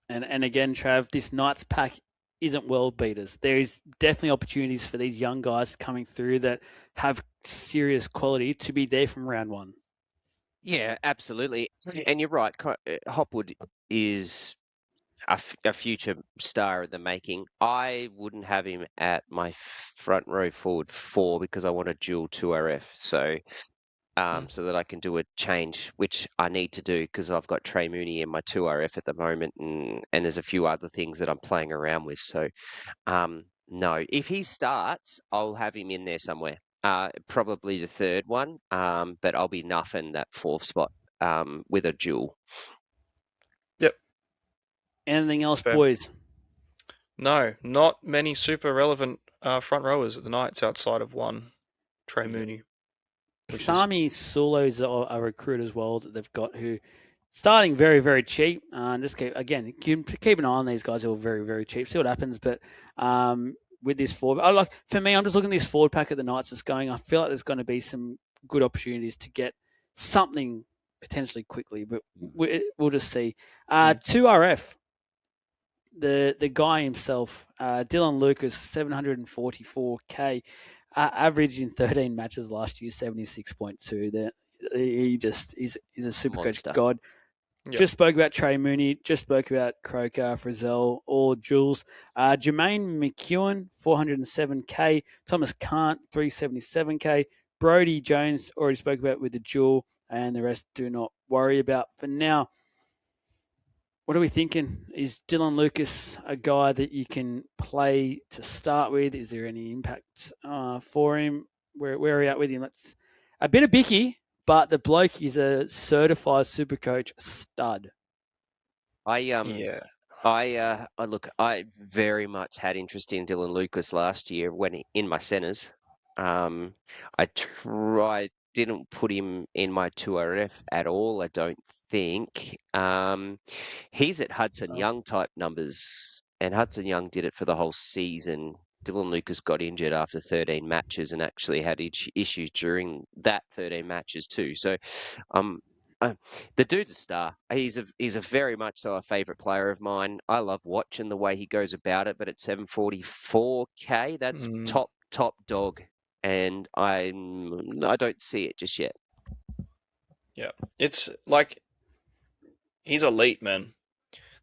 And again, Trav, this Knights pack isn't world beaters. There is definitely opportunities for these young guys coming through that have serious quality to be there from round one. Yeah, absolutely. And you're right. Hopwood is a future star in the making. I wouldn't have him at my front row forward 4 because I want a dual 2RF. So that I can do a change, which I need to do because I've got Trey Mooney in my 2RF at the moment, and there's a few other things that I'm playing around with. So, no, if he starts, I'll have him in there somewhere. Probably the third one, but I'll be nuffing that 4th spot with a dual. Yep. Anything else, Fair. boys? No, not many super relevant front rowers at the Knights outside of one, Trey Mooney. Kasami Sulo's a recruit as well that they've got who starting very, very cheap. Just keep an eye on these guys who are very, very cheap. See what happens. But with this forward, for me, I'm just looking at this forward pack at the Knights that's going. I feel like there's going to be some good opportunities to get something potentially quickly, but we'll just see. 2RF, the guy himself, Dylan Lucas, 744k, average in 13 matches last year, 76.2. He's a Supercoach god. Yep. Just spoke about Trey Mooney, just spoke about Croker, Frizzell, or Jules. Jermaine McEwen, 407k. Thomas Kant, 377k. Brody Jones, already spoke about with the Jewel, and the rest do not worry about for now. What are we thinking? Is Dylan Lucas a guy that you can play to start with? Is there any impact for him? Where are we at with him? It's a bit of Bicky, but the bloke is a certified Supercoach stud. I very much had interest in Dylan Lucas last year when in my centres. Didn't put him in my 2RF at all, I don't think. He's at Hudson Young type numbers, and Hudson Young did it for the whole season. Dylan Lucas got injured after 13 matches and actually had issues during that 13 matches too. So the dude's a star. He's a very much so a favourite player of mine. I love watching the way he goes about it, but at 744k, that's top dog. And I don't see it just yet. Yeah, it's like he's elite, man.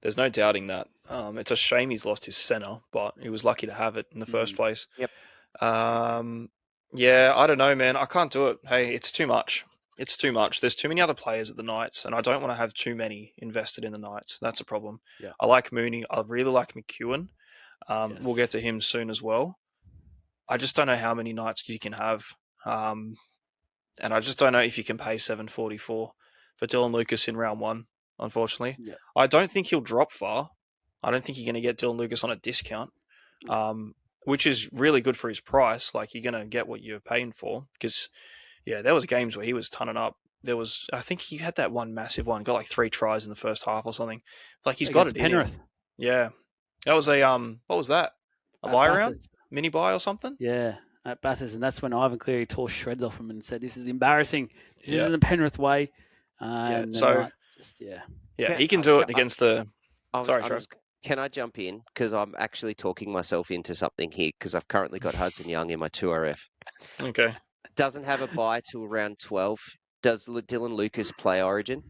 There's no doubting that. It's a shame he's lost his centre, but he was lucky to have it in the first place. Yep. Yeah, I don't know, man. I can't do it. Hey, it's too much. It's too much. There's too many other players at the Knights, and I don't want to have too many invested in the Knights. That's a problem. Yeah. I like Mooney. I really like McEwen. Yes. We'll get to him soon as well. I just don't know how many Knights you can have. And I just don't know if you can pay 744 for Dylan Lucas in round one, unfortunately. Yeah. I don't think he'll drop far. I don't think you're going to get Dylan Lucas on a discount, which is really good for his price. Like, you're going to get what you're paying for. Because, yeah, there was games where he was tonning up. I think he had that one massive one, got like 3 tries in the first half or something. Like, he's got it Penrith. in him. Yeah. That was what was that? A buy round? Mini buy or something? Yeah, at Bathurst, and that's when Ivan Cleary tore shreds off him and said, "This is embarrassing. This isn't the Penrith way." Yeah, he can do it against the. Sorry, Trav. Can I jump in? Because I'm actually talking myself into something here because I've currently got Hudson Young in my 2RF. Okay. Doesn't have a bye till round 12. Does Dylan Lucas play Origin?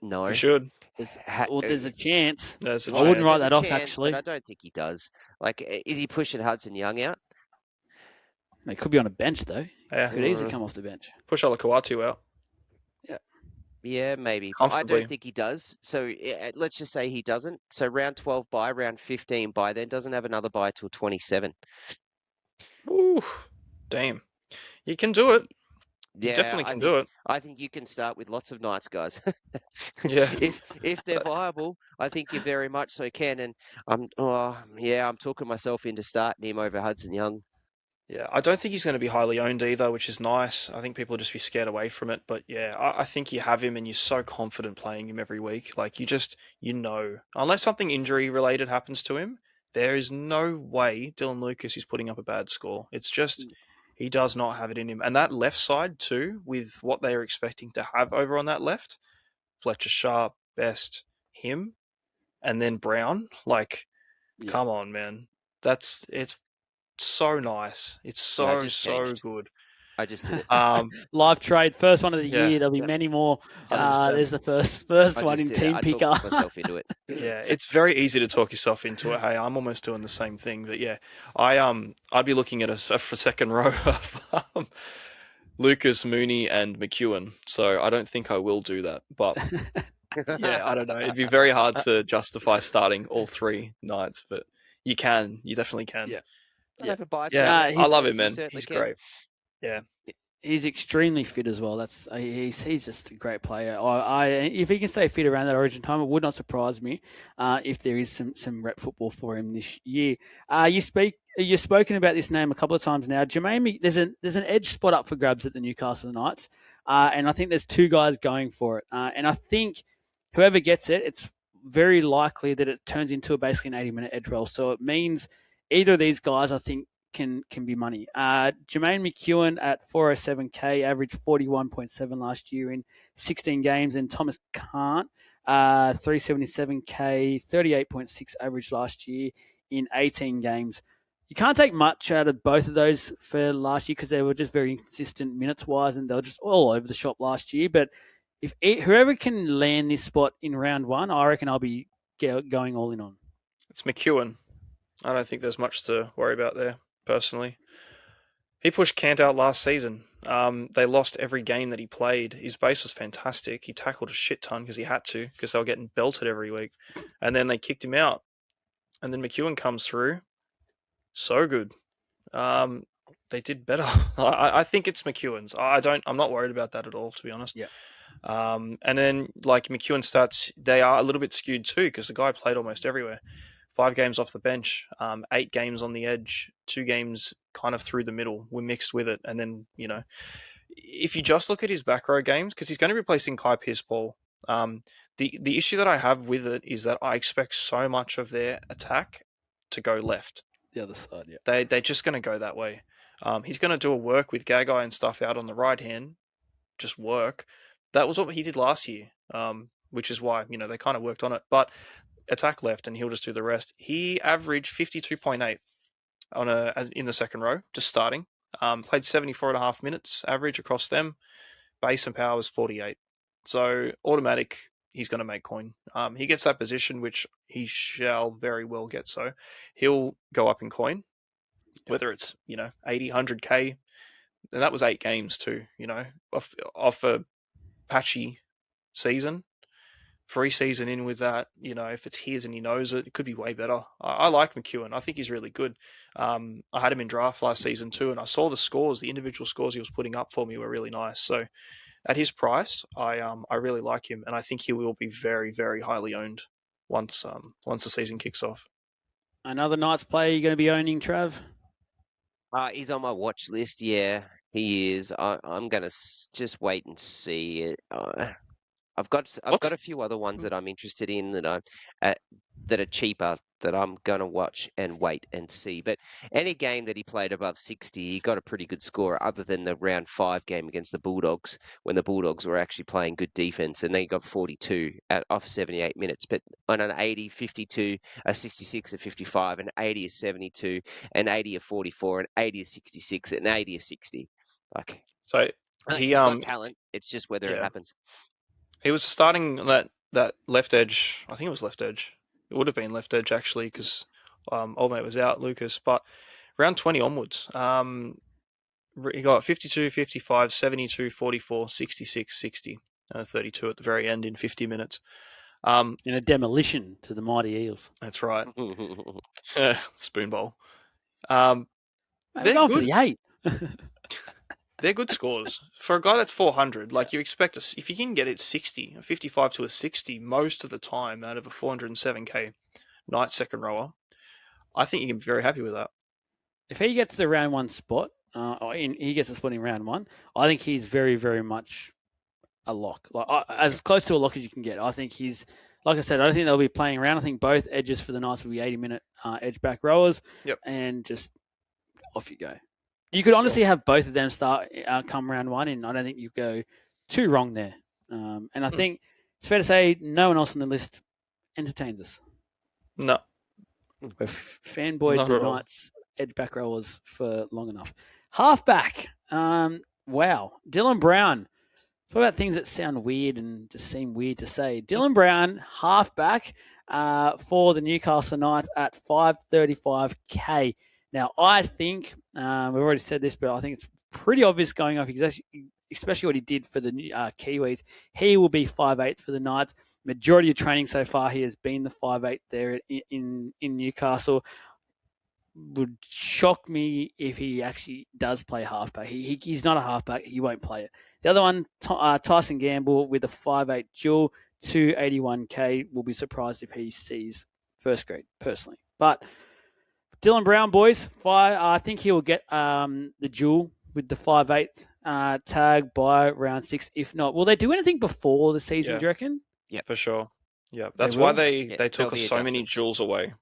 No. He should. There's a chance. I wouldn't write that off, actually. But I don't think he does. Like, is he pushing Hudson Young out? He could be on a bench, though. Yeah. Could easily come off the bench. Push Olakau'atu out. Yeah, maybe. I don't think he does. So let's just say he doesn't. So round 12 bye, round 15 bye, then doesn't have another bye till 27. Ooh, damn. You can do it. Yeah, you definitely can do it. I think you can start with lots of Knights, guys. Yeah. If they're viable, I think you very much so can. And I'm talking myself into starting him over Hudson Young. Yeah, I don't think he's going to be highly owned either, which is nice. I think people will just be scared away from it. But yeah, I think you have him and you're so confident playing him every week. Like, unless something injury related happens to him, there is no way Dylan Lucas is putting up a bad score. It's just, he does not have it in him. And that left side too, with what they are expecting to have over on that left, Fletcher Sharp, Best, him, and then Brown. Like, come on, man. It's so nice. It's so good. I just did it. Live trade, first one of the year. There'll be many more. There's the first one in Team Picker. I talked myself into it. Yeah, it's very easy to talk yourself into it. Hey, I'm almost doing the same thing. But yeah, I'd be looking at a second row of Lucas, Mooney, and McEwen. So I don't think I will do that. But yeah, I don't know. It'd be very hard to justify starting all 3 Knights, but you can. You definitely can. Yeah. Have a bye I love him, man. He's great. Yeah. He's extremely fit as well. He's just a great player. If he can stay fit around that Origin time, it would not surprise me if there is some rep football for him this year. You've spoken about this name a couple of times now. Jermaine, there's an edge spot up for grabs at the Newcastle Knights, and I think there's two guys going for it. And I think whoever gets it, it's very likely that it turns into basically an 80-minute edge roll. So it means either of these guys, I think, can be money. Jermaine McEwen at 407k, averaged 41.7 last year in 16 games, and Thomas Cant, 377k, 38.6 average last year in 18 games. You can't take much out of both of those for last year because they were just very inconsistent minutes-wise, and they were just all over the shop last year. But whoever can land this spot in round one, I reckon I'll be going all in on. It's McEwen. I don't think there's much to worry about there, personally. He pushed Cant out last season. They lost every game that he played. His base was fantastic. He tackled a shit ton because he had to, because they were getting belted every week. And then they kicked him out. And then McEwen comes through. So good. They did better. I think it's McEwen's. I'm not worried about that at all, to be honest. Yeah. And then like McEwen stats, they are a little bit skewed too, because the guy played almost everywhere. 5 games off the bench, 8 games on the edge, 2 games kind of through the middle were mixed with it. And then, if you just look at his back row games, because he's going to be replacing Kai Pearce-Paul, the issue that I have with it is that I expect so much of their attack to go left. The other side, yeah. They're just going to go that way. He's going to do a work with Gagai and stuff out on the right hand, just work. That was what he did last year, which is why, they kind of worked on it. But attack left and he'll just do the rest. He averaged 52.8 in the second row, just starting. Played 74.5 minutes average across them. Base and power was 48. So automatic, he's going to make coin. He gets that position, which he shall very well get. So he'll go up in coin, whether it's 80, 100k. And that was 8 games too. Off a patchy season. Pre-season in with that, if it's his and he knows it, it could be way better. I like McEwen. I think he's really good. I had him in draft last season too, and I saw the scores, the individual scores he was putting up for me were really nice. So at his price, I really like him, and I think he will be very, very highly owned once the season kicks off. Another Knights player you're going to be owning, Trav? He's on my watch list. Yeah, he is. I'm going to just wait and see it. I've got a few other ones that I'm interested in that are cheaper that I'm gonna watch and wait and see. But any game that he played above 60, he got a pretty good score. Other than the round 5 game against the Bulldogs, when the Bulldogs were actually playing good defense, and they got 42 off 78 minutes. But on an 80, 52, a 66, a 55, an 80, a 72, an 80, a 44, an 80, a 66, an 80, a 60. He's got talent. It's just whether it happens. He was starting that left edge. I think it was left edge. It would have been left edge actually, because old mate was out, Lucas. But round 20 onwards, he got 52, 55, 72, 44, 66, 60, and 32 at the very end in 50 minutes. In a demolition to the mighty Eels. That's right. Spoon bowl. They're going for the 8. They're good scores. For a guy that's 400, you expect if you can get it 60, a 55 to a 60 most of the time out of a 407k night second rower, I think you can be very happy with that. If he gets the round 1 spot, he gets a spot in round 1, I think he's very, very much a lock. As close to a lock as you can get. I think he's, like I said, I don't think they'll be playing around. I think both edges for the Knights will be 80-minute edge back rowers. Yep. And just off you go. You could honestly have both of them start come round 1, and I don't think you go too wrong there. And I think it's fair to say no one else on the list entertains us. No. We've fanboyed the Knights edge back rowers for long enough. Halfback. Wow. Dylan Brown. Talk about things that sound weird and just seem weird to say. Dylan Brown, halfback for the Newcastle Knights at 535k. Now, I think, we've already said this, but I think it's pretty obvious going off, especially what he did for the Kiwis. He will be 5'8" for the Knights. Majority of training so far, he has been the 5'8" there in Newcastle. would shock me if he actually does play halfback. He's not a halfback. He won't play it. The other one, Tyson Gamble with a 5'8" dual, 281K. Will be surprised if he sees first grade, personally. But Dylan Brown, boys, I think he will get the dual with the 5'8" tag by round 6. If not, will they do anything before the season, Yes. do you reckon? Yeah, for sure. Yeah, They that's why will? they took there'll be so many adjustments. jewels away.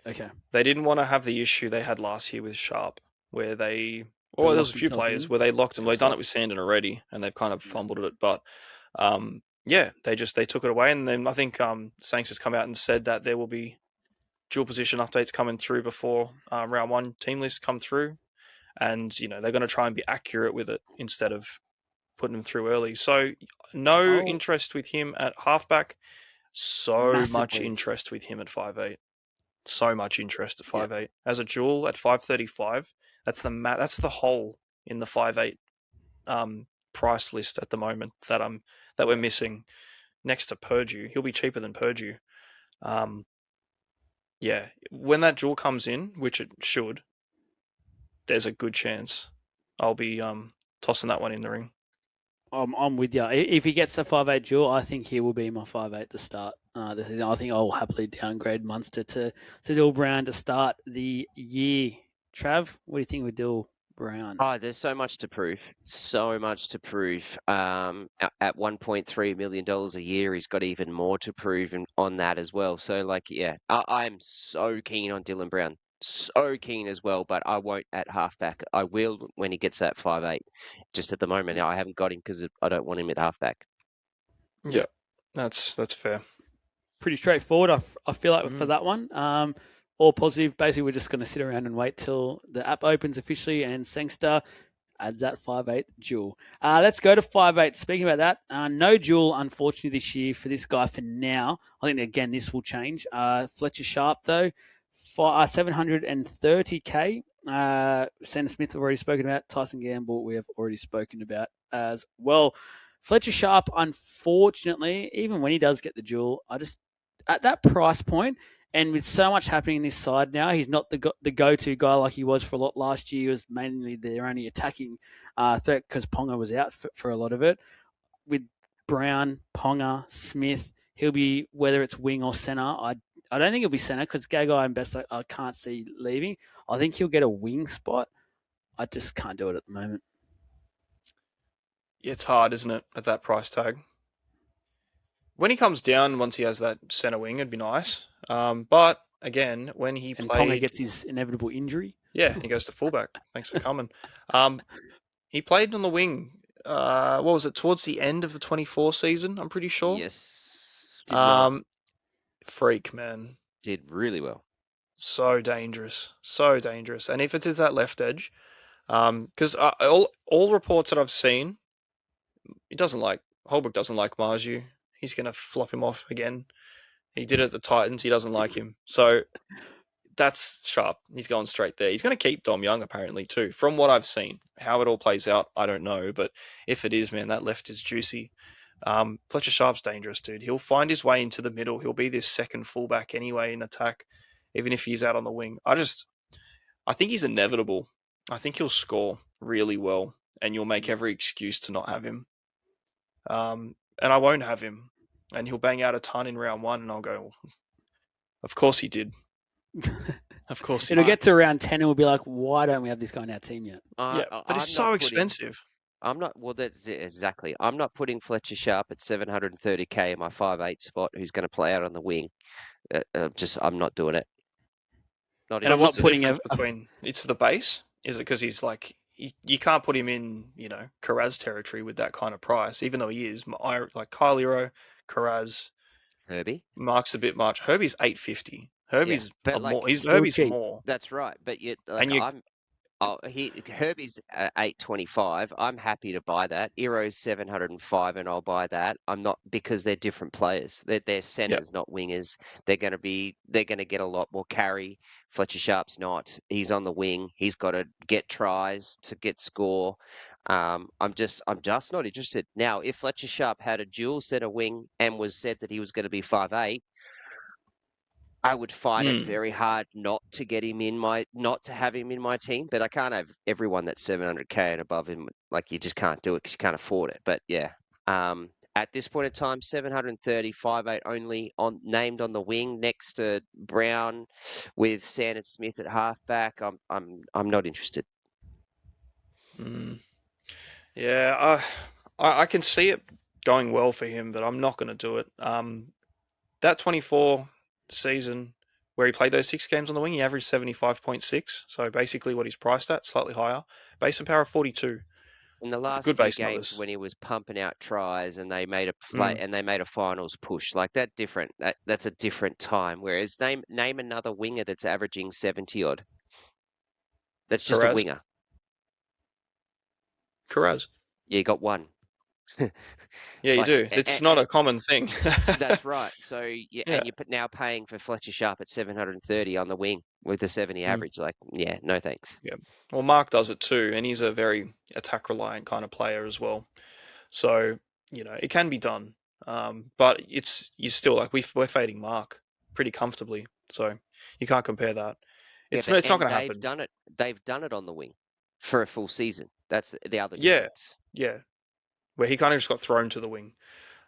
Okay. They didn't want to have the issue they had last year with Sharp, where there was locked a few himself players in. where they locked him. Yeah, They've done it sloppy. with Sandon already, and they've kind of fumbled it. But they took it away, and then I think Saints has come out and said that there will be dual position updates coming through before round 1 team lists come through, and they're going to try and be accurate with it instead of putting him through early. So no interest with him at halfback. So much Massively. interest with him at 5'8". So much interest at Yeah. 5'8". As a dual at 535, that's the hole in the 5'8" price list at the moment that we're missing. Next to Purdue, he'll be cheaper than Purdue. When that dual comes in, which it should, there's a good chance I'll be tossing that one in the ring. I'm with you. If he gets the 5'8" dual, I think he will be my 5'8" to start the season. I think I'll happily downgrade Munster to Dill Brown to start the year. Trav, what do you think with Dill Brown? Oh, there's so much to prove. So much to prove. At $1.3 million a year, he's got even more to prove on that as well. So, I'm so keen on Dylan Brown. So keen as well, but I won't at halfback. I will when he gets that 5'8". Just at the moment, I haven't got him because I don't want him at halfback. Yeah, that's fair. Pretty straightforward, I feel like, for that one. All positive. Basically, we're just going to sit around and wait till the app opens officially and Sangster adds that 5'8" dual. Let's go to 5'8". Speaking about that, no dual, unfortunately, this year for this guy for now. I think, again, this will change. Fletcher Sharp, though, 730K. Sandon Smith, we've already spoken about. Tyson Gamble, we have already spoken about as well. Fletcher Sharp, unfortunately, even when he does get the dual, at that price point, and with so much happening in this side now, he's not the go-to guy like he was for a lot last year. He was mainly their only attacking threat because Ponga was out for a lot of it. With Brown, Ponga, Smith, he'll be, whether it's wing or centre. I don't think he'll be centre because Gagai and Best I can't see leaving. I think he'll get a wing spot. I just can't do it at the moment. Yeah, it's hard, isn't it, at that price tag? When he comes down, once he has that centre wing, it'd be nice. But again, when he and played, Ponga gets his inevitable injury. Yeah, he goes to fullback. Thanks for coming. He played on the wing. What was it? Towards the end of the 24 season, I'm pretty sure. Yes. Did well. Freak, man. Did really well. So dangerous. So dangerous. And if it is that left edge, because all reports that I've seen, Holbrook doesn't like Marju. He's going to flop him off again. He did it at the Titans. He doesn't like him. So that's Sharp. He's going straight there. He's going to keep Dom Young, apparently, too. From what I've seen. How it all plays out, I don't know. But if it is, man, that left is juicy. Fletcher Sharp's dangerous, dude. He'll find his way into the middle. He'll be this second fullback anyway in attack, even if he's out on the wing. I think he's inevitable. I think he'll score really well, and you'll make every excuse to not have him. And I won't have him. And he'll bang out a ton in round 1, and I'll go, of course he did. Of course he It'll did. get to around 10 and we'll be like, why don't we have this guy in our team yet? But it's so expensive. That's it, exactly. I'm not putting Fletcher Sharp at 730K in my 5'8" spot who's going to play out on the wing. I'm not doing it. And I'm not putting between it's the base. Is it because he's like you can't put him in Karaz territory with that kind of price, even though he is like Kyle Hero, Karaz, Herbie. Mark's a bit much. Herbie's 850. Herbie's more. Herbie's more. That's right, but yet Herbie's 825. I'm happy to buy that. Ero's 705, and I'll buy that. I'm not, because they're different players. They're centers, not wingers. They're going to get a lot more carry. Fletcher Sharp's not. He's on the wing. He's got to get tries to get score. I'm just not interested. Now, if Fletcher Sharp had a dual center wing and was said that he was going to be 5'8", I would fight it Mm. very hard not to have him in my team, but I can't have everyone that's 700k and above him. Like, you just can't do it because you can't afford it. But yeah, at this point in time, 735.8 only named on the wing next to Brown, with Sandon Smith at halfback. I'm not interested. Mm. Yeah, I can see it going well for him, but I'm not going to do it. That 24 season where he played those 6 games on the wing, he averaged 75.6. So basically what he's priced at, slightly higher. Base and power of 42. In the last Good few base games, numbers. when he was pumping out tries and they made a play Mm. and they made a finals push, like that's a different time. Whereas name another winger that's averaging 70 odd. That's just a Carraz. winger. Carraz. Yeah, you got one. Yeah, you Like, do. It's not a common thing. that's right. So yeah, Yeah. and you're now paying for Fletcher Sharp at 730 on the wing with a 70 Mm. average. Like, yeah, no thanks. Yeah. Well, Mark does it too, and he's a very attack reliant kind of player as well. So, it can be done. But you still like we're fading Mark pretty comfortably. So you can't compare that. Yeah, It's not going to they've happen. done it. They've done it on the wing for a full season. That's the other Yeah, difference. yeah. Where he kind of just got thrown to the wing.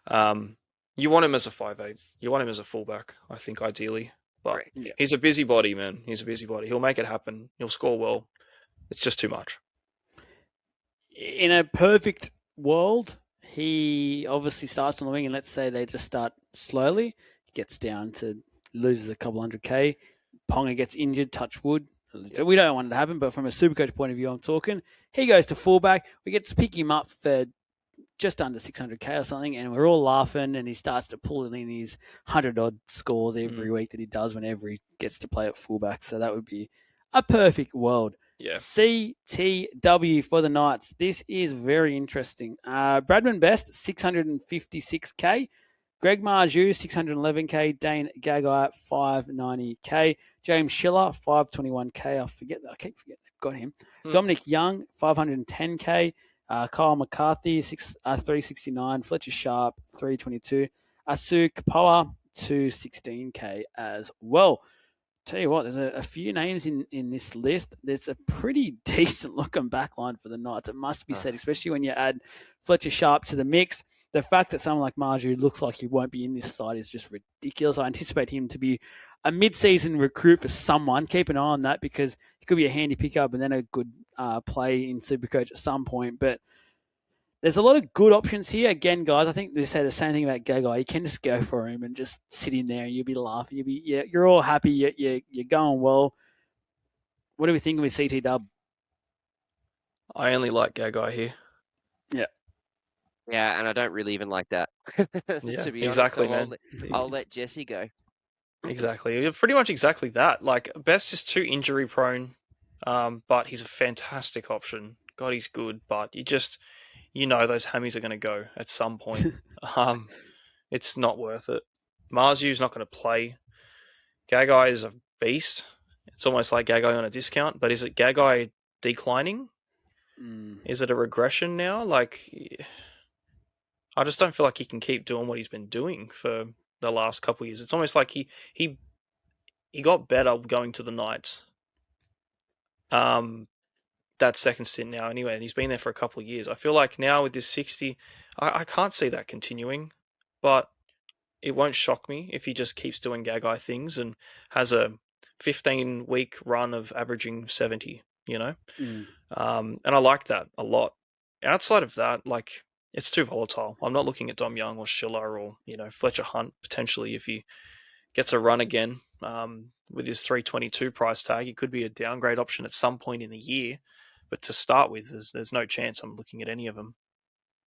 You want him as a 5'8". You want him as a fullback, I think, ideally. But Correct. Yeah. he's a busybody, man. He's a busybody. He'll make it happen. He'll score well. It's just too much. In a perfect world, he obviously starts on the wing, and let's say they just start slowly. He gets down to loses a couple 100k. Ponga gets injured, touch wood. We don't want it to happen, but from a Supercoach point of view, I'm talking. He goes to fullback. We get to pick him up for just under 600k or something, and we're all laughing, and he starts to pull in his 100-odd scores every week that he does whenever he gets to play at fullback. So that would be a perfect world. Yeah. CTW for the Knights. This is very interesting. Bradman Best, 656k. Greg Marju, 611k. Dane Gagai, 590k. James Schiller, 521k. I keep forgetting they've got him. Dominic Young, 510k. Kyle McCarthy, 369. Fletcher Sharp, 322. Asu Kapoa, 216k as well. Tell you what, there's a few names in this list. There's a pretty decent looking backline for the Knights, it must be said, especially when you add Fletcher Sharp to the mix. The fact that someone like Marju looks like he won't be in this side is just ridiculous. I anticipate him to be a mid-season recruit for someone. Keep an eye on that because he could be a handy pickup and then a good play in Supercoach at some point. But there's a lot of good options here. Again, guys, I think they say the same thing about Gagai. You can just go for him and just sit in there and you'll be laughing. You're all happy. You're going well. What do we think with CT Dub? I only like Gagai here. Yeah. Yeah, and I don't really even like that. Yeah, to be exactly, honest, man. I'll let Jesse go. Exactly. Pretty much exactly that. Like, Best is too injury prone, but he's a fantastic option. God, he's good, but those hammies are going to go at some point. It's not worth it. Marzu's not going to play. Gagai is a beast. It's almost like Gagai on a discount, but is it Gagai declining? Is it a regression now? Like, I just don't feel like he can keep doing what he's been doing for the last couple of years. It's almost like he got better going to the Knights. That second stint now anyway, and he's been there for a couple of years. I feel like now with this 60, I can't see that continuing, but it won't shock me if he just keeps doing Gagai things and has a 15-week run of averaging 70, and I like that a lot. Outside of that, like, it's too volatile. I'm not looking at Dom Young or Schiller or, Fletcher Hunt potentially if he gets a run again. With his 322 price tag, he could be a downgrade option at some point in the year. But to start with, there's no chance I'm looking at any of them.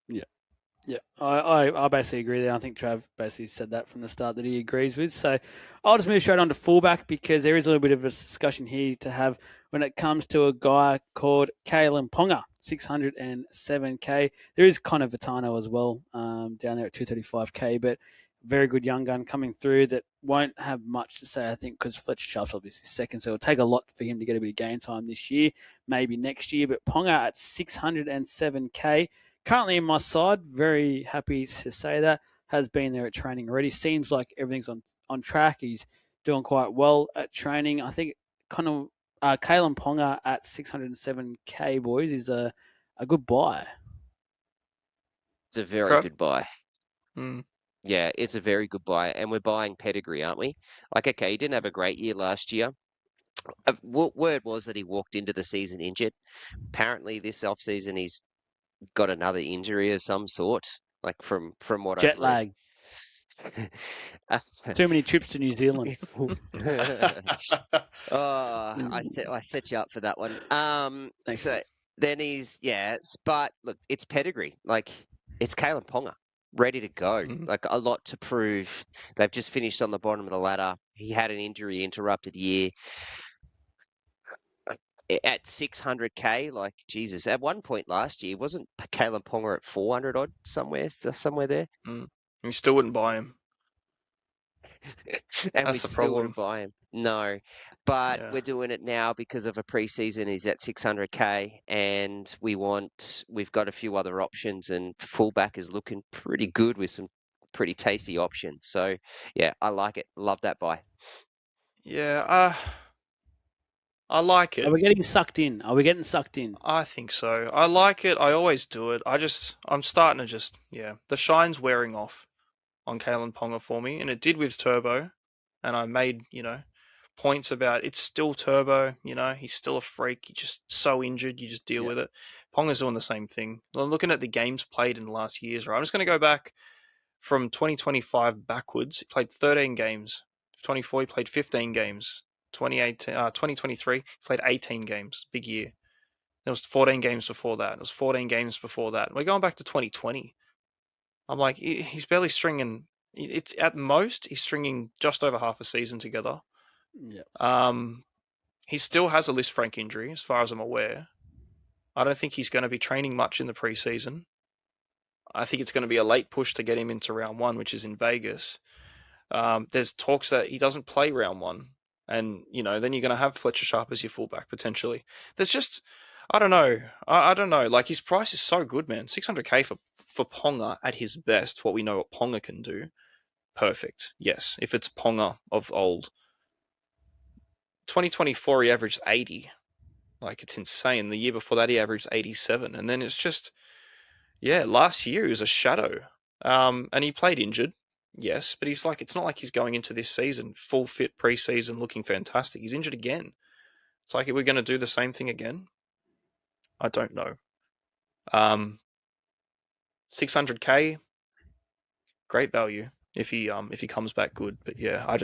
Yeah, I basically agree there. I think Trav basically said that from the start that he agrees with. So I'll just move straight on to fullback because there is a little bit of a discussion here to have when it comes to a guy called Kalen Ponga, 607k. There is Connor Vitano as well down there at 235k, but very good young gun coming through that won't have much to say, I think, because Fletcher Sharp's obviously second, so it'll take a lot for him to get a bit of game time this year, maybe next year. But Ponga at 607k. Currently in my side, very happy to say that, has been there at training already. Seems like everything's on track. He's doing quite well at training. I think kind of Kalen Ponga at 607k, boys, is a good buy. It's a very Trav? good buy. Mm. Yeah, it's a very good buy. And we're buying pedigree, aren't we? Like, okay, he didn't have a great year last year. Word was that he walked into the season injured. Apparently, this offseason, he's got another injury of some sort, like from what Jet I've read. lag. Too many trips to New Zealand. Oh, I set you up for that one. Thanks, So mate. then but look, it's pedigree. Like, it's Kalen Ponga, ready to go. Mm. Like, a lot to prove. They've just finished on the bottom of the ladder. He had an injury interrupted year. At 600k, like, Jesus. At one point last year, wasn't Kalen Ponga at 400 odd somewhere there? Mm. You still wouldn't buy him. And That's we the still problem. wouldn't buy him. No, but Yeah. we're doing it now because of a preseason. He's at 600k, and we've got a few other options, and fullback is looking pretty good with some pretty tasty options. So yeah, I like it. Love that buy. Yeah, I like Are it. we getting sucked in? I think so. I like it. I always do it. I'm starting to the shine's wearing off on Kalen Ponga for me, and it did with Turbo, and I made, points about it's still Turbo, he's still a freak, he's just so injured, you just deal Yeah. with it. Ponga's doing the same thing. I'm looking at the games played in the last years, right? I'm just going to go back from 2025 backwards. He played 13 games. 24, he played 15 games. 2023, he played 18 games. Big year. There was 14 games before that. It was 14 games before that. We're going back to 2020. I'm like, he's barely stringing. It's at most he's stringing just over half a season together. Yeah. He still has a List Frank injury, as far as I'm aware. I don't think he's going to be training much in the preseason. I think it's going to be a late push to get him into round one, which is in Vegas. There's talks that he doesn't play round one, and then you're going to have Fletcher Sharp as your fullback potentially. There's just, I don't know. I don't know. Like, his price is so good, man. 600k for Ponga at his best. What we know what Ponga can do. Perfect. Yes, if it's Ponga of old. 2024 he averaged 80. Like, it's insane. The year before that he averaged 87, and then it's just, last year he was a shadow. And he played injured. Yes, but it's not like he's going into this season full fit preseason looking fantastic. He's injured again. It's like, are we going to do the same thing again? I don't know. 600k, great value if he comes back good. But yeah, I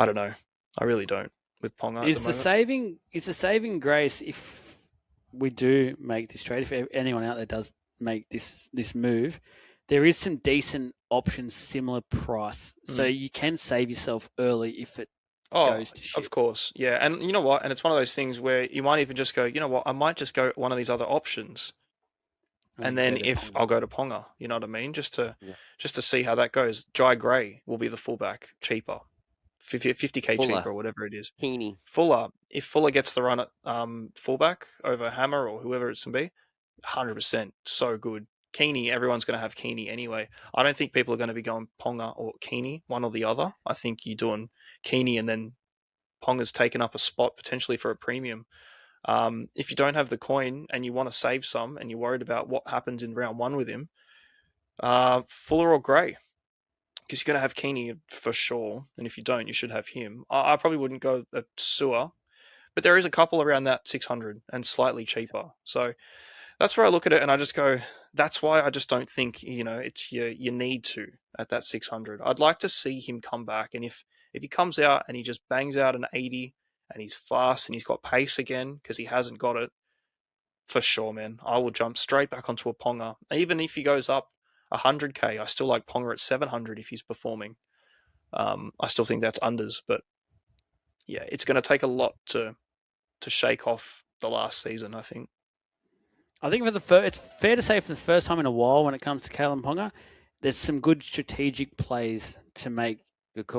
don't know. I really don't with Ponga at the moment. Is the saving grace if we do make this trade? If anyone out there does make this move, there is some decent options, similar price, so you can save yourself early if it goes to shit. Of course, yeah. And you know what? And it's one of those things where you might even just go, you know what? I might just go one of these other options, and then if I'll go to Ponga, you know what I mean? Just to see how that goes. Jai Gray will be the fullback, cheaper, 50k cheaper or whatever it is. Heaney. Fuller, if Fuller gets the run at fullback over Hammer or whoever it's to be, 100% so good. Keeney, everyone's going to have Keeney anyway. I don't think people are going to be going Ponga or Keeney, one or the other. I think you're doing Keeney and then Ponga's taken up a spot potentially for a premium. If you don't have the coin and you want to save some and you're worried about what happens in round one with him, Fuller or Gray, because you're going to have Keeney for sure. And if you don't, you should have him. I probably wouldn't go a Sewer, but there is a couple around that 600 and slightly cheaper. So that's where I look at it and I just go, that's why I just don't think, it's you need to at that 600. I'd like to see him come back. And if he comes out and he just bangs out an 80 and he's fast and he's got pace again, because he hasn't got it, for sure, man, I will jump straight back onto a Ponga. Even if he goes up 100k, I still like Ponga at 700 if he's performing. I still think that's unders, but yeah, it's going to take a lot to shake off the last season, I think. I think it's fair to say for the first time in a while when it comes to Kalen Ponga, there's some good strategic plays to make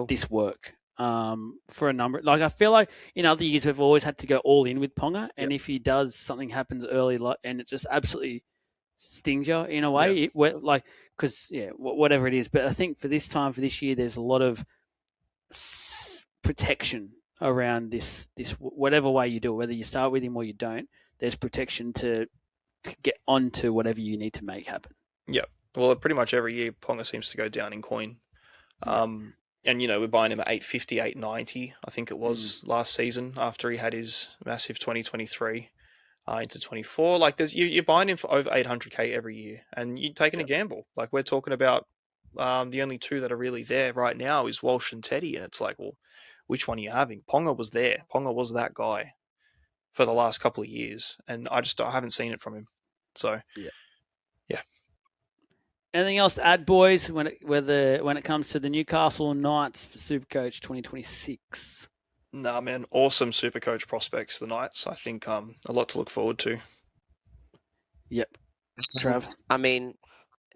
this work. For a number, like I feel like in other years we've always had to go all in with Ponga, and if he does, something happens early, and it just absolutely stings you in a way, whatever it is. But I think for this year, there's a lot of protection around this whatever way you do it, whether you start with him or you don't. There's protection to get onto whatever you need to make happen. Yep. Well, pretty much every year Ponga seems to go down in coin. And, we're buying him at 850, 890, I think it was last season after he had his massive 2023 into 24. Like, you're buying him for over 800k every year, and you're taking a gamble. Like, we're talking about the only two that are really there right now is Walsh and Teddy, and it's like, well, which one are you having? Ponga was there. Ponga was that guy for the last couple of years, and I haven't seen it from him. So, yeah. Anything else to add, boys, when it comes to the Newcastle Knights for Supercoach 2026? Nah, man, awesome Supercoach prospects, the Knights. I think a lot to look forward to. Yep. Trav? I mean,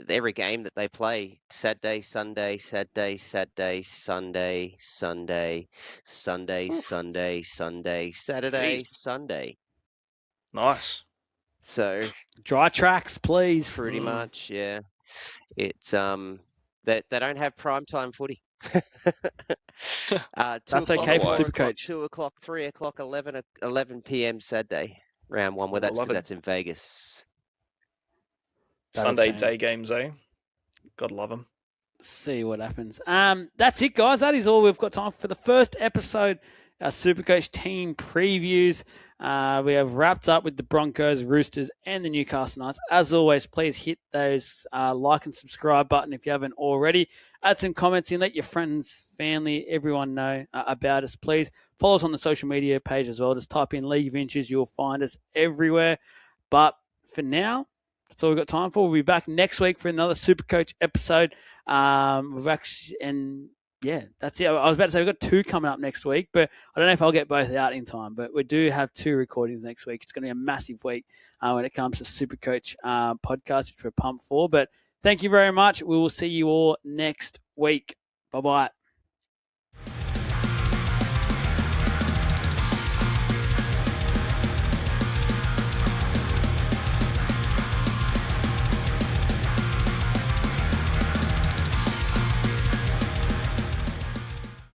every game that they play, Saturday, Sunday, Saturday, Saturday, Sunday, Sunday, Sunday, Sunday, Sunday, Saturday, Sunday. Nice. So dry tracks, please. Pretty much, yeah. It's they don't have primetime footy. That's okay for Supercoach. 2 o'clock, 3 o'clock, 11 p.m. Saturday, round one. Well, that's because that's in Vegas. Sunday day games, eh? Gotta love them. See what happens. That's it, guys. That is all we've got time for the first episode. Our Supercoach team previews. We have wrapped up with the Broncos, Roosters, and the Newcastle Knights. As always, please hit those like and subscribe button if you haven't already. Add some comments in. Let your friends, family, everyone know about us, please. Follow us on the social media page as well. Just type in League of Inches. You'll find us everywhere. But for now, that's all we've got time for. We'll be back next week for another Supercoach episode. Yeah, that's it. I was about to say we've got 2 coming up next week, but I don't know if I'll get both out in time. But we do have 2 recordings next week. It's going to be a massive week when it comes to Supercoach podcast, which we're pumped for. But thank you very much. We will see you all next week. Bye-bye.